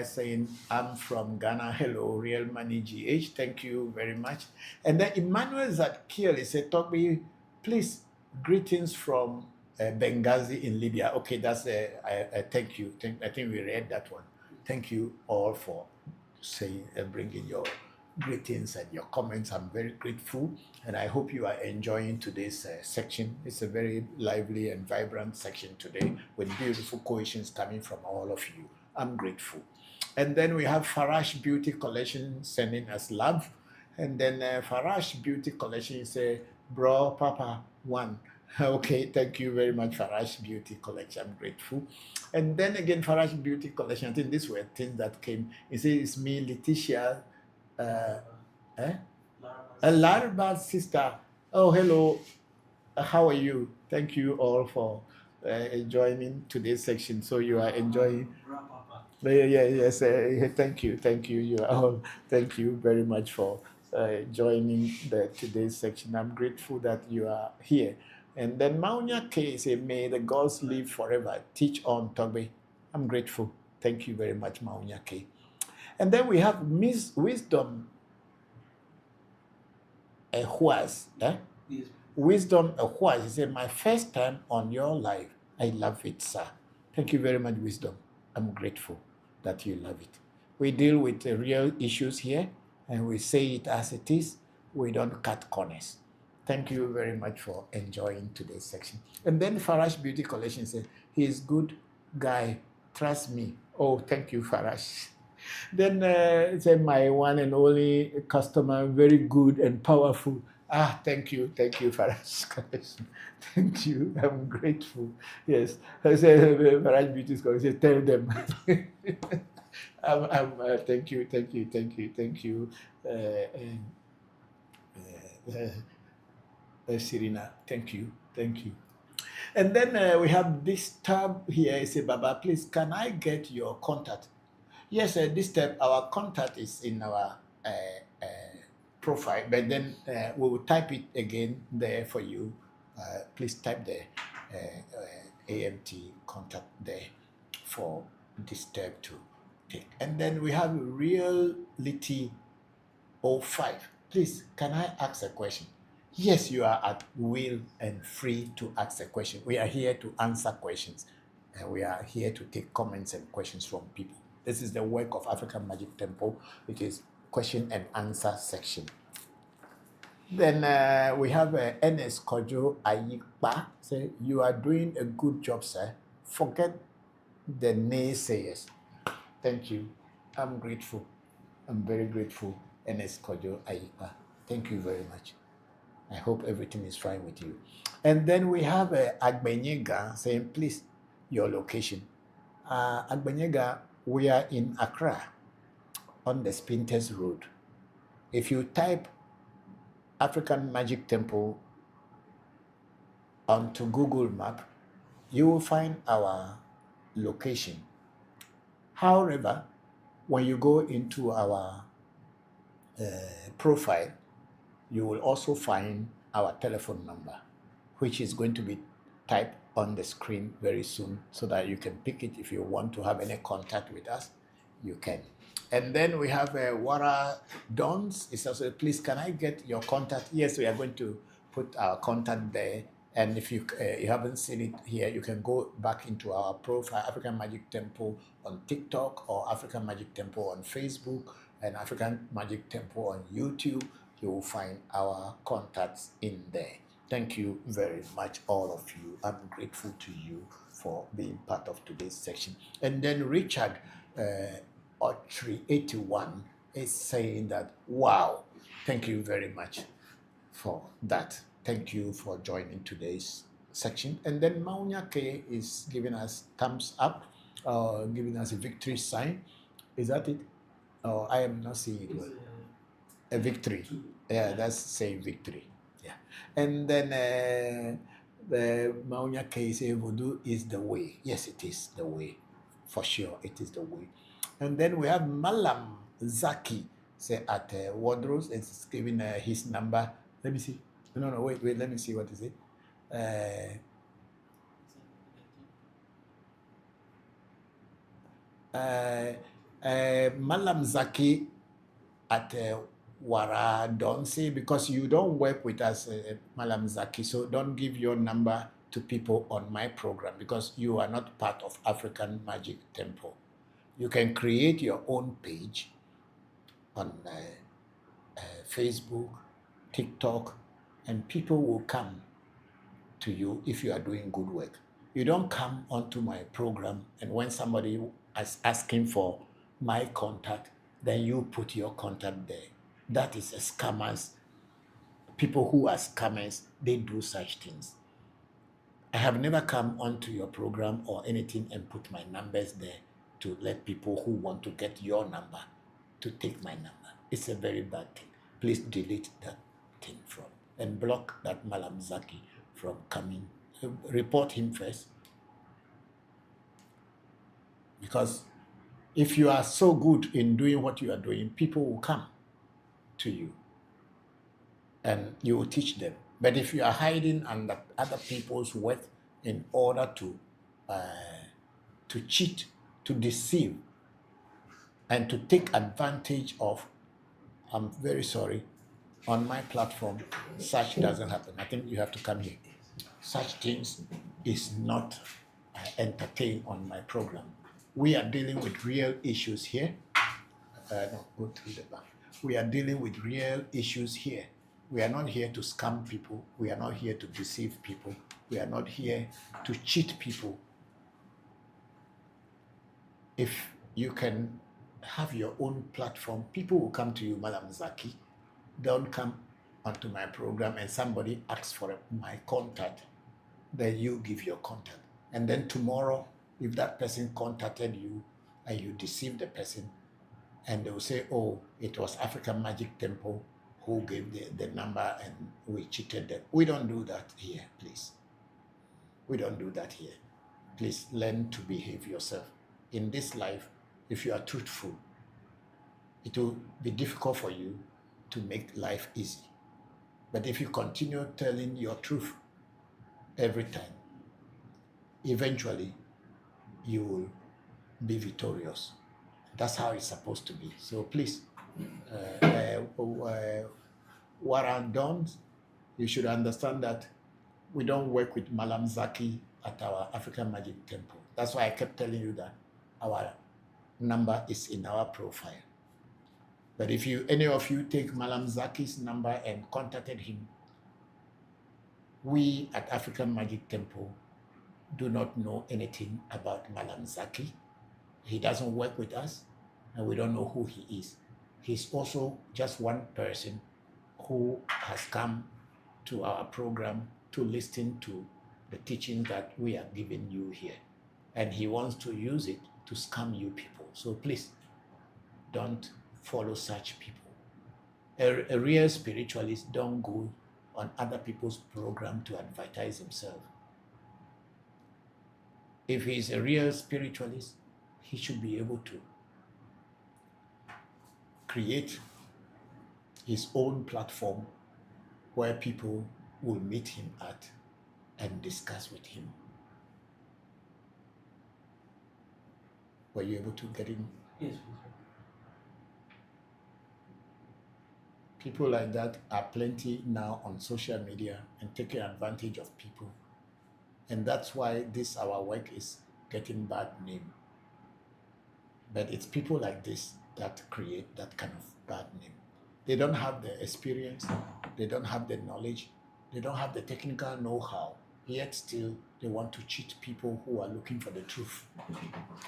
Saying I'm from Ghana. Hello, Real Money GH. Thank you very much. And then Emmanuel Zatkiel said, Toby, please, greetings from Benghazi in Libya. Okay, that's a thank you. I think we read that one. Thank you all for saying and bringing your greetings and your comments. I'm very grateful, and I hope you are enjoying today's section. It's a very lively and vibrant section today with beautiful questions coming from all of you. I'm grateful. And then we have Farash Beauty Collection sending us love. And then Farash Beauty Collection say, bro, Papa, one. Okay, thank you very much, Farash Beauty Collection. I'm grateful. And then again, Farash Beauty Collection, I think these were things that came. It says, it's me, Letitia, Larba's sister. Oh, hello. How are you? Thank you all for joining today's section. So you are enjoying. Yes. Thank you. You are all. Thank you very much for joining today's section. I'm grateful that you are here. And then Maunya K say, may the gods live forever. Teach on, Togbe. I'm grateful. Thank you very much, Maunya K. And then we have Miss Wisdom Huas. Yes. Wisdom Huas. He said, my first time on your live. I love it, sir. Thank you very much, Wisdom. I'm grateful that you love it. We deal with real issues here, and we say it as it is. We don't cut corners. Thank you very much for enjoying today's section. And then Farash Beauty Collection said, he's good guy. Trust me. Oh, thank you, Farash. Then it said, my one and only customer, very good and powerful. Thank you, Farash Collection. Thank you. I'm grateful. Yes. I said, Farash Beauty Collection, tell them. Thank you. Serena, thank you. And then we have this tab here. I say, Baba, please, can I get your contact? Yes, this tab, our contact is in our profile, but then we will type it again there for you. Please type the AMT contact there for this tab to take. And then we have Reality 05. Please, can I ask a question? Yes, you are at will and free to ask a question. We are here to answer questions, and we are here to take comments and questions from people. This is the work of African Magic Temple. It is question and answer section. Then we have Ernest Kojo Ayikpa. Say, you are doing a good job, sir. Forget the naysayers. Thank you. I'm grateful. I'm very grateful, Ernest Kojo Ayikpa. Thank you very much. I hope everything is fine with you. And then we have Agbenyega saying, please, your location. Agbenyega, we are in Accra on the Spinters Road. If you type African Magic Temple onto Google Map, you will find our location. However, when you go into our profile, you will also find our telephone number, which is going to be typed on the screen very soon so that you can pick it. If you want to have any contact with us, you can. And then we have Wara Dons. It's also, please, can I get your contact? Yes, we are going to put our contact there. And if you haven't seen it here, you can go back into our profile, African Magic Temple on TikTok, or African Magic Temple on Facebook, and African Magic Temple on YouTube. You will find our contacts in there. Thank you very much, all of you. I'm grateful to you for being part of today's section. And then Richard Autry 81 is saying that, wow, thank you very much for that. Thank you for joining today's section. And then Maunya K is giving us thumbs up, giving us a victory sign. Is that it? Oh, I am not seeing it well. A victory. Yeah, that's saying victory. Yeah. And then the Maunya K say Voodoo is the way. Yes, it is the way. For sure, it is the way. And then we have Malam Zaki say at Wardrose. It's giving his number. Let me see. No, wait, let me see what is it. Malam Zaki at Wara, don't say, because you don't work with us, Malam Zaki, so don't give your number to people on my program because you are not part of African Magic Temple. You can create your own page on Facebook, TikTok, and people will come to you if you are doing good work. You don't come onto my program and when somebody is asking for my contact, then you put your contact there. That is a scammers. People who are scammers, they do such things. I have never come onto your program or anything and put my numbers there to let people who want to get your number to take my number. It's a very bad thing. Please delete that thing from and block that Malam Zaki from coming. Report him first. Because if you are so good in doing what you are doing, people will come to you and you will teach them. But if you are hiding under other people's work in order to cheat, to deceive, and to take advantage of, I'm very sorry, on my platform, such doesn't happen. I think you have to come here. Such things is not entertained on my program. We are dealing with real issues here. No, go through the back. We are dealing with real issues here. We are not here to scam people. We are not here to deceive people. We are not here to cheat people. If you can have your own platform, people will come to you, Madam Zaki. Don't come onto my program and somebody asks for my contact, then you give your contact. And then tomorrow, if that person contacted you and you deceive the person, and they will say, oh, it was African Magic Temple who gave the number and we cheated them. We don't do that here, please. We don't do that here. Please learn to behave yourself. In this life, if you are truthful, it will be difficult for you to make life easy. But if you continue telling your truth every time, eventually you will be victorious. That's how it's supposed to be. So please, what I'm done, you should understand that we don't work with Malam Zaki at our African Magic Temple. That's why I kept telling you that our number is in our profile. But if any of you take Malam Zaki's number and contacted him, we at African Magic Temple do not know anything about Malam Zaki. He doesn't work with us, and we don't know who he is. He's also just one person who has come to our program to listen to the teaching that we are giving you here. And he wants to use it to scam you people. So please don't follow such people. A real spiritualist don't go on other people's program to advertise himself. If he's a real spiritualist, he should be able to create his own platform where people will meet him at and discuss with him. Were you able to get in? Yes, People like that are plenty now on social media and taking advantage of people. And that's why this our work is getting bad name. But it's people like this that create that kind of bad name. They don't have the experience, they don't have the knowledge, they don't have the technical know-how, yet still they want to cheat people who are looking for the truth.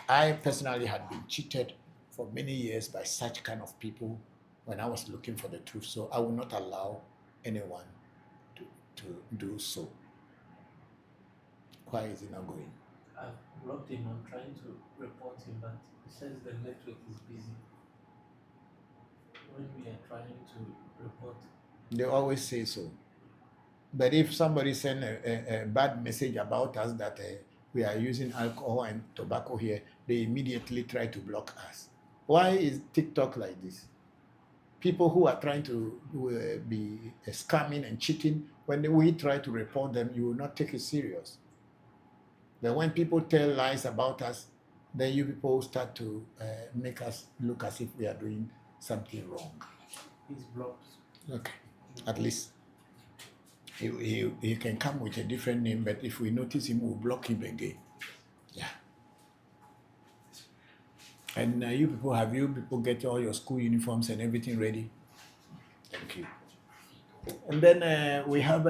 I personally had been cheated for many years by such kind of people when I was looking for the truth, so I will not allow anyone to do so. Why is it not going? I've blocked him. I'm trying to report him, but he says the network is busy. When we are trying to report, They always say so. But if somebody send a bad message about us that we are using alcohol and tobacco here, they immediately try to block us. Why is TikTok like this? People who are trying to be scamming and cheating, when we try to report them, you will not take it serious. But when people tell lies about us, then you people start to make us look as if we are doing something wrong. he's blocked. Okay, at least he can come with a different name, but if we notice him, we'll block him again. Yeah. And you people get all your school uniforms and everything ready? Thank you. And then we have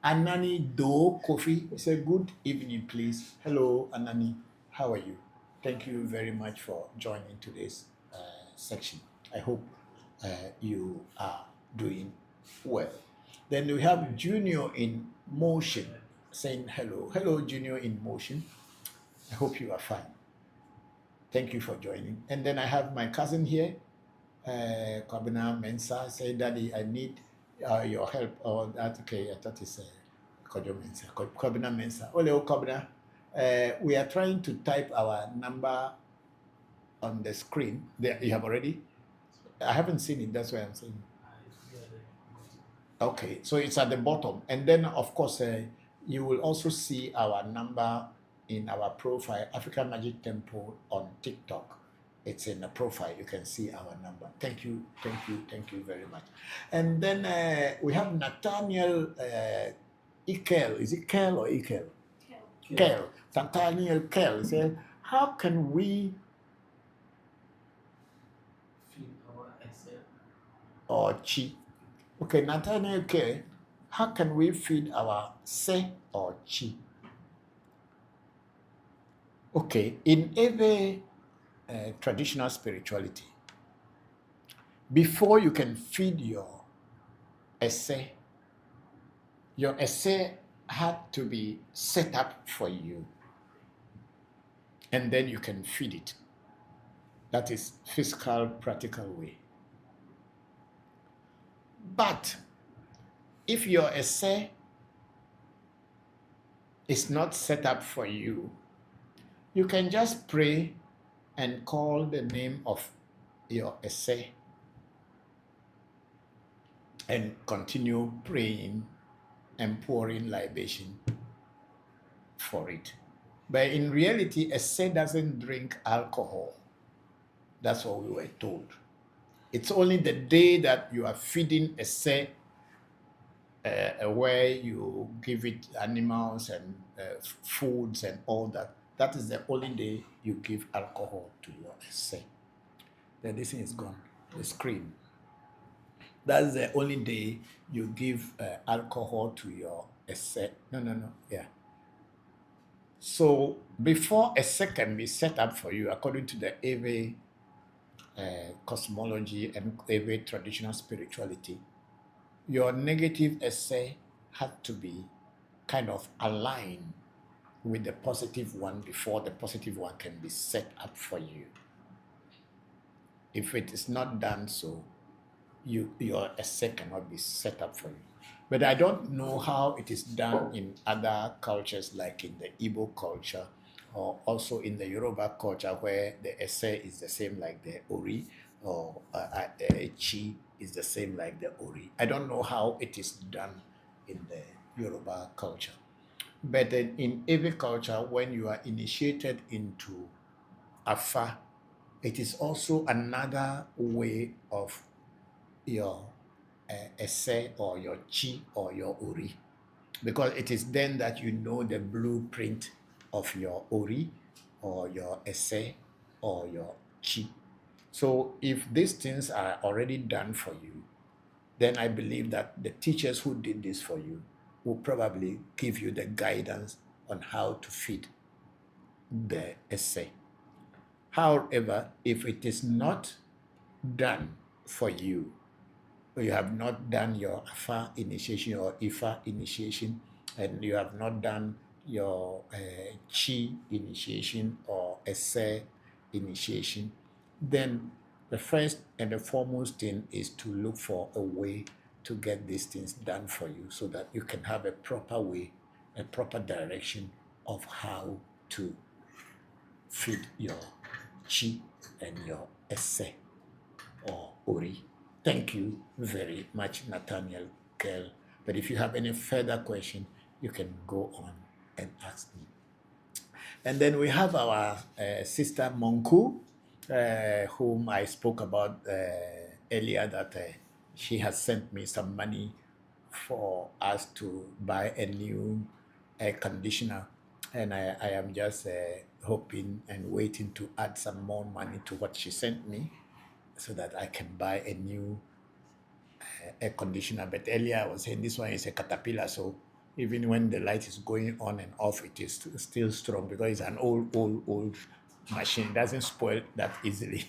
Anani Do Kofi. He said, good evening, please. Hello, Anani. How are you? Thank you very much for joining today's section. I hope you are doing well. Then we have Junior in Motion saying hello. Hello, Junior in Motion. I hope you are fine. Thank you for joining. And then I have my cousin here, Kwabena Mensa, saying, Daddy, I need your help. Oh, that okay, I thought it's Kojo Mensa. Kwabena Mensa. Ole, Kwabena. We are trying to type our number on the screen. There, you have already? I haven't seen it, that's why I'm saying. Okay, so it's at the bottom. And then, of course, you will also see our number in our profile, African Magic Temple on TikTok. It's in the profile. You can see our number. Thank you very much. And then we have Nathaniel Ikel. Is it Kel or Ikel? Kel. Nathaniel Kel. He said, how can we Feed our Excel. or chi? Okay, Nathaniel Kel, how can we feed our se or chi? Okay, in every traditional spirituality, before you can feed your essay had to be set up for you, and then you can feed it. That is physical, practical way. But if your essay is not set up for you, you can just pray and call the name of your essay and continue praying and pouring libation for it. But in reality, essay doesn't drink alcohol. That's what we were told. It's only the day that you are feeding essay where you give it animals and foods and all that. That is the only day you give alcohol to your essay. Then this thing is gone, the screen. That's the only day you give alcohol to your essay. No, yeah. So before essay can be set up for you, according to the Ewe cosmology and Ewe traditional spirituality, your negative essay had to be kind of aligned with the positive one before the positive one can be set up for you. If it is not done so, your essay cannot be set up for you. But I don't know how it is done in other cultures, like in the Igbo culture, or also in the Yoruba culture, where the essay is the same like the Ori, or Chi is the same like the Ori. I don't know how it is done in the Yoruba culture. But in every culture, when you are initiated into Afa, it is also another way of your essay or your Chi or your Ori, because it is then that you know the blueprint of your Ori or your essay or your Chi. So if these things are already done for you, then I believe that the teachers who did this for you will probably give you the guidance on how to fit the essay. However, if it is not done for you, or you have not done your Afa initiation or Ifa initiation, and you have not done your Chi initiation or Essay initiation, then the first and the foremost thing is to look for a way to get these things done for you, so that you can have a proper way, a proper direction of how to feed your Chi and your Essay or Ori. Thank you very much, Nathaniel Kell. But if you have any further question, you can go on and ask me. And then we have our sister Monku, whom I spoke about earlier, that she has sent me some money for us to buy a new air conditioner. And I am just hoping and waiting to add some more money to what she sent me, so that I can buy a new air conditioner. But earlier I was saying this one is a Caterpillar, so even when the light is going on and off, it is still strong, because it's an old machine. It doesn't spoil that easily.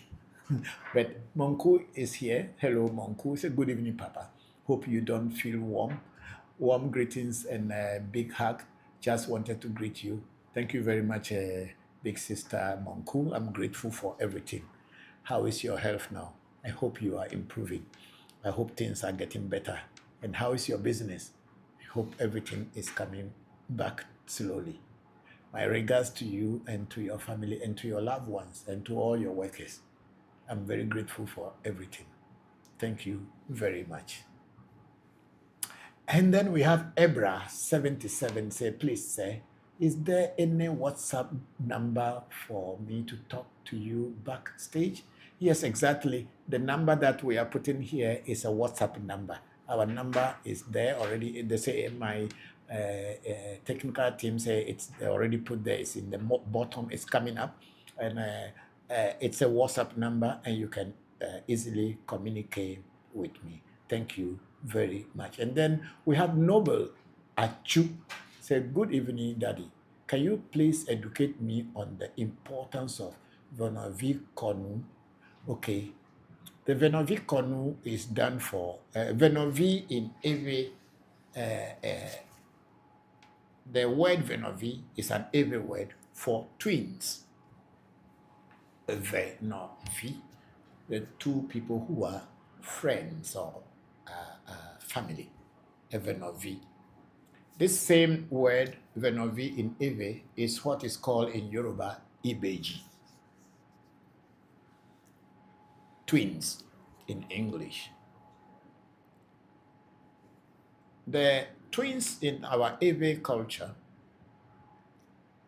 But Monku is here. Hello, Monku. Say good evening, Papa. Hope you don't feel warm. Warm greetings and a big hug. Just wanted to greet you. Thank you very much, big sister Monku. I'm grateful for everything. How is your health now? I hope you are improving. I hope things are getting better. And how is your business? I hope everything is coming back slowly. My regards to you and to your family and to your loved ones and to all your workers. I'm very grateful for everything. Thank you very much. And then we have Ebra77 say, please say, is there any WhatsApp number for me to talk to you backstage? Yes, exactly. The number that we are putting here is a WhatsApp number. Our number is there already. They say my technical team say it's already put there. It's in the bottom. It's coming up, and it's a WhatsApp number, and you can easily communicate with me. Thank you very much. And then we have Noble Achu. Say, good evening, Daddy. Can you please educate me on the importance of Vonovi Konu? Okay, the Venovi Konu is done for Venovi in Ewe. The word Venovi is an Ewe word for twins. Venovi, the two people who are friends or family. Venovi. This same word Venovi in Ewe is what is called in Yoruba Ibeji. Twins in English. The twins in our Ewe culture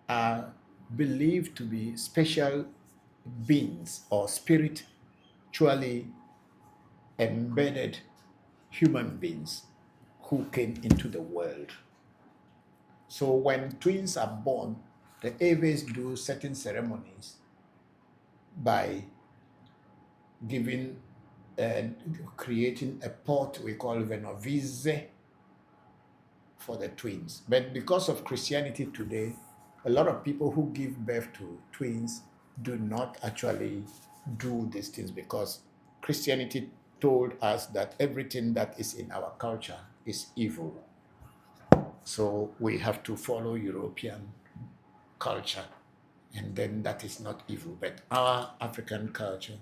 are believed to be special beings or spiritually embedded human beings who came into the world. So when twins are born, the Ewes do certain ceremonies by giving, creating a pot we call Venovize for the twins. But because of Christianity today, a lot of people who give birth to twins do not actually do these things, because Christianity told us that everything that is in our culture is evil. So we have to follow European culture, and then that is not evil, but our African culture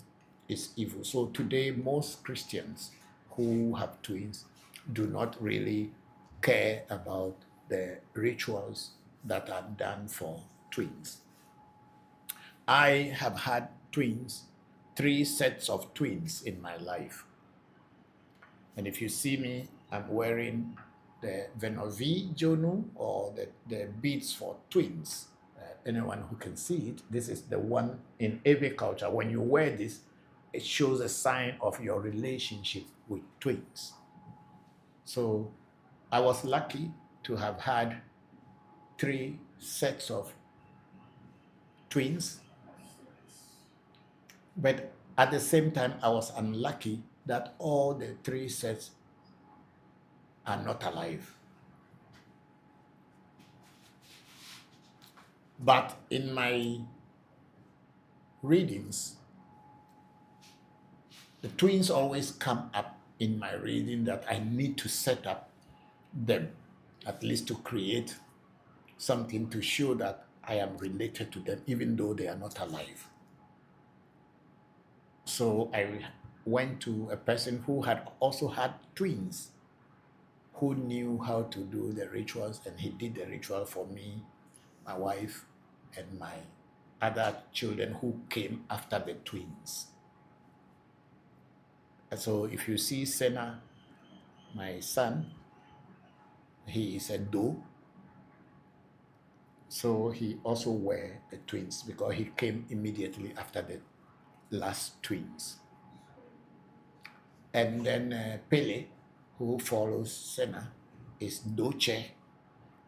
is evil. So today, most Christians who have twins do not really care about the rituals that are done for twins. I have had twins, 3 sets of twins in my life. And if you see me, I'm wearing the Voncujovi or the beads for twins. Anyone who can see it, this is the one in Ewe culture. When you wear this, it shows a sign of your relationship with twins. So I was lucky to have had 3 sets of twins, but at the same time, I was unlucky that all the 3 sets are not alive. But in my readings, the twins always come up in my reading that I need to set up them, at least to create something to show that I am related to them, even though they are not alive. So I went to a person who had also had twins, who knew how to do the rituals, and he did the ritual for me, my wife, and my other children who came after the twins. And so if you see Senna, my son, he is a doe. So he also wear the twins because he came immediately after the last twins. And then Pele, who follows Senna, is doche,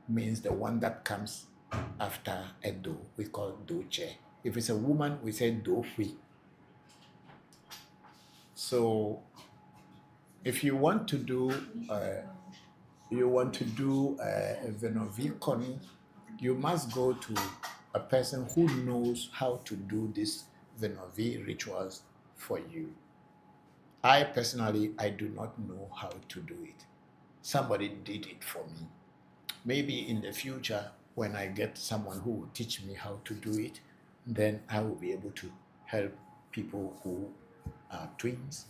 means the one that comes after a doe. We call it doche. If it's a woman, we say dohui. So if you want to do a Voncujovi, you must go to a person who knows how to do these Voncujovi rituals for you. I personally, I do not know how to do it. Somebody did it for me. Maybe in the future, when I get someone who will teach me how to do it, then I will be able to help people who are twins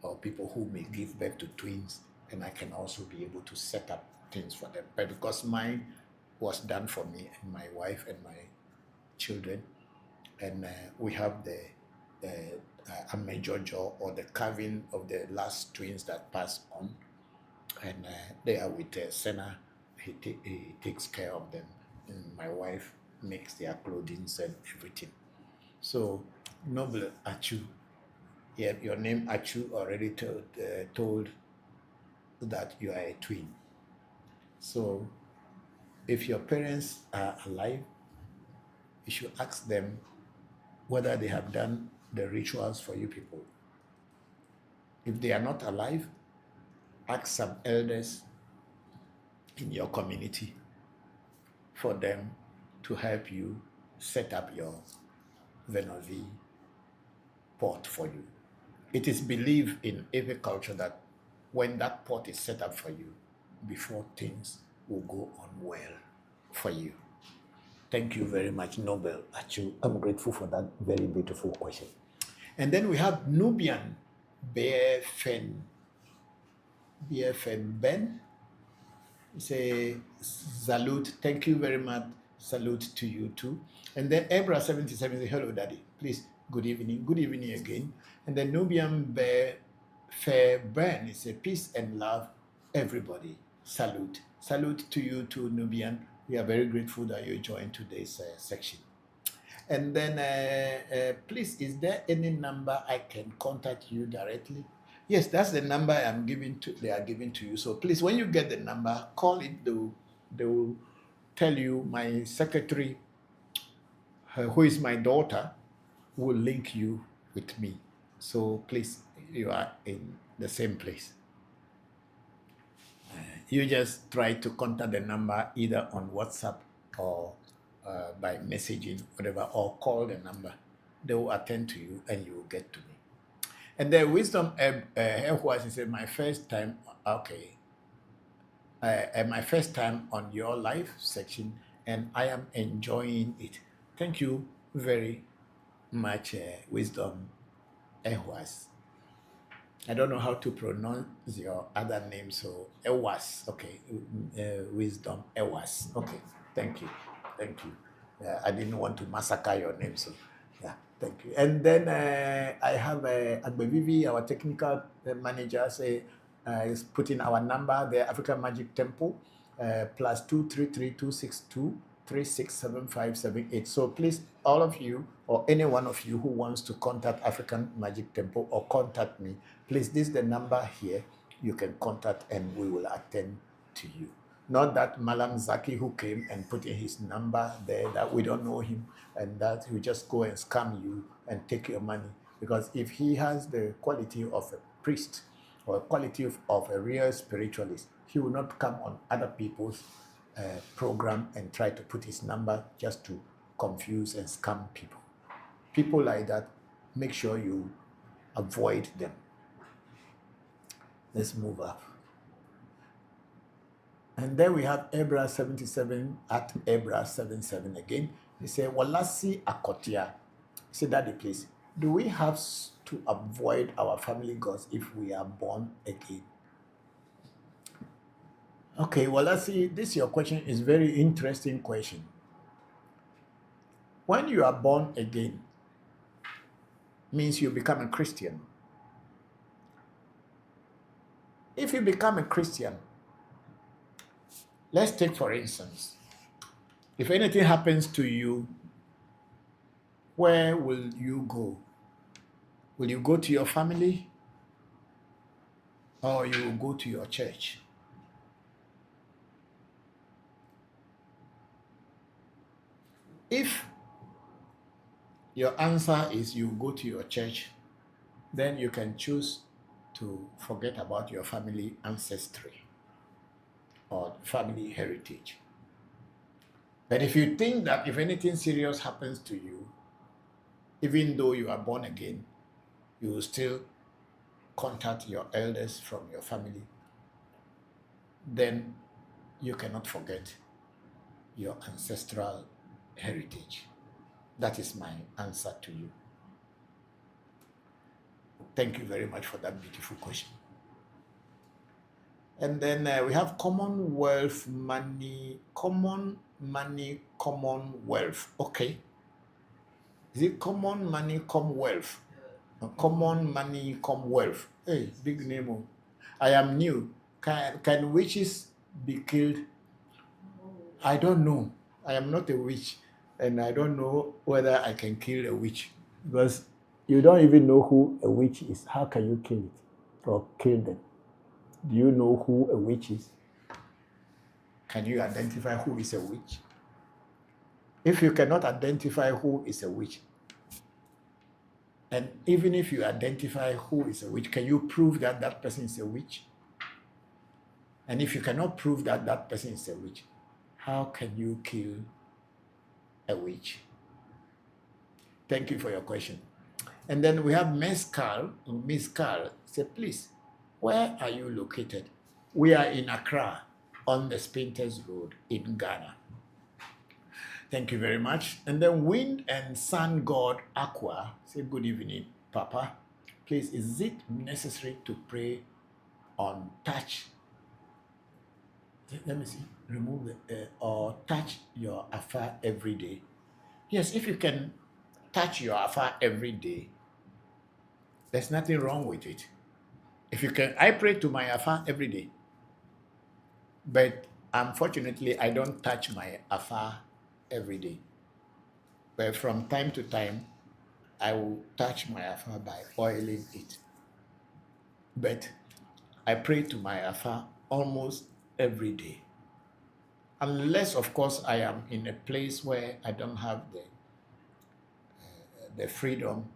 or people who may give birth to twins, and I can also be able to set up things for them. But because mine was done for me and my wife and my children, and we have the Amejojo, or the carving of the last twins that passed on, and they are with Senna. He takes care of them, and my wife makes their clothing and everything. So, Noble Achu, yeah, your name Achu already told that you are a twin. So, if your parents are alive, you should ask them whether they have done the rituals for you people. If they are not alive, ask some elders in your community for them to help you set up your Voncujovi pot for you. It is believed in every culture that when that pot is set up for you, before things will go on well for you. Thank you very much, Nobel Achu. I'm grateful for that very beautiful question. And then we have Nubian BFN Ben. Say salute. Thank you very much. Salute to you too. And then Ebra77 say hello, Daddy. Please, good evening. Good evening again. And then Nubian Bear Fair Ben is a peace and love, everybody. Salute. Salute to you too, Nubian. We are very grateful that you joined today's section. And then, please, is there any number I can contact you directly? Yes, that's the number they are giving to you. So please, when you get the number, call it. They will tell you. My secretary, who is my daughter, will link you with me. So please, you are in the same place. You just try to contact the number either on WhatsApp or by messaging, whatever, or call the number. They will attend to you and you will get to me. And the wisdom was my first time. Okay, my first time on your live section, and I am enjoying it. Thank you very much, wisdom Ehwas. I don't know how to pronounce your other name, so Ewas. Okay, wisdom Ewas. Okay, thank you. I didn't want to massacre your name, so yeah, thank you. And then I have Agbevivi, our technical manager, is putting our number, the African Magic Temple, plus 233-262-367578. So please, all of you, or any one of you who wants to contact African Magic Temple or contact me, please, this is the number here. You can contact and we will attend to you. Not that Malam Zaki who came and put in his number there, that we don't know him, and that he just go and scam you and take your money. Because if he has the quality of a priest or quality of a real spiritualist, he will not come on other people's program and try to put his number just to confuse and scam people. People like that, make sure you avoid them. Let's move up. And then we have Ebra77 at Ebra77 again. He said, Walasi Akotia. He said, Daddy, please, do we have to avoid our family gods if we are born again? Okay, Walasi, this your question is very interesting question. When you are born again, means you become a Christian. If you become a Christian, let's take for instance, if anything happens to you, where will you go? Will you go to your family? Or you will go to your church? If your answer is you go to your church, then you can choose to forget about your family ancestry or family heritage. But if you think that if anything serious happens to you, even though you are born again, you will still contact your elders from your family, then you cannot forget your ancestral heritage. That is my answer to you. Thank you very much for that beautiful question. And then we have Commonwealth money, Commonwealth. Okay. Is it common money, Commonwealth? Common money, Commonwealth. Hey, big name. I am new. Can witches be killed? I don't know. I am not a witch, and I don't know whether I can kill a witch, because you don't even know who a witch is. How can you kill it or kill them? Do you know who a witch is? Can you identify who is a witch? If you cannot identify who is a witch, and even if you identify who is a witch, can you prove that that person is a witch? And if you cannot prove that that person is a witch, how can you kill a witch? Thank you for your question. And then we have Miss Carl. Say, please, where are you located? We are in Accra on the Spinters Road in Ghana. Thank you very much. And then Wind and Sun God Aqua, say good evening, Papa. Please, is it necessary to pray on touch? Let me see. Remove the or touch your afar every day. Yes, if you can touch your afar every day, there's nothing wrong with it. If you can, I pray to my afar every day. But unfortunately, I don't touch my afar every day. But from time to time, I will touch my afar by oiling it. But I pray to my afar almost every day. Unless, of course, I am in a place where I don't have the freedom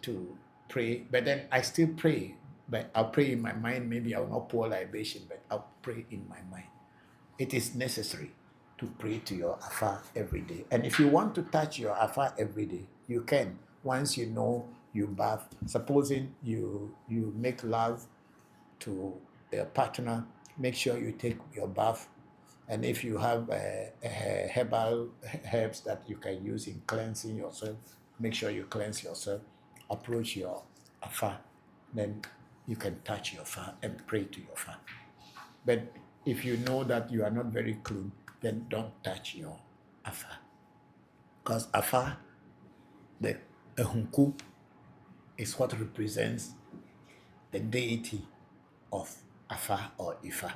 to pray. But then I still pray. But I'll pray in my mind. Maybe I will not pour libation, but I'll pray in my mind. It is necessary to pray to your afar every day. And if you want to touch your afar every day, you can, once you know you bath. Supposing you make love to your partner, make sure you take your bath. And if you have herbal herbs that you can use in cleansing yourself, make sure you cleanse yourself. Approach your afa, then you can touch your afa and pray to your afa. But if you know that you are not very clean, then don't touch your afa. Because afa, the ehunku, is what represents the deity of afa or ifa.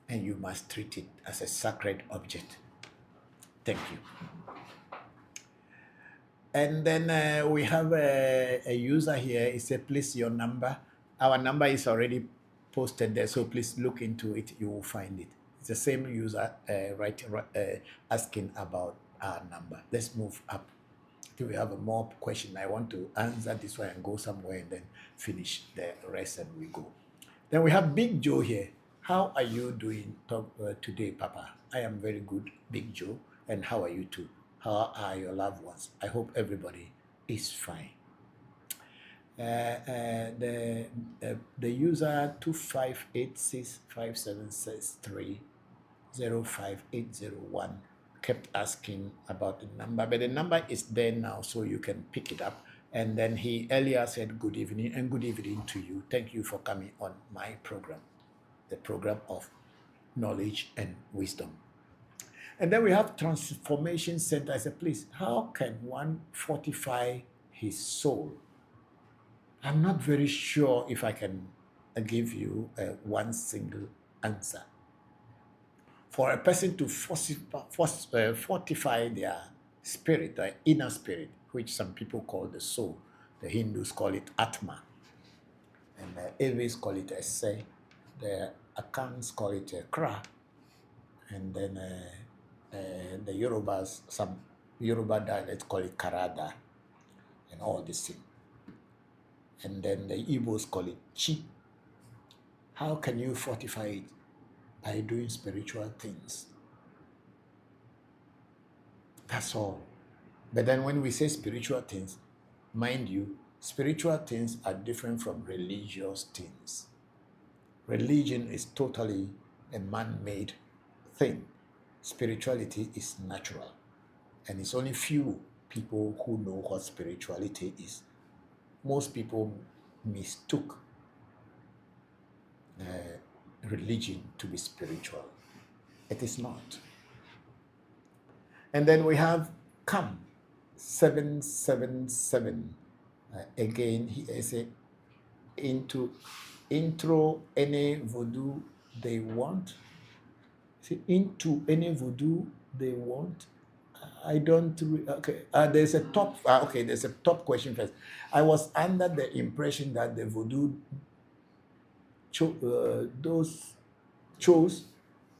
And you must treat it as a sacred object. Thank you. And then we have a user here. It says, please, your number. Our number is already posted there, so please look into it. You will find it. It's the same user asking about our number. Let's move up. Till we have a more question. I want to answer this one and go somewhere and then finish the rest and we go. Then we have Big Joe here. How are you doing today, Papa? I am very good, Big Joe. And how are you too? How are your loved ones? I hope everybody is fine. The user 2586576305801 kept asking about the number, but the number is there now, so you can pick it up. And then he earlier said good evening, and good evening to you. Thank you for coming on my program, the program of knowledge and wisdom. And then we have Transformation Center. I said, please, how can one fortify his soul? I'm not very sure if I can give you one single answer. For a person to fortify their spirit, their inner spirit, which some people call the soul, the Hindus call it Atma, and the Eves call it Esse, the Akans call it Kra, and then the Yorubas, some Yoruba dialects call it Karada, and all this thing. And then the Igbos call it Chi. How can you fortify it? By doing spiritual things. That's all. But then when we say spiritual things, mind you, spiritual things are different from religious things. Religion is totally a man-made thing. Spirituality is natural. And it's only few people who know what spirituality is. Most people mistook religion to be spiritual. It is not. And then we have Come 777. Again, he is intro any voodoo they want. See, into any voodoo they want. I don't. Okay. There's a top. Okay. There's a top question first. I was under the impression that the voodoo chose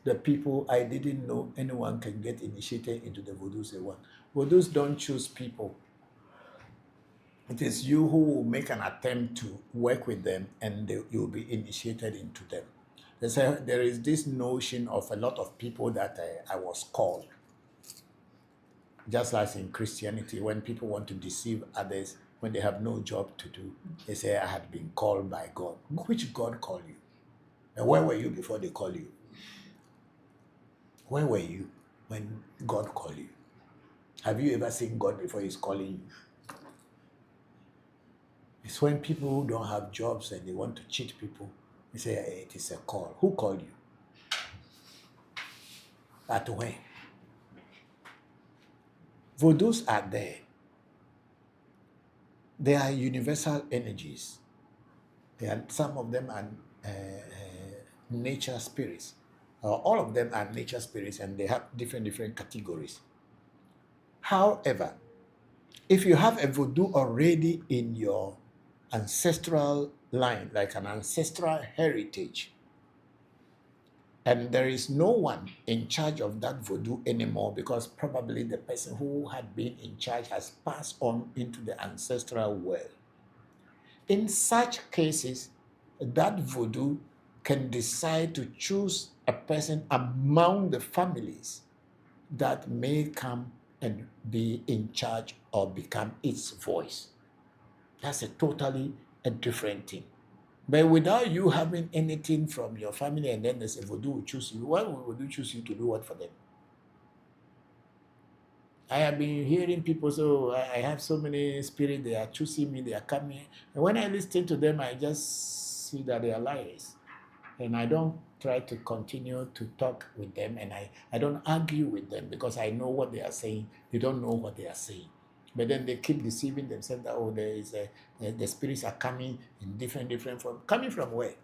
the people. I didn't know anyone can get initiated into the voodoos they want. Voodoos don't choose people. It is you who will make an attempt to work with them, and you'll be initiated into them. There is this notion of a lot of people that I was called. Just as in Christianity, when people want to deceive others, when they have no job to do, they say, I had been called by God. Which God called you? And where were you before they called you? Where were you when God called you? Have you ever seen God before He's calling you? It's when people who don't have jobs and they want to cheat people, they say, hey, it is a call. Who called you? At where? Voodoos are there. They are universal energies. Some of them are nature spirits. All of them are nature spirits, and they have different categories. However, if you have a voodoo already in your ancestral line, like an ancestral heritage, and there is no one in charge of that voodoo anymore because probably the person who had been in charge has passed on into the ancestral world. In such cases, that voodoo can decide to choose a person among the families that may come and be in charge or become its voice. That's a totally a different thing. But without you having anything from your family, and then there's a voodoo will choose you, why would voodoo choose you to do what for them? I have been hearing people say, oh, I have so many spirits, they are choosing me, they are coming. And when I listen to them, I just see that they are liars. And I don't try to continue to talk with them, and I don't argue with them because I know what they are saying. They don't know what they are saying. But then they keep deceiving themselves that, oh, there is the spirits are coming in different forms. Coming from where?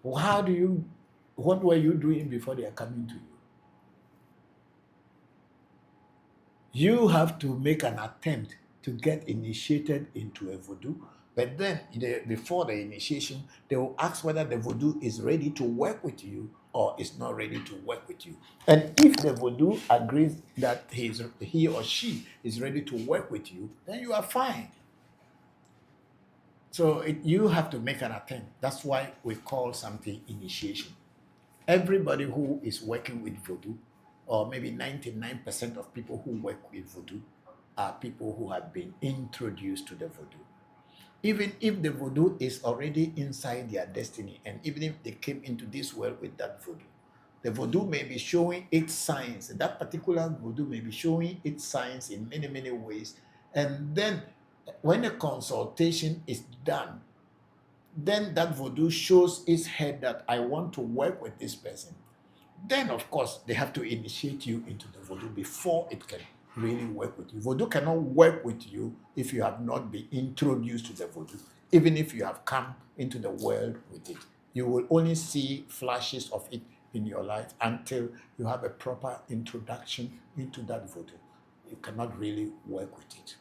What were you doing before they are coming to you? You have to make an attempt to get initiated into a voodoo, but then before the initiation, they will ask whether the voodoo is ready to work with you or is not ready to work with you. And if the voodoo agrees that he or she is ready to work with you, then you are fine. So you have to make an attempt. That's why we call something initiation. Everybody who is working with voodoo, or maybe 99% of people who work with voodoo, are people who have been introduced to the voodoo. Even if the voodoo is already inside their destiny, and even if they came into this world with that voodoo, the voodoo may be showing its signs. That particular voodoo may be showing its signs in many, many ways. And then when a consultation is done, then that voodoo shows its head that I want to work with this person. Then, of course, they have to initiate you into the voodoo before it can really work with you. Voodoo cannot work with you if you have not been introduced to the voodoo, even if you have come into the world with it. You will only see flashes of it in your life until you have a proper introduction into that voodoo. You cannot really work with it.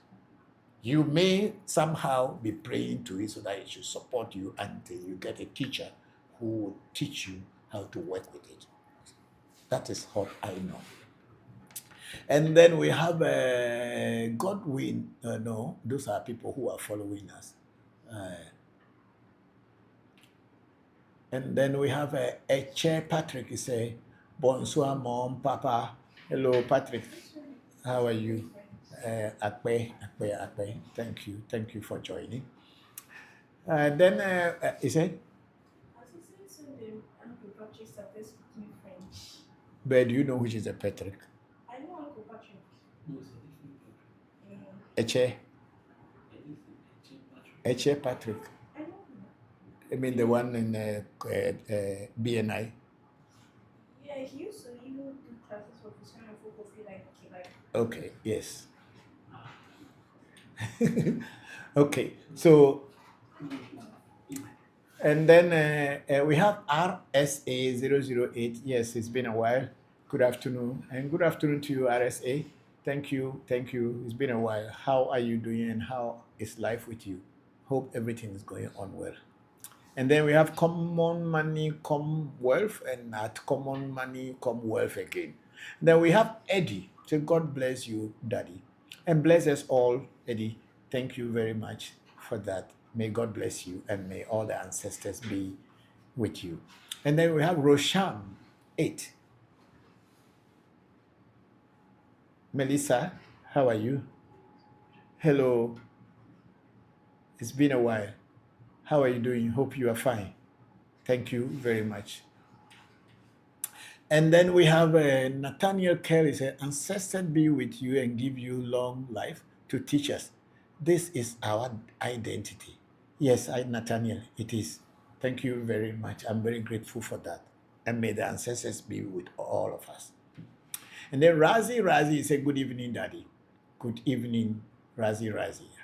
You may somehow be praying to it so that it should support you until you get a teacher who will teach you how to work with it. That is what I know. And then we have Godwin. No, those are people who are following us. And then we have Eche Patrick. He say, bonsoir, mom, papa. Hello, Patrick. How are you? Akpe. Thank you for joining. Then he said, but do you know which is a Patrick? I know Uncle Patrick. Eche. Eche Patrick. I know him. I mean the one in BNI. Yeah, he used to even do classes for Christian and folk feel like. Okay, yes. Okay, so and then we have RSA008. Yes, it's been a while. Good afternoon, and good afternoon to you, RSA. Thank you. It's been a while. How are you doing, and how is life with you? Hope everything is going on well. And then we have common money, come wealth, and at common money, come wealth again. Then we have Eddie. So God bless you, Daddy, and bless us all, Eddie. Thank you very much for that. May God bless you, and may all the ancestors be with you. And then we have Rosham 8. Melissa, how are you? Hello. It's been a while. How are you doing? Hope you are fine. Thank you very much. And then we have Nathaniel Kelly say, ancestors be with you and give you long life to teach us. This is our identity. Yes, Nathaniel, it is. Thank you very much. I'm very grateful for that. And may the ancestors be with all of us. And then Razi say, good evening, Daddy. Good evening, Razi.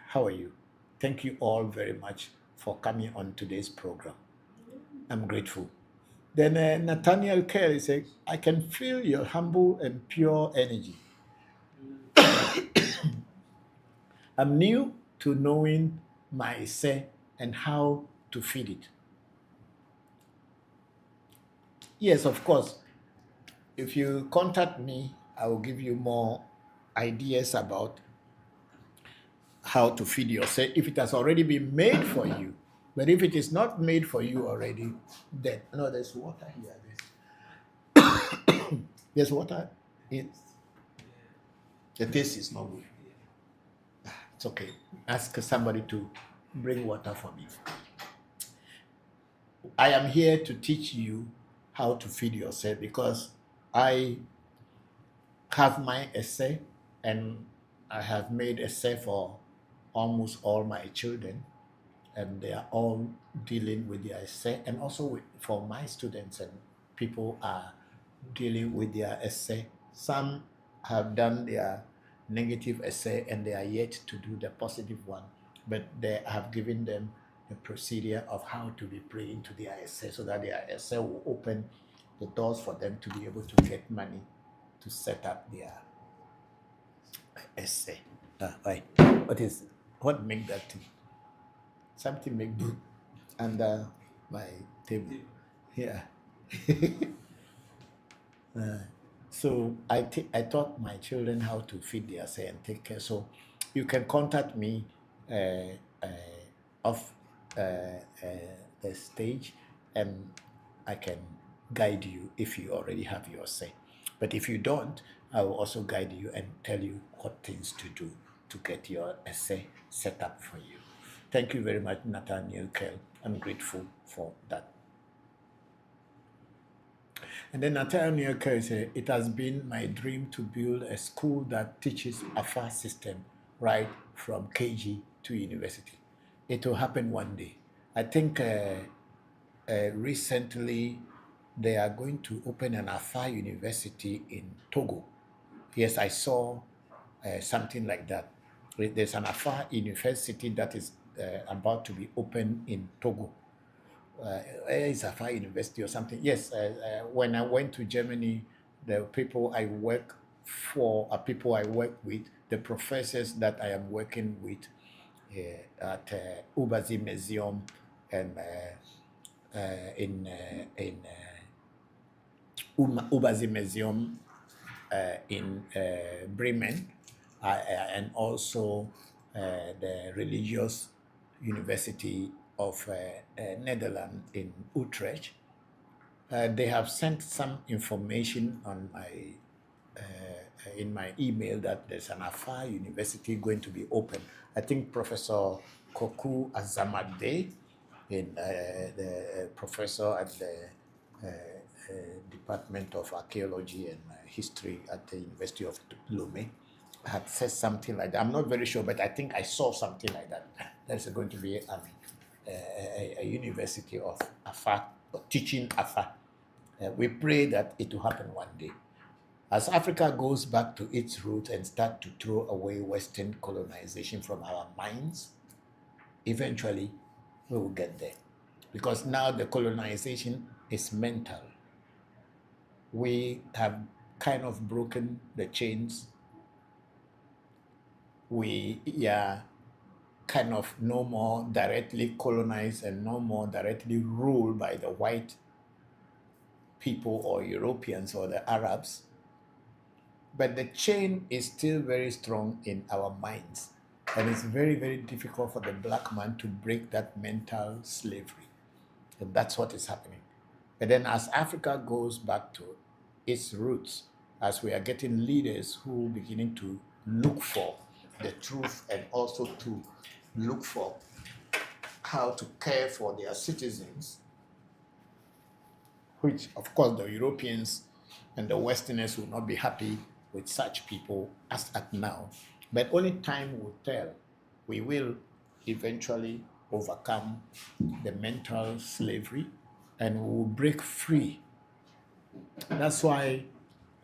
How are you? Thank you all very much for coming on today's program. I'm grateful. Then Nathaniel Kelly said, I can feel your humble and pure energy. I'm new to knowing my say and how to feed it. Yes, of course. If you contact me, I will give you more ideas about how to feed yourself if it has already been made for you. But if it is not made for you already, then no, there's water here. There's water in. The taste is not good. It's okay. Ask somebody to bring water for me. I am here to teach you how to feed yourself because I have my essay and I have made essay for almost all my children, and they are all dealing with their essay, and also for my students, and people are dealing with their essay. Some have done their negative essay and they are yet to do the positive one, but they have given them the procedure of how to be praying to their essay so that their essay will open the doors for them to be able to get money to set up their essay. Right. What make that thing? Something make boom under my table. Yeah. So I taught my children how to feed their say and take care. So you can contact me off the stage, and I can guide you if you already have your say. But if you don't, I will also guide you and tell you what things to do to get your essay set up for you. Thank you very much, Nathaniel Kell. I'm grateful for that. And then Nathaniel Kell said, it has been my dream to build a school that teaches AFA system right from KG to university. It will happen one day. I think recently they are going to open an AFA university in Togo. Yes, I saw something like that. There's an AFA university that is about to be opened in Togo. It's AFA University or something. Yes, when I went to Germany, the people I work for are people I work with, the professors that I am working with at Ubazi Museum and in Ubazi Museum in Bremen, and also the religious University of Netherlands in Utrecht. They have sent some information on my in my email that there's an AFA university going to be open. I think Professor Koku Azamade, the professor at the Department of Archaeology and History at the University of Lomé, had said something like that. I'm not very sure, but I think I saw something like that. There's going to be a university of AFA, teaching AFA. We pray that it will happen one day. As Africa goes back to its roots and start to throw away Western colonization from our minds, eventually we will get there. Because now the colonization is mental. We have kind of broken the chains. We are kind of no more directly colonized and no more directly ruled by the white people or Europeans or the Arabs. But the chain is still very strong in our minds. And it's very, very difficult for the black man to break that mental slavery. And that's what is happening. But then as Africa goes back to its roots, as we are getting leaders who are beginning to look for the truth and also to look for how to care for their citizens, which of course the Europeans and the Westerners will not be happy with such people as at now. But only time will tell. We will eventually overcome the mental slavery and we will break free. That's why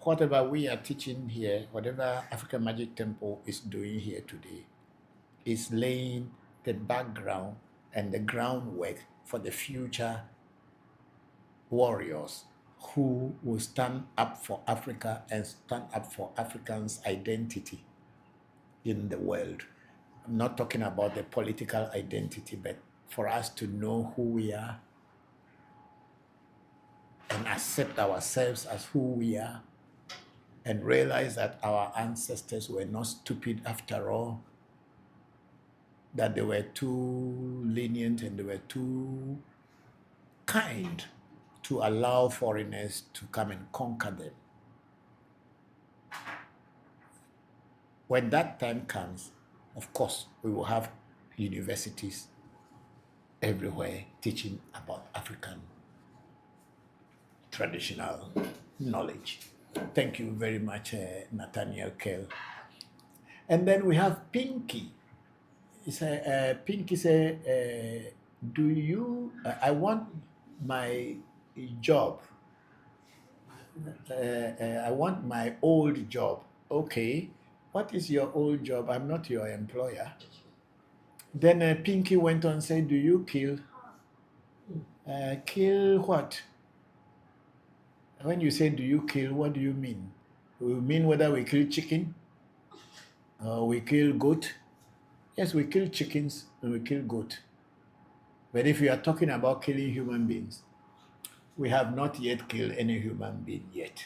whatever we are teaching here, whatever African Magic Temple is doing here today, is laying the background and the groundwork for the future warriors who will stand up for Africa and stand up for Africans' identity in the world. I'm not talking about the political identity, but for us to know who we are and accept ourselves as who we are and realize that our ancestors were not stupid after all, that they were too lenient and they were too kind to allow foreigners to come and conquer them. When that time comes, Of course, we will have universities everywhere teaching about African traditional knowledge. Thank you very much, Nathaniel Kell. And then we have Pinky. Pinky say, do you, I want my job. I want my old job. Okay, what is your old job? I'm not your employer. Then Pinky went on and said, do you kill? Kill what? When you say do you kill, what do you mean? We mean whether we kill chicken or we kill goat? Yes, we kill chickens and we kill goat. But if you are talking about killing human beings, we have not yet killed any human being yet.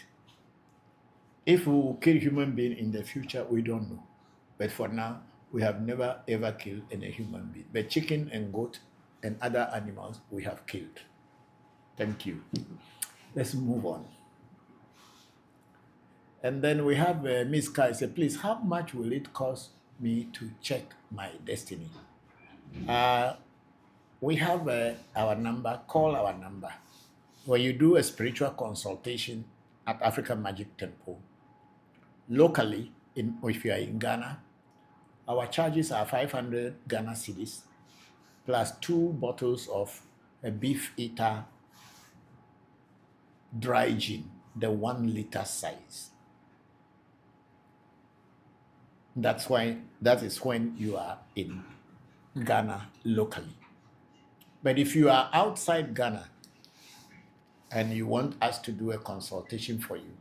If we will kill human being in the future, we don't know. But for now, we have never ever killed any human being. But chicken and goat and other animals we have killed. Thank you. Let's move on. And then we have Miss Kai say, please, how much will it cost me to check my destiny? We have our number, call our number. When you do a spiritual consultation at African Magic Temple, locally, if you are in Ghana, our charges are 500 Ghana cedis plus 2 bottles of a beef eater dry gin, the 1 liter size. That is when you are in Ghana locally. But if you are outside Ghana and you want us to do a consultation for you,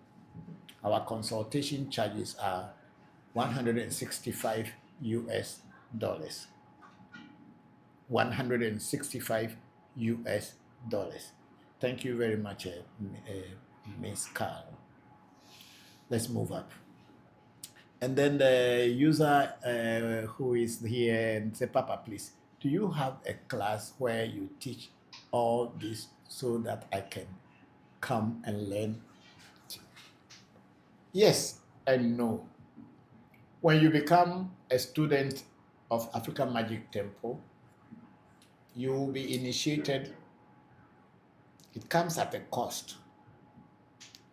our consultation charges are $165 US. $165 US. Thank you very much, Ms. Carl. Let's move up. And then the user who is here and say, Papa, please, do you have a class where you teach all this so that I can come and learn? Yes and no. When you become a student of African Magic Temple, you will be initiated. It comes at a cost.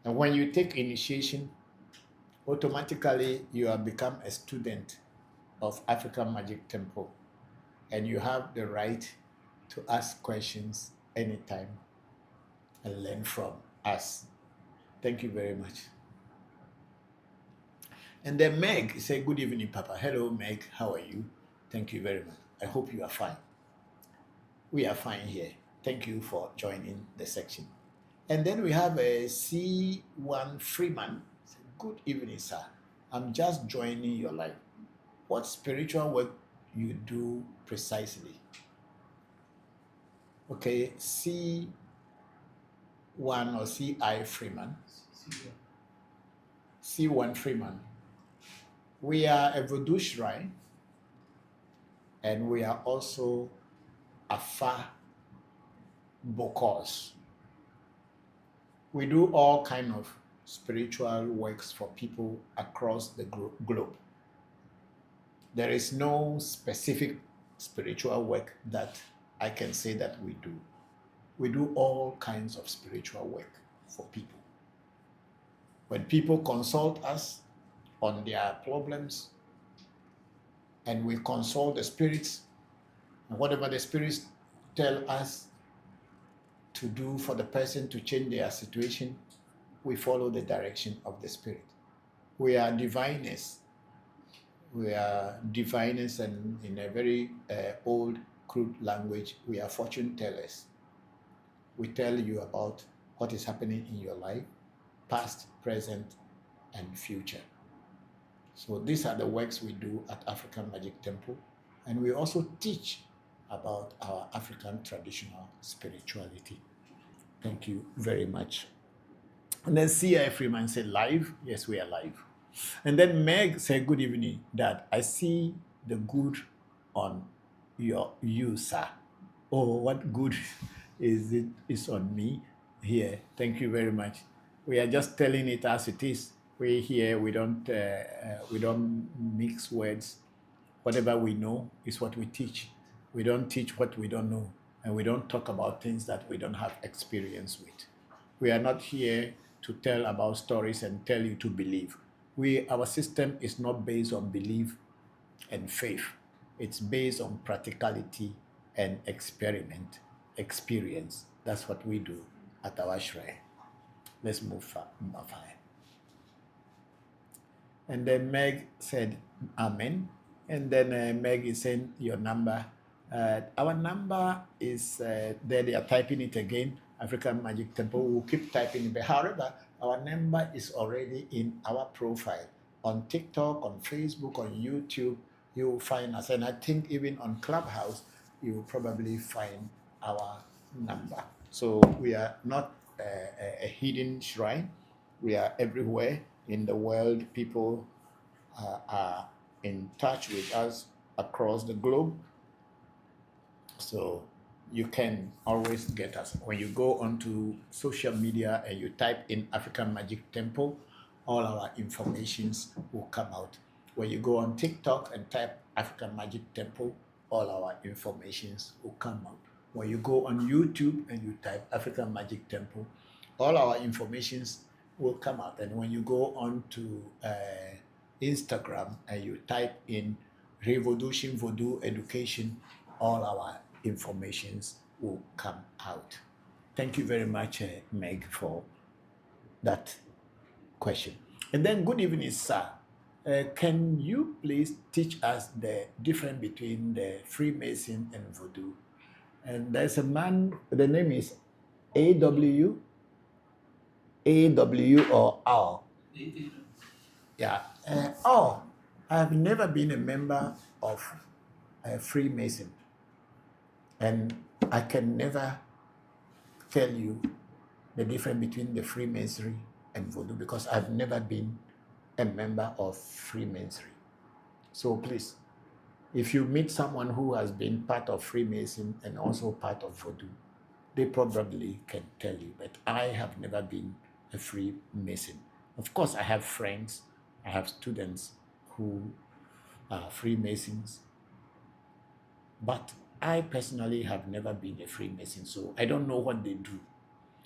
And when you take initiation, automatically you have become a student of African Magic Temple, and you have the right to ask questions anytime and learn from us. Thank you very much. And then Meg say, good evening, Papa. Hello, Meg. How are you? Thank you very much. I hope you are fine. We are fine here. Thank you for joining the section. And then we have a C1 Freeman. Good evening, sir. I'm just joining your life. What spiritual work you do precisely? Okay, C1 or CI Freeman. C1 Freeman. We are a Voodoo shrine, and we are also Afa Bokors. We do all kind of spiritual works for people across the globe. There is no specific spiritual work that I can say that we do. We do all kinds of spiritual work for people. When people consult us on their problems, and we consult the spirits, and whatever the spirits tell us to do for the person to change their situation, we follow the direction of the spirit. We are diviners. We are diviners, and in a very old, crude language, we are fortune tellers. We tell you about what is happening in your life, past, present, and future. So these are the works we do at African Magic Temple, and we also teach about our African traditional spirituality. Thank you very much. And then C.I. Freeman said, live? Yes, we are live. And then Meg said, good evening, Dad. I see the good on you, sir. Oh, what good is on me here? Thank you very much. We are just telling it as it is. We here, we don't mix words. Whatever we know is what we teach. We don't teach what we don't know, and we don't talk about things that we don't have experience with. We are not here to tell about stories and tell you to believe. Our system is not based on belief and faith. It's based on practicality and experience. That's what we do at our shrine. Let's move far. And then Meg said, Amen. And then Meg is saying your number. Our number is there. They are typing it again. African Magic Temple. We'll keep typing it. But however, our number is already in our profile on TikTok, on Facebook, on YouTube. You will find us, and I think even on Clubhouse, you will probably find our number. So we are not a hidden shrine. We are everywhere in the world. People are in touch with us across the globe. So you can always get us. When you go onto social media and you type in African Magic Temple, all our informations will come out. When you go on TikTok and type African Magic Temple, all our informations will come out. When you go on YouTube and you type African Magic Temple, all our informations will come out. And when you go on to Instagram and you type in ReVodution, Voodoo, education, all our informations will come out. Thank you very much, Meg, for that question. And then good evening, sir. Can you please teach us the difference between the Freemason and Voodoo? And there's a man, the name is AW or R. Yeah. I have never been a member of a Freemason. And I can never tell you the difference between the Freemasonry and Voodoo because I've never been a member of Freemasonry. So please, if you meet someone who has been part of Freemason and also part of Voodoo, they probably can tell you, but I have never been a Freemason. Of course, I have friends, I have students who are Freemasons, but I personally have never been a Freemason, so I don't know what they do.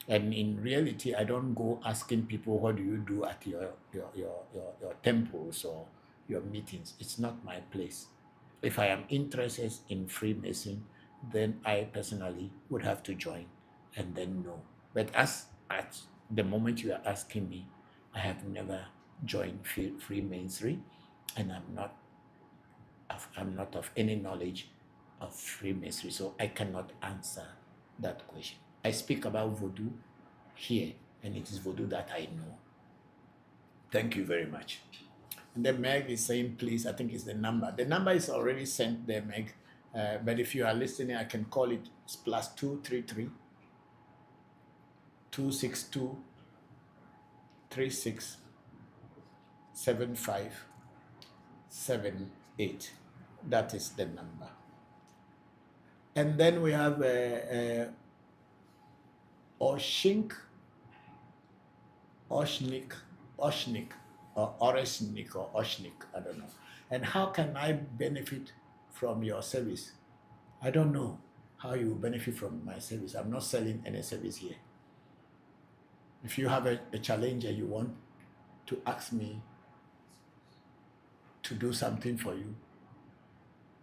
And in reality, I don't go asking people, what do you do at your temples or your meetings? It's not my place. If I am interested in Freemason, then I personally would have to join and then know. But as at the moment you are asking me, I have never joined Freemasonry, and I'm not of any knowledge of Freemasonry, so I cannot answer that question. I speak about Voodoo here, and it is Voodoo that I know. Thank you very much. And then Meg is saying, please, I think it's the number. The number is already sent there, Meg. But if you are listening, I can call it. It's +233 262 36 75 78. That is the number. And then we have Oshnik, or Oshnik, I don't know. And how can I benefit from your service? I don't know how you benefit from my service. I'm not selling any service here. If you have a challenge and you want to ask me to do something for you,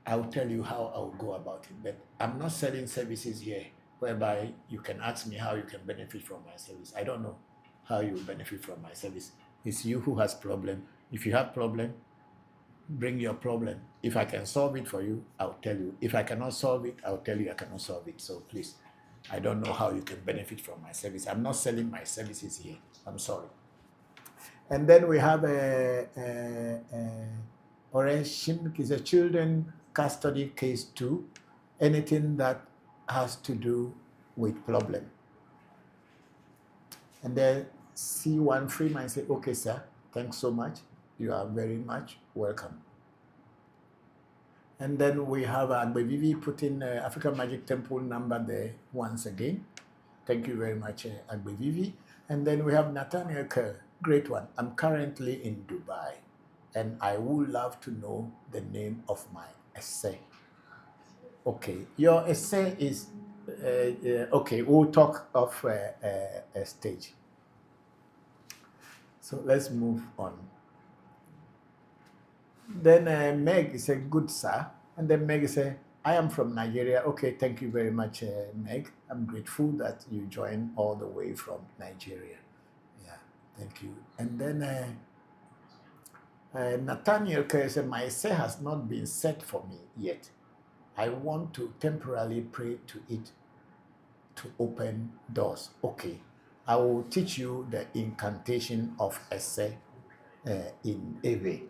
I'll tell you how I'll go about it. But I'm not selling services here whereby you can ask me how you can benefit from my service. I don't know how you benefit from my service. It's you who has problem. If you have problem, bring your problem. If I can solve it for you, I'll tell you. If I cannot solve it, I'll tell you I cannot solve it. So please, I don't know how you can benefit from my service. I'm not selling my services here. I'm sorry. And then we have Oreshim is a children custody case 2. Anything that has to do with problem. And then C1 Freeman say, okay, sir, thanks so much. You are very much welcome. And then we have Agbevivi putting African Magic Temple number there once again. Thank you very much, Agbevivi. And then we have Nathaniel Kerr, great one. I'm currently in Dubai. and I would love to know the name of my essay. Okay, your essay is okay. We'll talk of a stage. So let's move on. Then Meg said, "Good sir," and then Meg said, "I am from Nigeria." Okay, thank you very much, Meg. I'm grateful that you joined all the way from Nigeria. Yeah, thank you. And then Nathaniel said, "My essay has not been set for me yet. I want to temporarily pray to it to open doors." Okay, I will teach you the incantation of essay in Ewe,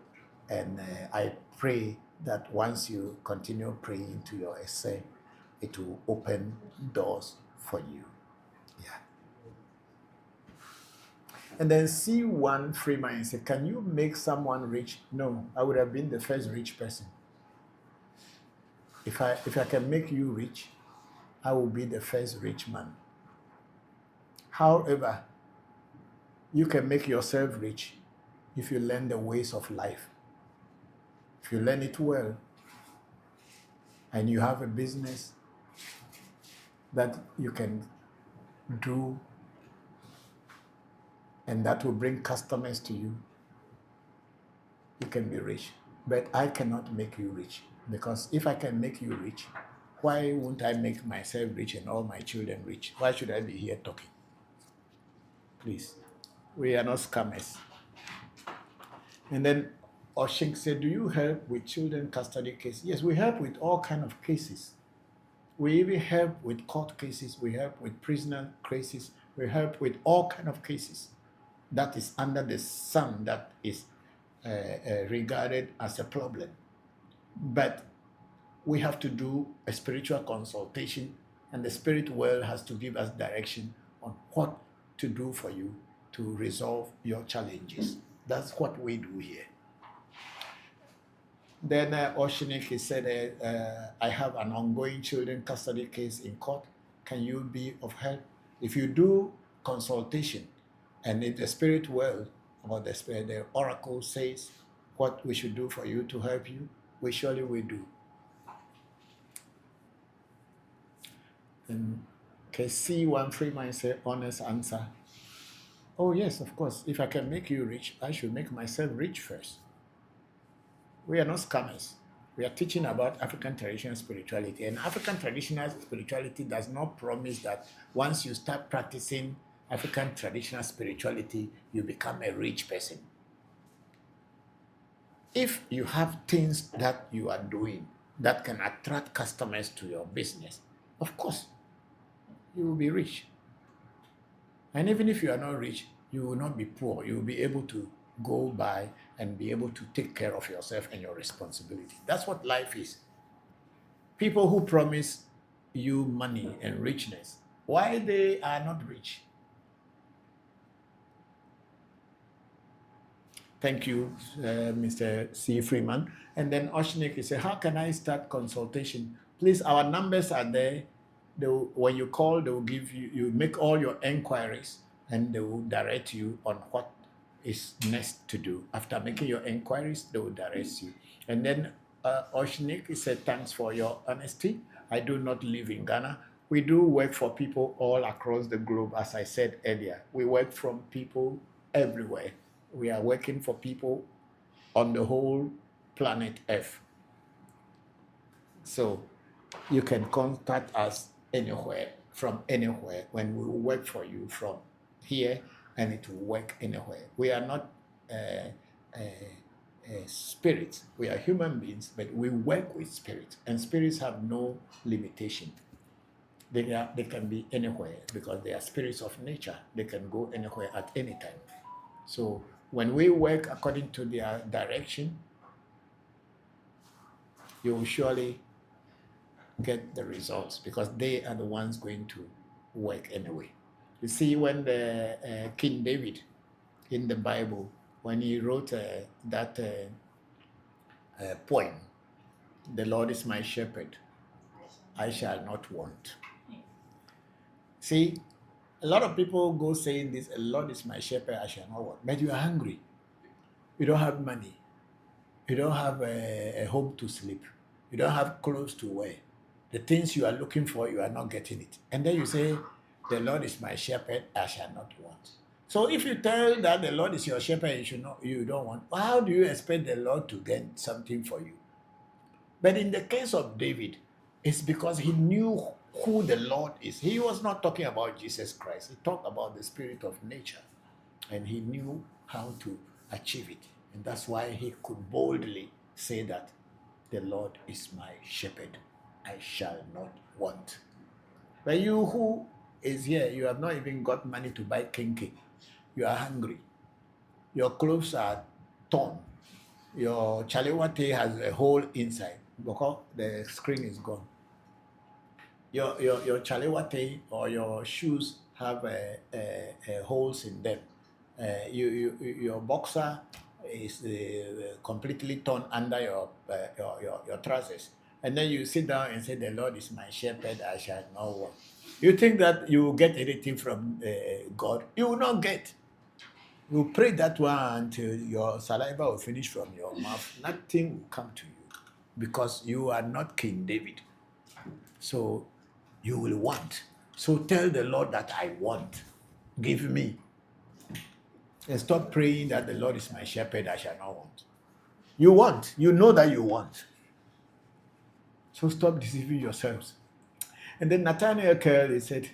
and I pray that once you continue praying to your essay, it will open doors for you. Yeah. And then C1 Freeman said, "Can you make someone rich?" No, I would have been the first rich person. If I can make you rich, I will be the first rich man. However, you can make yourself rich if you learn the ways of life. If you learn it well, and you have a business that you can do, and that will bring customers to you, you can be rich. But I cannot make you rich, because if I can make you rich, why won't I make myself rich and all my children rich? Why should I be here talking? Please, we are not scammers. And then Oshink said, "Do you help with children custody cases?" Yes, we help with all kinds of cases. We even help with court cases. We help with prisoner cases. We help with all kinds of cases that is under the sun that is regarded as a problem. But we have to do a spiritual consultation, and the spirit world has to give us direction on what to do for you to resolve your challenges. That's what we do here. Then Oshinik said, "I have an ongoing children custody case in court. Can you be of help?" If you do consultation, and in the spirit world, about the spirit, the oracle says what we should do for you to help you, we surely will do. And C1 Freeman said, "Honest answer." Oh yes, of course. If I can make you rich, I should make myself rich first. We are not scammers. We are teaching about African traditional spirituality. And African traditional spirituality does not promise that once you start practicing African traditional spirituality, you become a rich person. If you have things that you are doing that can attract customers to your business, of course, you will be rich. And even if you are not rich, you will not be poor. You will be able to go by and be able to take care of yourself and your responsibility. That's what life is. People who promise you money and richness, why they are not rich? Thank you, Mr. C. Freeman. And then Oshnik said, "How can I start consultation?" Please, our numbers are there. When you call, they will give you, you make all your enquiries, and they will direct you on what is next to do. After making your enquiries, they will direct you. And then Oshnik said, "Thanks for your honesty. I do not live in Ghana. We do work for people all across the globe, as I said earlier. We work from people everywhere. We are working for people on the whole planet Earth. So you can contact us anywhere, from anywhere, when we work for you from here, and it will work anywhere. We are not spirits. We are human beings, but we work with spirits, and spirits have no limitation. They can be anywhere because they are spirits of nature. They can go anywhere at any time. So when we work according to their direction, you will surely get the results, because they are the ones going to work anyway. You see, when the King David in the Bible, when he wrote that poem, "The Lord is my shepherd, I shall not want." See, a lot of people go saying this, "The Lord is my shepherd, I shall not want." But you are hungry. You don't have money. You don't have a home to sleep. You don't have clothes to wear. The things you are looking for, you are not getting it. And then you say, the Lord is my shepherd, I shall not want. So if you tell that the Lord is your shepherd, you don't want, how do you expect the Lord to get something for you? But in the case of David, it's because he knew who the Lord is. He was not talking about Jesus Christ. He talked about the spirit of nature. And he knew how to achieve it. And that's why he could boldly say that the Lord is my shepherd. I shall not want. But you who is here, you have not even got money to buy kinky. You are hungry. Your clothes are torn. Your chalewate has a hole inside. Bokor, the screen is gone. Your chalewate or your shoes have holes in them. Your boxer is completely torn under your trousers. And then you sit down and say, the Lord is my shepherd, I shall not want. You think that you will get anything from God? You will not get. You pray that one until your saliva will finish from your mouth. Nothing will come to you because you are not King David. So you will want. So tell the Lord that I want. Give me. And stop praying that the Lord is my shepherd, I shall not want. You want. You know that you want. So stop deceiving yourselves. And then Nathaniel Curl said,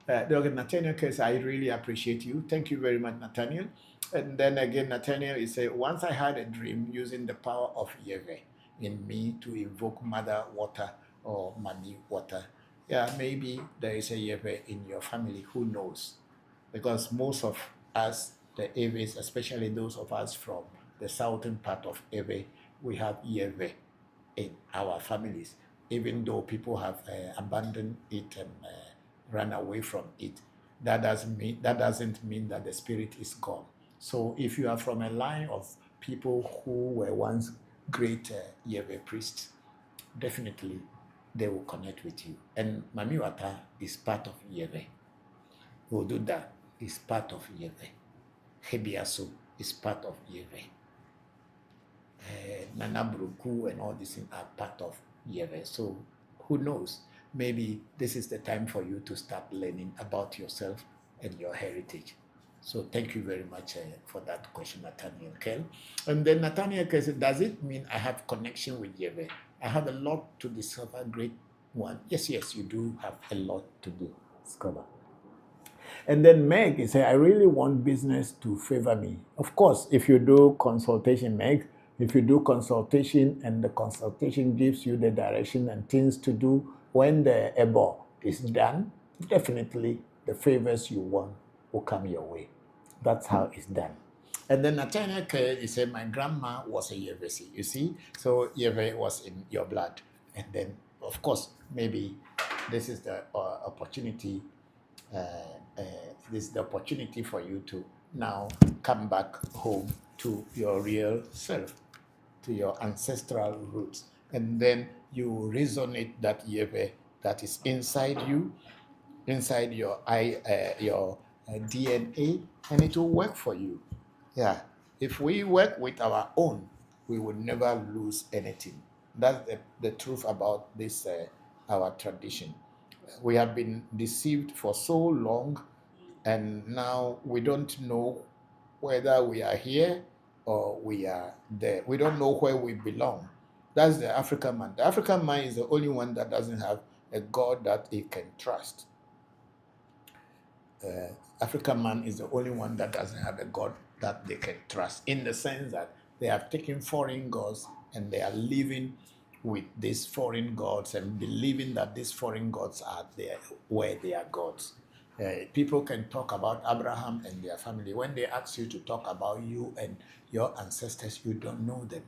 Nathaniel Curl said, I really appreciate you. Thank you very much, Nathaniel. And then again, Nathaniel said, once I had a dream using the power of Ewe in me to invoke mother water or mommy water. Yeah, maybe there is a Ewe in your family, who knows? Because most of us, the Ewes, especially those of us from the southern part of Ewe, we have Ewe in our families. Even though people have abandoned it and run away from it, that doesn't mean that the spirit is gone. So if you are from a line of people who were once great Ewe priests, definitely they will connect with you. And Mamiwata is part of Ewe. Voduda is part of Ewe. Hebiaso is part of Ewe. Nanabruku and all these things are part of Ewe. So who knows? Maybe this is the time for you to start learning about yourself and your heritage. So thank you very much for that question, Nathaniel Kell. And then Nathaniel Kell said, does it mean I have connection with Ewe? I have a lot to discover, great one. Yes, you do have a lot to discover. And then Meg said, I really want business to favor me. Of course, if you do consultation, Meg, if you do consultation and the consultation gives you the direction and things to do when the ebo is done, definitely the favors you want will come your way. That's how it's done. And then Nathaniel said, my grandma was a Yevesi, you see? So Yeve was in your blood. And then, of course, maybe this is the opportunity this is the opportunity for you to now come back home to your real self, to your ancestral roots. And then you resonate that Yeve that is inside you, inside your DNA, and it will work for you. Yeah. If we work with our own, we would never lose anything. That's the truth about this, our tradition. We have been deceived for so long, and now we don't know whether we are here or we are there. We don't know where we belong. That's the African man. The African man is the only one that doesn't have a God that he can trust. African man is the only one that doesn't have a God that they can trust, in the sense that they have taken foreign gods and they are living with these foreign gods and believing that these foreign gods are there where they are gods. People can talk about Abraham and their family. When they ask you to talk about you and your ancestors, you don't know them.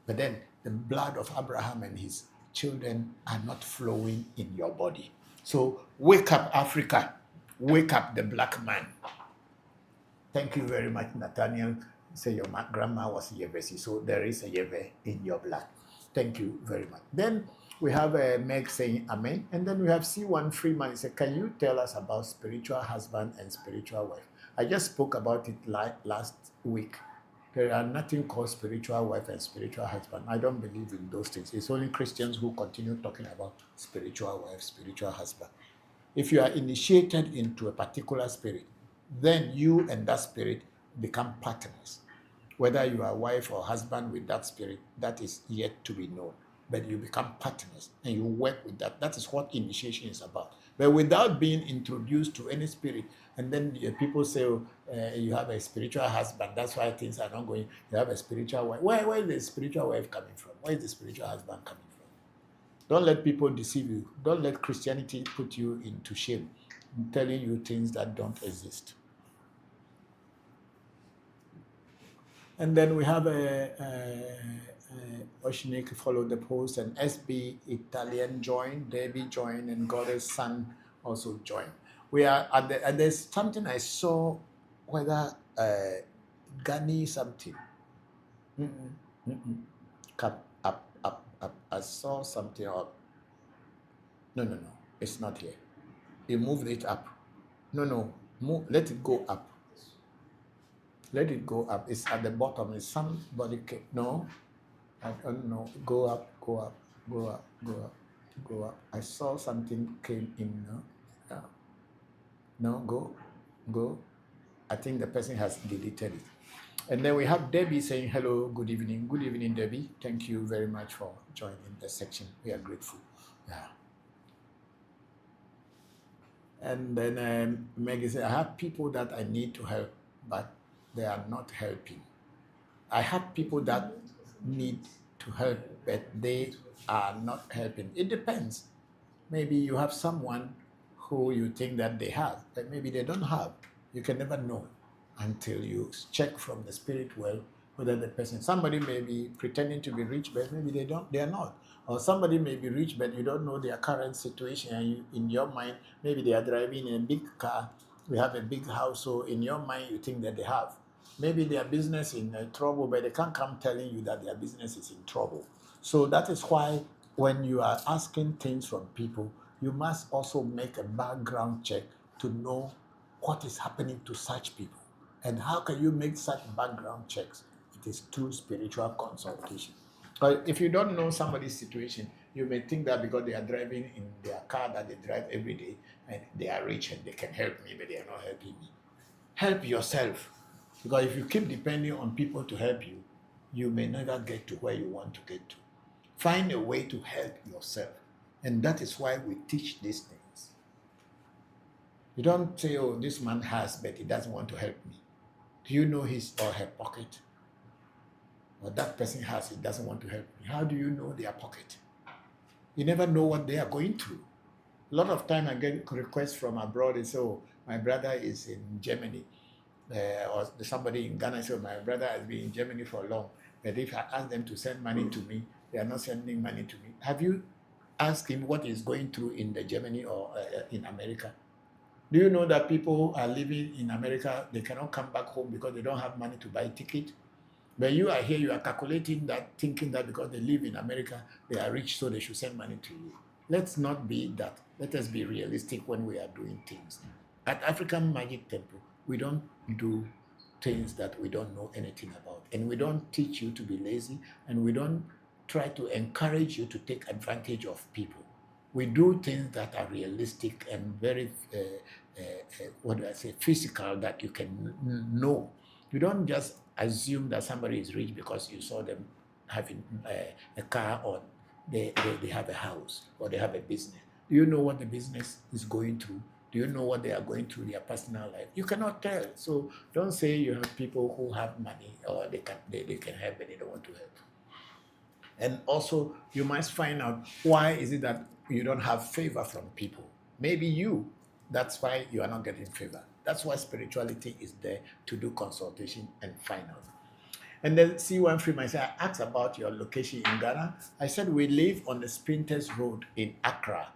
But then the blood of Abraham and his children are not flowing in your body. So wake up, Africa. Wake up, the black man. Thank you very much, Nathaniel. Say your grandma was Yevesi, so there is a Yeve in your blood. Thank you very much. Then we have Meg saying Amen. And then we have C1 Freeman. He said, can you tell us about spiritual husband and spiritual wife? I just spoke about it last week. There are nothing called spiritual wife and spiritual husband. I don't believe in those things. It's only Christians who continue talking about spiritual wife, spiritual husband. If you are initiated into a particular spirit, then you and that spirit become partners. Whether you are wife or husband with that spirit, that is yet to be known. But you become partners and you work with that. That is what initiation is about. But without being introduced to any spirit, and then people say, oh, you have a spiritual husband, that's why things are not going. You have a spiritual wife. Where is the spiritual wife coming from? Where is the spiritual husband coming from? Don't let people deceive you. Don't let Christianity put you into shame, telling you things that don't exist. And then we have Oshnik followed the post, and SB Italian joined, Debbie joined, and Goddess Son also joined. We are at the, and there's something I saw, whether Ghani something. Come up. I saw something up. No, it's not here. You moved it up. No, move. Let it go up. Let it go up. It's at the bottom. Is somebody? No, I don't know. Go up. I saw something came in. No, go. I think the person has deleted it. And then we have Debbie saying hello, good evening. Good evening, Debbie. Thank you very much for joining the section. We are grateful. Yeah. And then Maggie said, I have people that I need to help, but they are not helping. I have people that need to help, but they are not helping. It depends. Maybe you have someone who you think that they have, but maybe they don't have. You can never know until you check from the spirit world whether the person, somebody may be pretending to be rich, but maybe they are not. Or somebody may be rich, but you don't know their current situation, and you, in your mind, maybe they are driving a big car, we have a big house, so in your mind you think that they have. Maybe their business in trouble, but they can't come telling you that their business is in trouble. So that is why when you are asking things from people, you must also make a background check to know what is happening to such people. And how can you make such background checks? It is through spiritual consultation. But if you don't know somebody's situation, you may think that because they are driving in their car that they drive every day and they are rich and they can help me, but they are not helping me. Help yourself. Because if you keep depending on people to help you, you may never get to where you want to get to. Find a way to help yourself. And that is why we teach these things. You don't say, oh, this man has, but he doesn't want to help me. Do you know his or her pocket? Or that person has, he doesn't want to help me. How do you know their pocket? You never know what they are going through. A lot of time I get requests from abroad and say, oh, my brother is in Germany. Or somebody in Ghana said, my brother has been in Germany for long. But if I ask them to send money to me, they are not sending money to me. Have you asked him what he's going through in the Germany or in America? Do you know that people who are living in America, they cannot come back home because they don't have money to buy a ticket? But you are here, you are calculating that, thinking that because they live in America, they are rich, so they should send money to you. Let's not be that. Let us be realistic when we are doing things. At African Magic Temple, we don't do things that we don't know anything about. And we don't teach you to be lazy, and we don't try to encourage you to take advantage of people. We do things that are realistic and very, physical, that you can know. You don't just assume that somebody is rich because you saw them having a car, or they have a house, or they have a business. Do you know what the business is going through? Do you know what they are going through, their personal life? You cannot tell. So don't say you have people who have money, or they can help, but they don't want to help. And also, you must find out why is it that you don't have favor from people. Maybe that's why you are not getting favor. That's why spirituality is there, to do consultation and find out. And then C1 Freeman said, I asked about your location in Ghana. I said, we live on the Sprinters Road in Accra.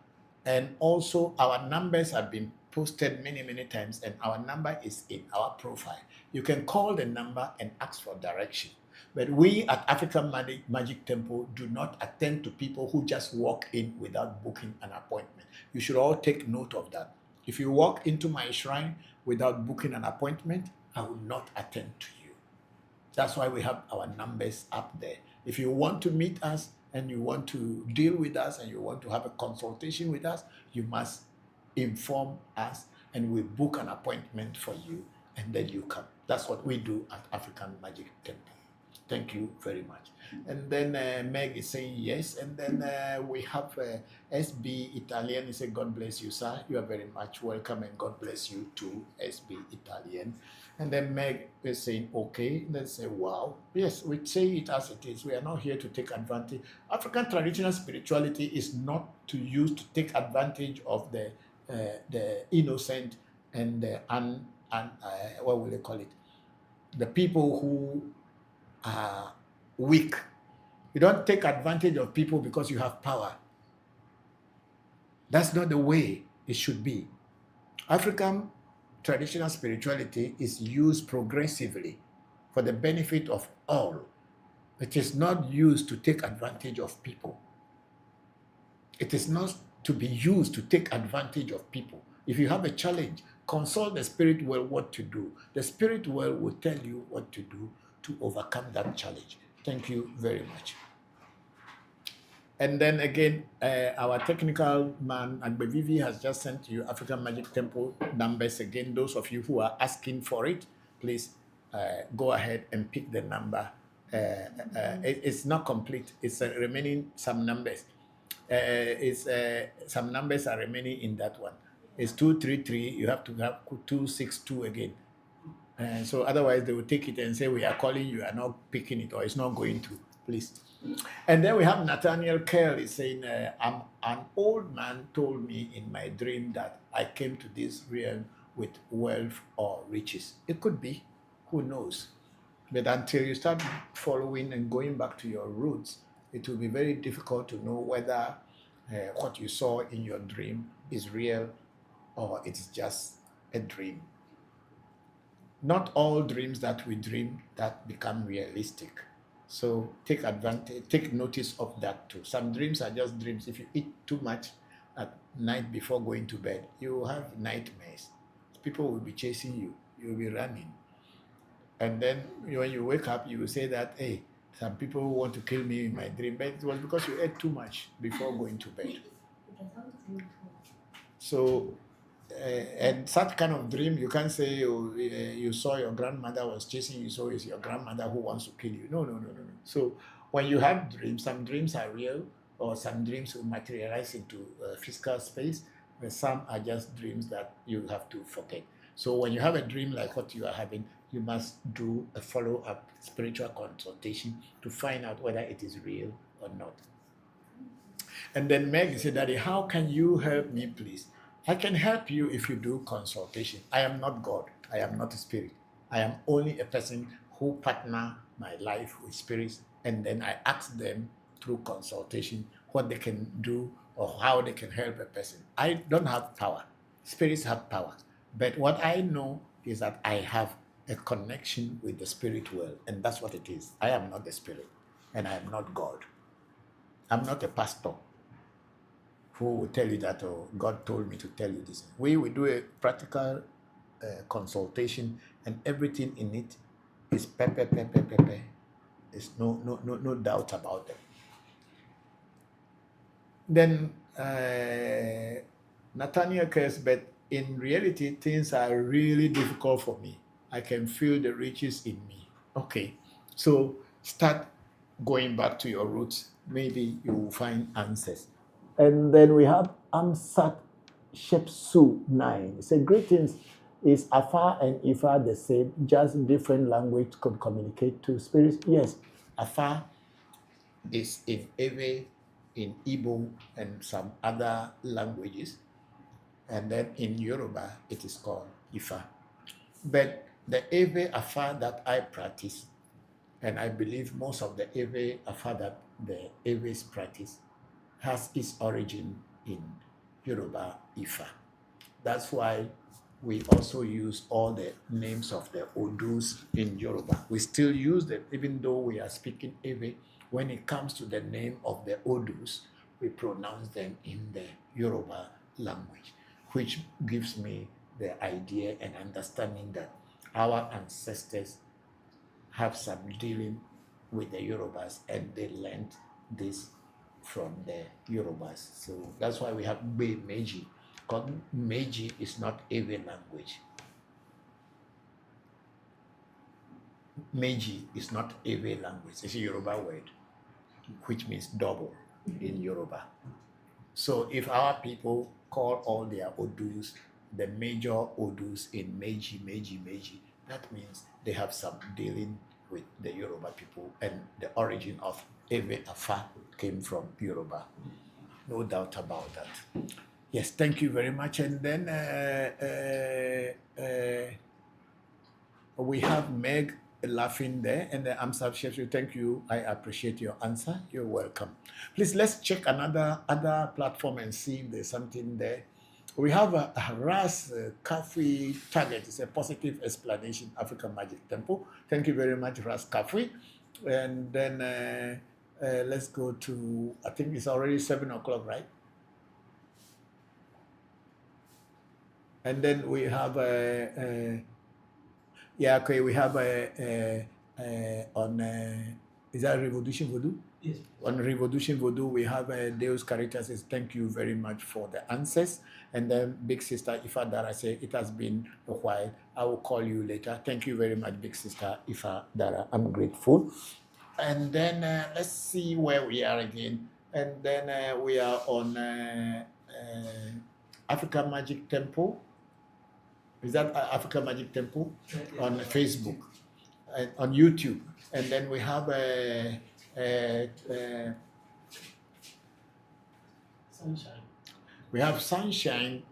And also our numbers have been posted many, many times, and our number is in our profile. You can call the number and ask for direction. But we at African Magic Temple do not attend to people who just walk in without booking an appointment. You should all take note of that. If you walk into my shrine without booking an appointment, I will not attend to you. That's why we have our numbers up there. If you want to meet us and you want to deal with us and you want to have a consultation with us, you must inform us and we book an appointment for you and then you come. That's what we do at African Magic Temple. Thank you very much. And then Meg is saying yes. And then we have SB Italian. He said, God bless you, sir. You are very much welcome and God bless you too, SB Italian. And then Meg is saying, okay. Let's say, wow. Yes, we say it as it is. We are not here to take advantage. African traditional spirituality is not to use to take advantage of the innocent and the what will they call it? The people who are weak. You don't take advantage of people because you have power. That's not the way it should be. African traditional spirituality is used progressively for the benefit of all. It is not used to take advantage of people. It is not to be used to take advantage of people. If you have a challenge, consult the spirit world what to do. The spirit world will tell you what to do to overcome that challenge. Thank you very much. And then again, our technical man, Agbevivi, has just sent you African Magic Temple numbers again. Those of you who are asking for it, please go ahead and pick the number. It's not complete. It's remaining some numbers. Some numbers are remaining in that one. It's 233. You have to have 262 again. So otherwise they will take it and say, we are calling you, are not picking it, or it's not going to, please. And then we have Nathaniel Kelly saying, an old man told me in my dream that I came to this realm with wealth or riches. It could be, who knows? But until you start following and going back to your roots, it will be very difficult to know whether what you saw in your dream is real or it's just a dream. Not all dreams that we dream that become realistic. So take advantage, take notice of that too. Some dreams are just dreams. If you eat too much at night before going to bed, you will have nightmares. People will be chasing you. You will be running. And then when you wake up, you will say that, hey, some people want to kill me in my dream, but it was because you ate too much before going to bed. So, and such kind of dream, you can't say you saw your grandmother was chasing you, so it's your grandmother who wants to kill you. No. So when you have dreams, some dreams are real, or some dreams will materialize into physical space, but some are just dreams that you have to forget. So when you have a dream like what you are having, you must do a follow-up spiritual consultation to find out whether it is real or not. And then Meg said, Daddy, how can you help me, please? I can help you if you do consultation. I am not God. I am not a spirit. I am only a person who partner my life with spirits, and then I ask them through consultation what they can do or how they can help a person. I don't have power. Spirits have power. But what I know is that I have a connection with the spirit world, and that's what it is. I am not the spirit, and I am not God. I'm not a pastor who will tell you that, oh, God told me to tell you this. We do a practical consultation, and everything in it is pepper. There's no doubt about it. Then Nathaniel cares, but in reality, things are really difficult for me. I can feel the riches in me. Okay, so start going back to your roots. Maybe you will find answers. And then we have Amsat Shepsu 9. It says, greetings. Is Afa and Ifa the same? Just different language could communicate to spirits? Yes. Afa is in Ewe, in Igbo, and some other languages. And then in Yoruba, it is called Ifa. But the Ewe Afa that I practice, and I believe most of the Ewe Afa that the Ewes practice, has its origin in Yoruba Ifa. That's why we also use all the names of the Odus in Yoruba. We still use them, even though we are speaking Ewe. When it comes to the name of the Odus, we pronounce them in the Yoruba language, which gives me the idea and understanding that our ancestors have some dealing with the Yorubas, and they learned this from the Yorubas. So that's why we have Meiji. Because Meiji is not Ewe language. Meiji is not Ewe language. It's a Yoruba word, which means double in Yoruba. So if our people call all their Odus the major Odus in Meiji, that means they have some dealing with the Yoruba people, and the origin of Ewe Afa came from Yoruba. No doubt about that. Yes, thank you very much. And then we have Meg laughing there, and I'm Sheffield. Thank you. I appreciate your answer. You're welcome. Please, let's check other platform and see if there's something there. We have a Ras Kafui target. It's a positive explanation, African Magic Temple. Thank you very much, Ras Kafui. And then let's go to, I think it's already 7 o'clock, right? And then we have yeah, okay, we have on is that ReVodution Voodoo? Yes. On ReVodution Voodoo, we have Deus Caritas says, thank you very much for the answers. And then Big Sister Ifa Dara say, it has been a while. I will call you later. Thank you very much, Big Sister Ifa Dara. I'm grateful. And then let's see where we are again. And then we are on African Magic Temple. Is that African Magic Temple? On Facebook, and on YouTube. And then we have Sunshine. We have Sunshine.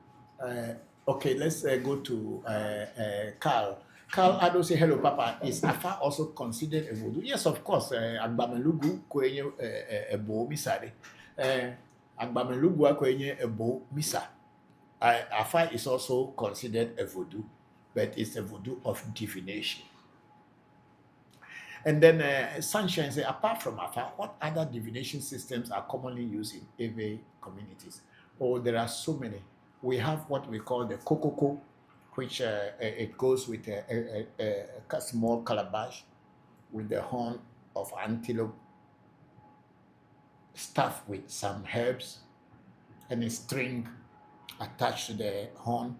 Okay, let's go to Carl. Carl Ado say, hello, Papa. Is Afa also considered a voodoo? Yes, of course. Agbamelugu kwenye ebo misade. Agbamelugu kwenye ebo misa. Afa is also considered a voodoo, but it's a voodoo of divination. And then Sunshine say, apart from Afa, what other divination systems are commonly used in Ewe communities? Oh, there are so many. We have what we call the kokoko, which it goes with a small calabash with the horn of antelope, stuffed with some herbs and a string attached to the horn.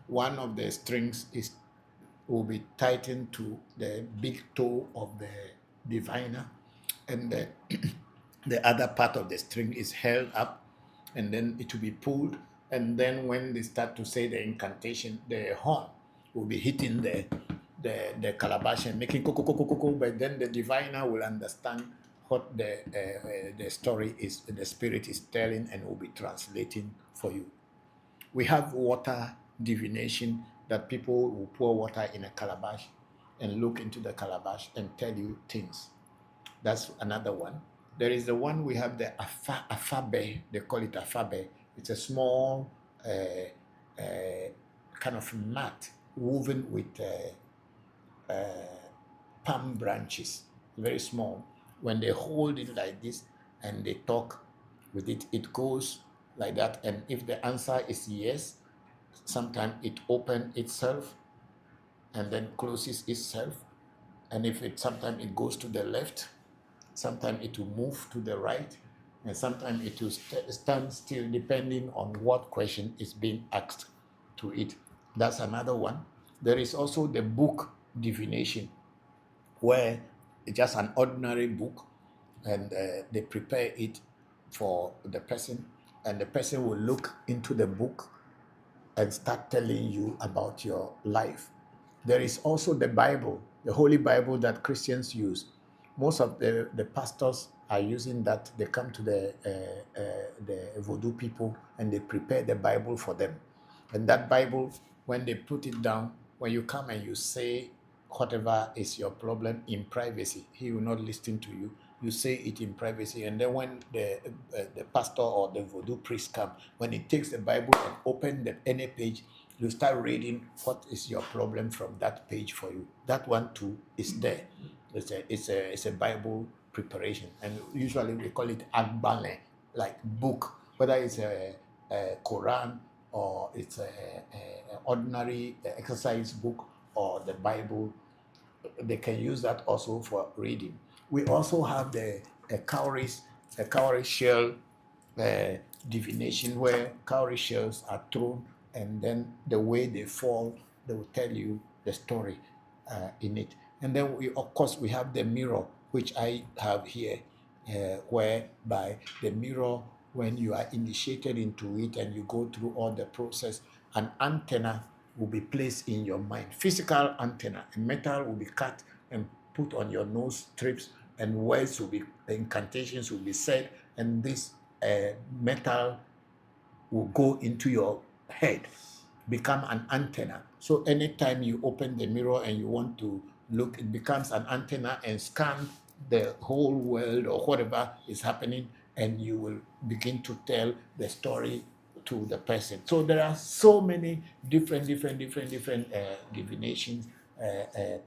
One of the strings will be tightened to the big toe of the diviner, and the other part of the string is held up, and then it will be pulled. And then when they start to say the incantation, the horn will be hitting the calabash and making koko koko koko. But then the diviner will understand what the story is, the spirit is telling, and will be translating for you. We have water divination, that people will pour water in a calabash and look into the calabash and tell you things. That's another one. There is the one we have, the afabe, they call it afabe. It's a small kind of mat woven with palm branches, very small. When they hold it like this and they talk with it, it goes like that. And if the answer is yes, sometimes it opens itself and then closes itself. And if sometimes it goes to the left, sometimes it will move to the right, and sometimes it will stand still depending on what question is being asked to it. That's another one. There is also the book divination, where it's just an ordinary book, and they prepare it for the person, and the person will look into the book and start telling you about your life. There is also the Bible, the Holy Bible that Christians use. Most of the pastors are using that. They come to the Voodoo people and they prepare the Bible for them. And that Bible, when they put it down, when you come and you say whatever is your problem in privacy, he will not listen to you. You say it in privacy, and then when the pastor or the Voodoo priest come, when he takes the Bible and open any page, you start reading what is your problem from that page for you. That one too is there. It's a Bible preparation, and usually we call it agbale, like book, whether it's a Quran or it's a ordinary exercise book or the Bible. they can use that also for reading. We also have the cowrie shell divination, where cowrie shells are thrown, and then the way they fall, they will tell you the story in it. And then we, of course, we have the mirror, which I have here, whereby the mirror, when you are initiated into it and you go through all the process, an antenna will be placed in your mind, physical antenna, and metal will be cut and put on your nose strips, and words will be, incantations will be said, and this metal will go into your head, become an antenna. So anytime you open the mirror and you want to look, it becomes an antenna and scan the whole world or whatever is happening, and you will begin to tell the story to the person. So there are so many different divinations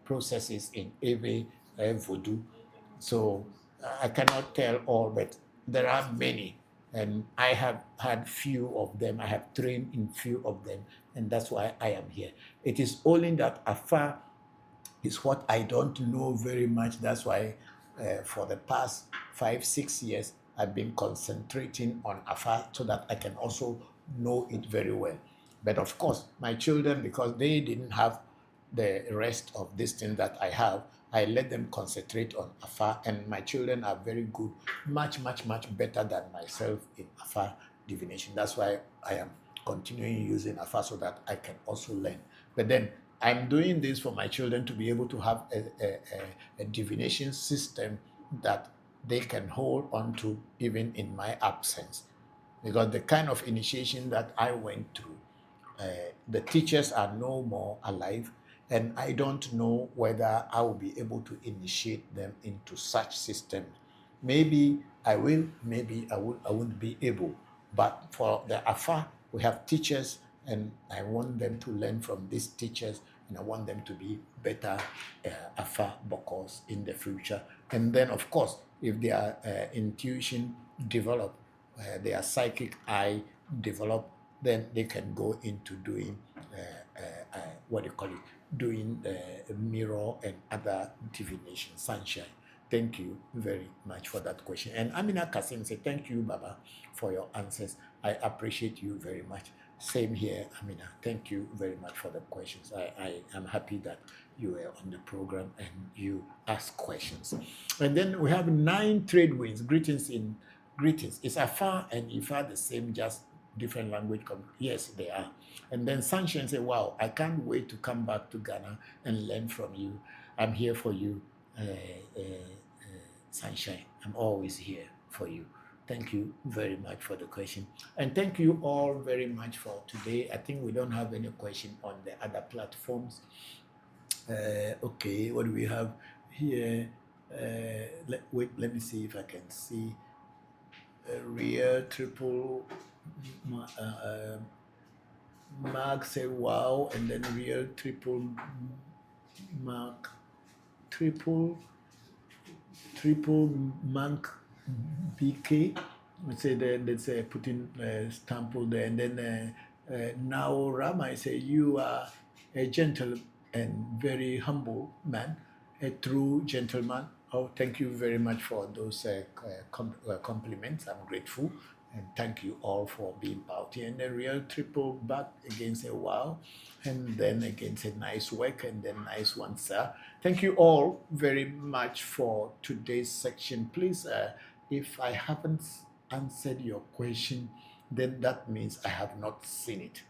processes in Ewe Vodu. So I cannot tell all, but there are many, and I have had few of them. I have trained in few of them, and that's why I am here. It is only that Afar is what I don't know very much. That's why for the past 5-6 years, I've been concentrating on Afar so that I can also know it very well. But of course, my children, because they didn't have the rest of this thing that I have, I let them concentrate on Afar, and my children are very good, much better than myself in Afar divination. That's why I am continuing using Afar so that I can also learn. But then I'm doing this for my children to be able to have a divination system that they can hold on to even in my absence. Because the kind of initiation that I went through, the teachers are no more alive, and I don't know whether I will be able to initiate them into such system. Maybe I will, maybe I won't be able. But for the Afar, we have teachers, and I want them to learn from these teachers, and I want them to be better Afar Bokors in the future. And then, of course, if their intuition develop, their psychic eye develop, then they can go into doing what do you call it, doing mirror and other divination, sunshine. Thank you very much for that question. And Amina Kasim said, thank you, Baba, for your answers. I appreciate you very much. Same here, Amina. Thank you very much for the questions. I am happy that you were on the program and you asked questions. And then we have 9 trade winds. Greetings. Is Afar and Ifa the same, just different language? Yes, they are. And then Sunshine said, wow, I can't wait to come back to Ghana and learn from you. I'm here for you, Sunshine. I'm always here for you. Thank you very much for the question. And thank you all very much for today. I think we don't have any question on the other platforms. Okay, what do we have here? Let me see if I can see. Real triple Mark said wow, and then real triple Mark triple Mark BK. Let's say then let's put in stamp there, and then now Rama say you are a gentle and very humble man, a true gentleman. Oh, thank you very much for those compliments. I'm grateful, and thank you all for being out here. And the real triple back again say wow, and then again say nice work, and then nice one, sir. Thank you all very much for today's section. Please, if I haven't answered your question, then that means I have not seen it.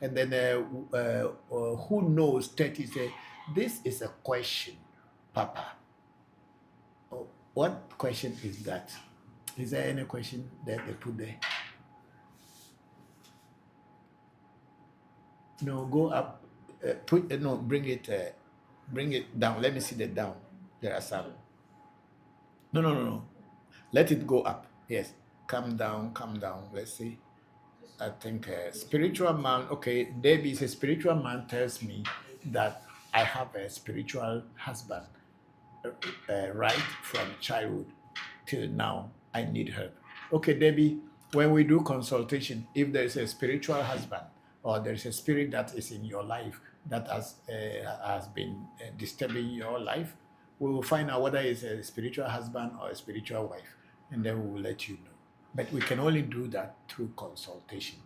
And then who knows 30 say this is a question, Papa. Oh, what question is that? Is there any question that they put there? No, go up. Bring it down. Let me see the down. There are some. No. Let it go up. Yes. Come down. Let's see. I think spiritual man. Okay, Debbie says spiritual man tells me that I have a spiritual husband. Right from childhood till now, I need help. Okay, Debbie, when we do consultation, if there is a spiritual husband or there is a spirit that is in your life that has been disturbing your life. We will find out whether it's a spiritual husband or a spiritual wife, and then we will let you know. But we can only do that through consultation.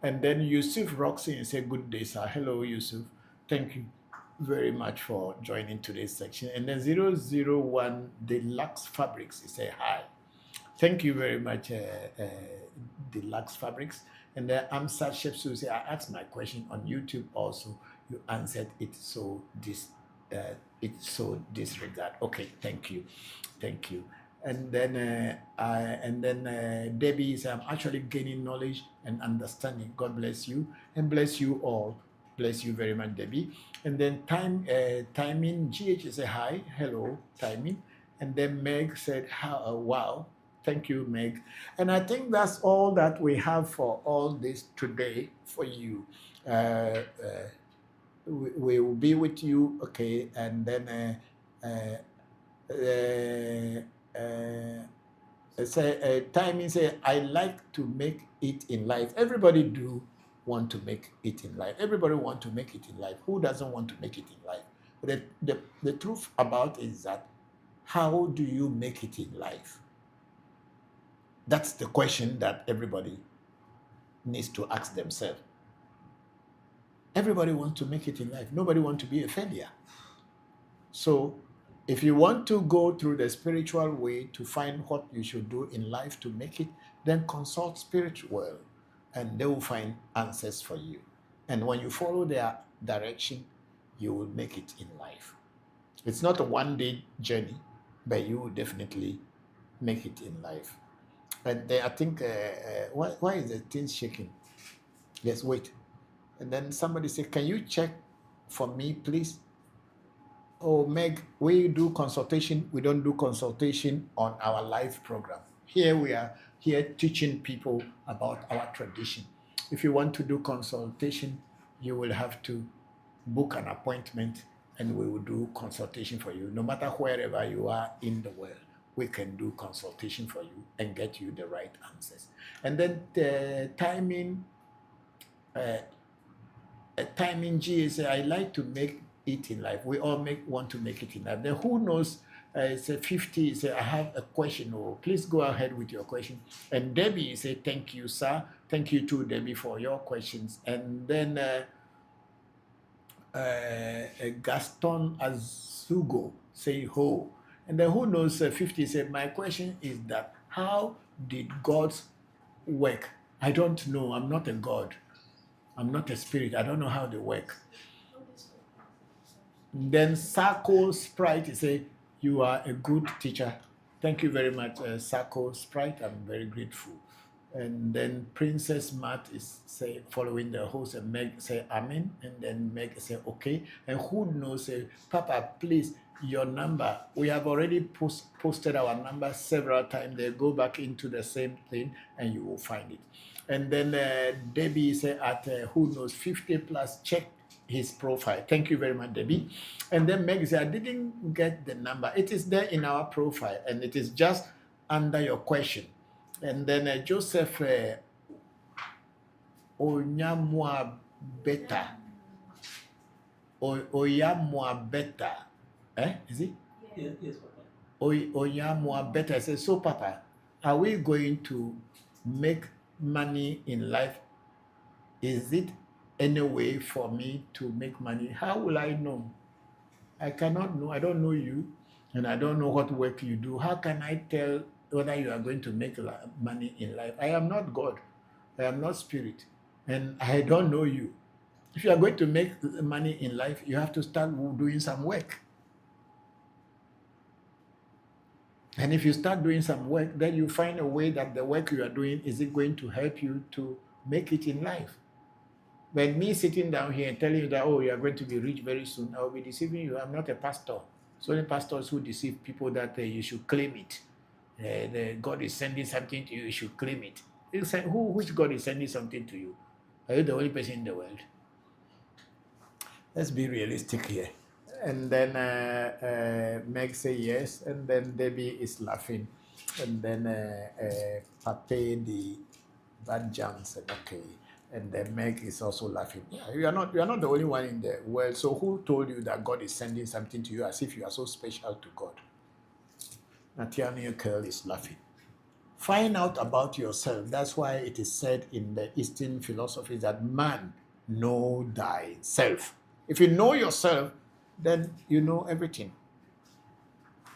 And then Yusuf Roxy and say, good day, sir. Hello, Yusuf. Thank you very much for joining today's section. And then 001 Deluxe Fabrics, say hi. Thank you very much, Deluxe Fabrics. And then Amsa Shepsu say, I asked my question on YouTube also. You answered it, so disregard. Okay, thank you. And then Debbie is, I'm actually gaining knowledge and understanding. God bless you and bless you all. Bless you very much, Debbie. And then Timing GH say hi, hello, Timing. And then Meg said, wow, thank you, Meg. And I think that's all that we have for all this today for you. We will be with you, okay, and then Timing say, I like to make it in life. Everybody do want to make it in life. Everybody want to make it in life. Who doesn't want to make it in life? But the truth about it is that how do you make it in life? That's the question that everybody needs to ask themselves. Everybody wants to make it in life. Nobody wants to be a failure. So if you want to go through the spiritual way to find what you should do in life to make it, then consult spiritual and they will find answers for you. And when you follow their direction, you will make it in life. It's not a one-day journey, but you will definitely make it in life. And I think, why is the thing shaking? Yes, wait. And then somebody said, can you check for me, please? Oh, Meg, we do consultation. We don't do consultation on our live program. Here we are here teaching people about our tradition. If you want to do consultation, you will have to book an appointment and we will do consultation for you. No matter wherever you are in the world, we can do consultation for you and get you the right answers. And then the timing GA, I like to make it in life. We all want to make it in life. Then who knows, say 50, say I have a question, or please go ahead with your question. And Debbie say, thank you, sir. Thank you too, Debbie, for your questions. And then Gaston Azugo say ho. And then who knows, 50 say, my question is that how did God's work? I don't know. I'm not a God. I'm not a spirit. I don't know how they work. Then Sako Sprite say, you are a good teacher. Thank you very much, Sako Sprite. I'm very grateful. And then Princess Matt is say following the host, and Meg say amen, and then Meg say okay. And who knows, say, Papa, please, your number. We have already posted our number several times. They go back into the same thing and you will find it. And then Debbie say at who knows 50 plus, check his profile. Thank you very much, Debbie. And then Meg say, I didn't get the number. It is there in our profile and it is just under your question. And then Joseph Onyamwa Beta. Oyamwa Beta. Is it? Yes, Papa. Oyamwa Beta says, so Papa, are we going to make money in life? Is it any way for me to make money? How will I know? I cannot know. I don't know you, and I don't know what work you do. How can I tell whether you are going to make money in life? I am not God. I am not spirit, and I don't know you. If you are going to make money in life, you have to start doing some work. And if you start doing some work, then you find a way that the work you are doing, is it going to help you to make it in life? But me sitting down here and telling you that, oh, you are going to be rich very soon, I will be deceiving you. I'm not a pastor. It's only pastors who deceive people that you should claim it. God is sending something to you, you should claim it. Which God is sending something to you? Are you the only person in the world? Let's be realistic here. And then Meg say yes, and then Debbie is laughing. And then Pape the Bad Jam said okay. And then Meg is also laughing. Yeah, you are not the only one in the world. So who told you that God is sending something to you as if you are so special to God? Nathaniel Curl is laughing. Find out about yourself. That's why it is said in the Eastern philosophy that man know thyself. If you know yourself, then you know everything.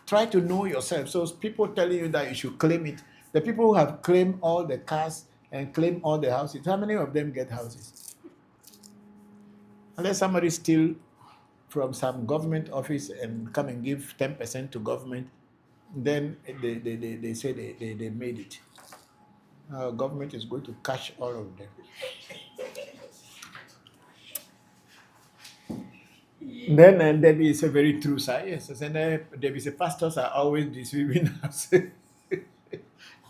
Try to know yourself. So people telling you that you should claim it. The people who have claimed all the cars and claim all the houses, how many of them get houses? Unless somebody steal from some government office and come and give 10% to government, then they say they made it. Government is going to cash all of them. Then Debbie is a very true side. Yes, and Debbie said pastors are always deceiving us.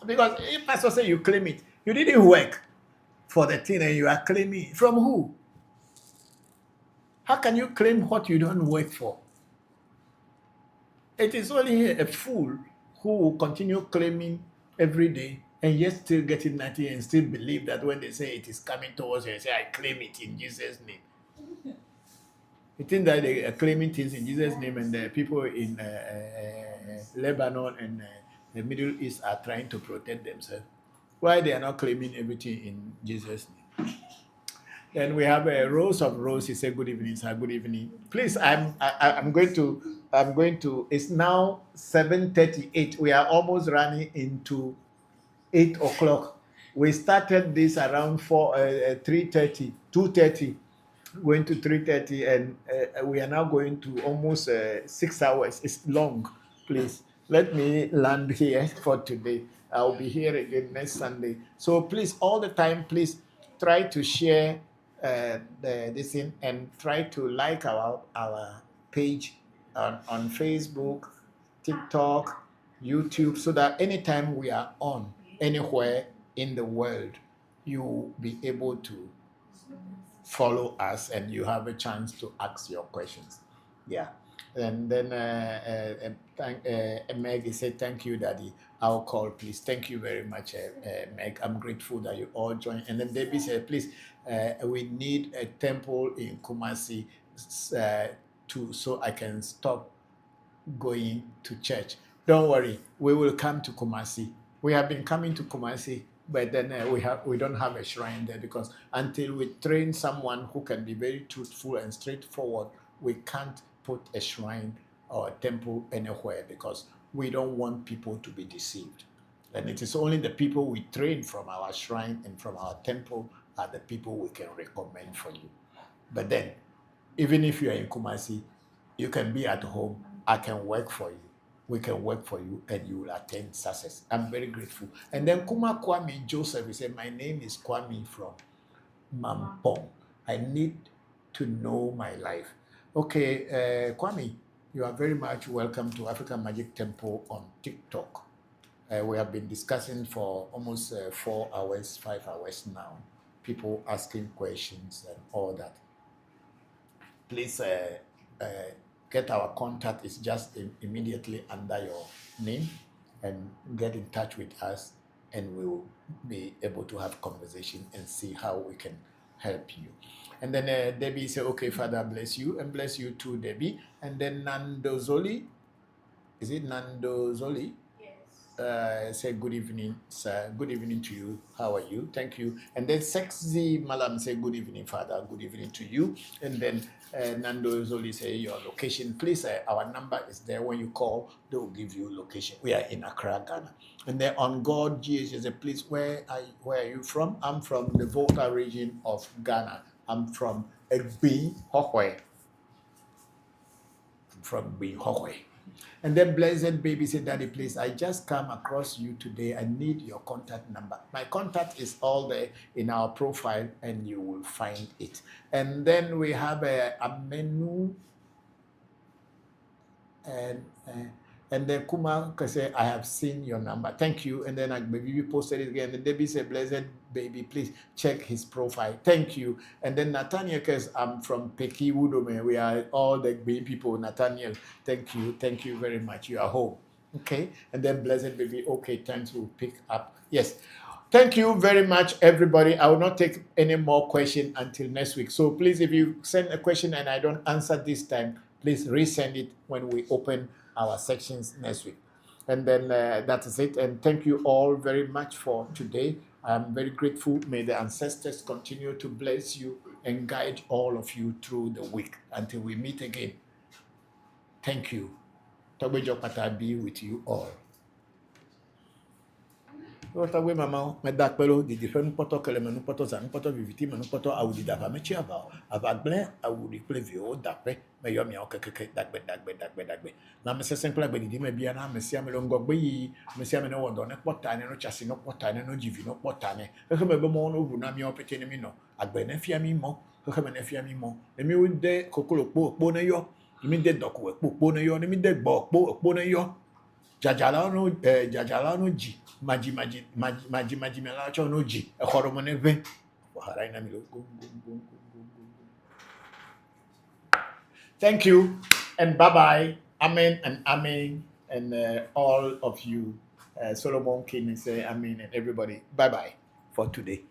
Because if pastor say you claim it, you didn't work for the thing and you are claiming it. From who? How can you claim what you don't work for? It is only a fool who will continue claiming every day and yet still getting nothing and still believe that when they say it is coming towards you, and say, I claim it in Jesus' name. You think that they are claiming things in Jesus' name, and the people in Lebanon and the Middle East are trying to protect themselves. Why they are not claiming everything in Jesus' name? Then we have a Rose of Rose. He said, "Good evening, sir. Good evening. Please, I'm going to. It's now 7:38. We are almost running into 8 o'clock. We started this around 3:30, 2:30, going to 3:30, and we are now going to almost 6 hours. It's long. Please let me land here for today. I'll be here again next Sunday. So please, all the time, please try to share this thing and try to like our page on Facebook, TikTok, YouTube, so that anytime we are on anywhere in the world, you'll be able to follow us and you have a chance to ask your questions. Yeah. And then Meg said, thank you, Daddy. I'll call, please. Thank you very much, Meg. I'm grateful that you all joined. And then Debbie said, please, we need a temple in Kumasi so I can stop going to church. Don't worry, we will come to Kumasi. We have been coming to Kumasi, but then we don't have a shrine there, because until we train someone who can be very truthful and straightforward, we can't put a shrine or a temple anywhere, because we don't want people to be deceived. And it is only the people we train from our shrine and from our temple are the people we can recommend for you. But then, even if you are in Kumasi, you can be at home. I can work for you. We can work for you, and you will attain success. I'm very grateful. And then Kuma Kwame Joseph, he said, my name is Kwame from Mampong. I need to know my life. Okay, Kwame, you are very much welcome to African Magic Temple on TikTok. We have been discussing for almost 4 hours, 5 hours now. People asking questions and all that. Please get our contact. It's just immediately under your name, and get in touch with us, and we will be able to have conversation and see how we can help you. And then Debbie said, okay, Father, bless you, and bless you too, Debbie. And then Nando Zoli, is it Nando Zoli? Say good evening, sir. Good evening to you. How are you? Thank you. And then Sexy Malam say good evening, Father. Good evening to you. And then Nando Zoli say your location. Please, our number is there. When you call, they will give you location. We are in Accra, Ghana. And then on God, GH say, please, where are you from? I'm from the Volta region of Ghana. I'm from Egbi Hohwe. From Egbi Hohwe. And then Blessed Baby said, Daddy, please, I just come across you today. I need your contact number. My contact is all there in our profile, and you will find it. And then we have a menu, and then Kuma can say, I have seen your number. Thank you. And then maybe posted it again. And Debbie said, Blessed Baby, please check his profile. Thank you. And then Nathaniel says, I'm from Peki Wudome. We are all the Green people. Nathaniel, thank you. Thank you very much. You are home. Okay. And then Blessed Baby, okay, thanks, we'll pick up. Yes. Thank you very much, everybody. I will not take any more question until next week. So please, if you send a question and I don't answer this time, please resend it when we open our sections next week. And then that is it. And thank you all very much for today. I'm very grateful. May the ancestors continue to bless you and guide all of you through the week until we meet again. Thank you. Tobejo Pata be with you all. Ota we mama me dak pelo di different poto kele menu poto zanu poto viviti menu poto awudi dava me chiava avagble awudi plevi o dakpe me yo mi o keke dakbe na me se simple agbe di me bia na me sia me lo ngogbe yi me sia me no wodo ne pota ne no chasi no pota ne no jivi no pota ne keke me be mo no wu na mi o pete ne mi no agbe ne fia mi mo keke me ne fia mi mo e mi wo de kokolo po ne yo mi de doku po ne yo ne mi de gbo po ne yo jajala no ji maji mela cho no ji e khoro mo ne ve wahara ina mi lo thank you and bye bye, amen and amen, and all of you Solomon King say amen, and everybody bye bye for today.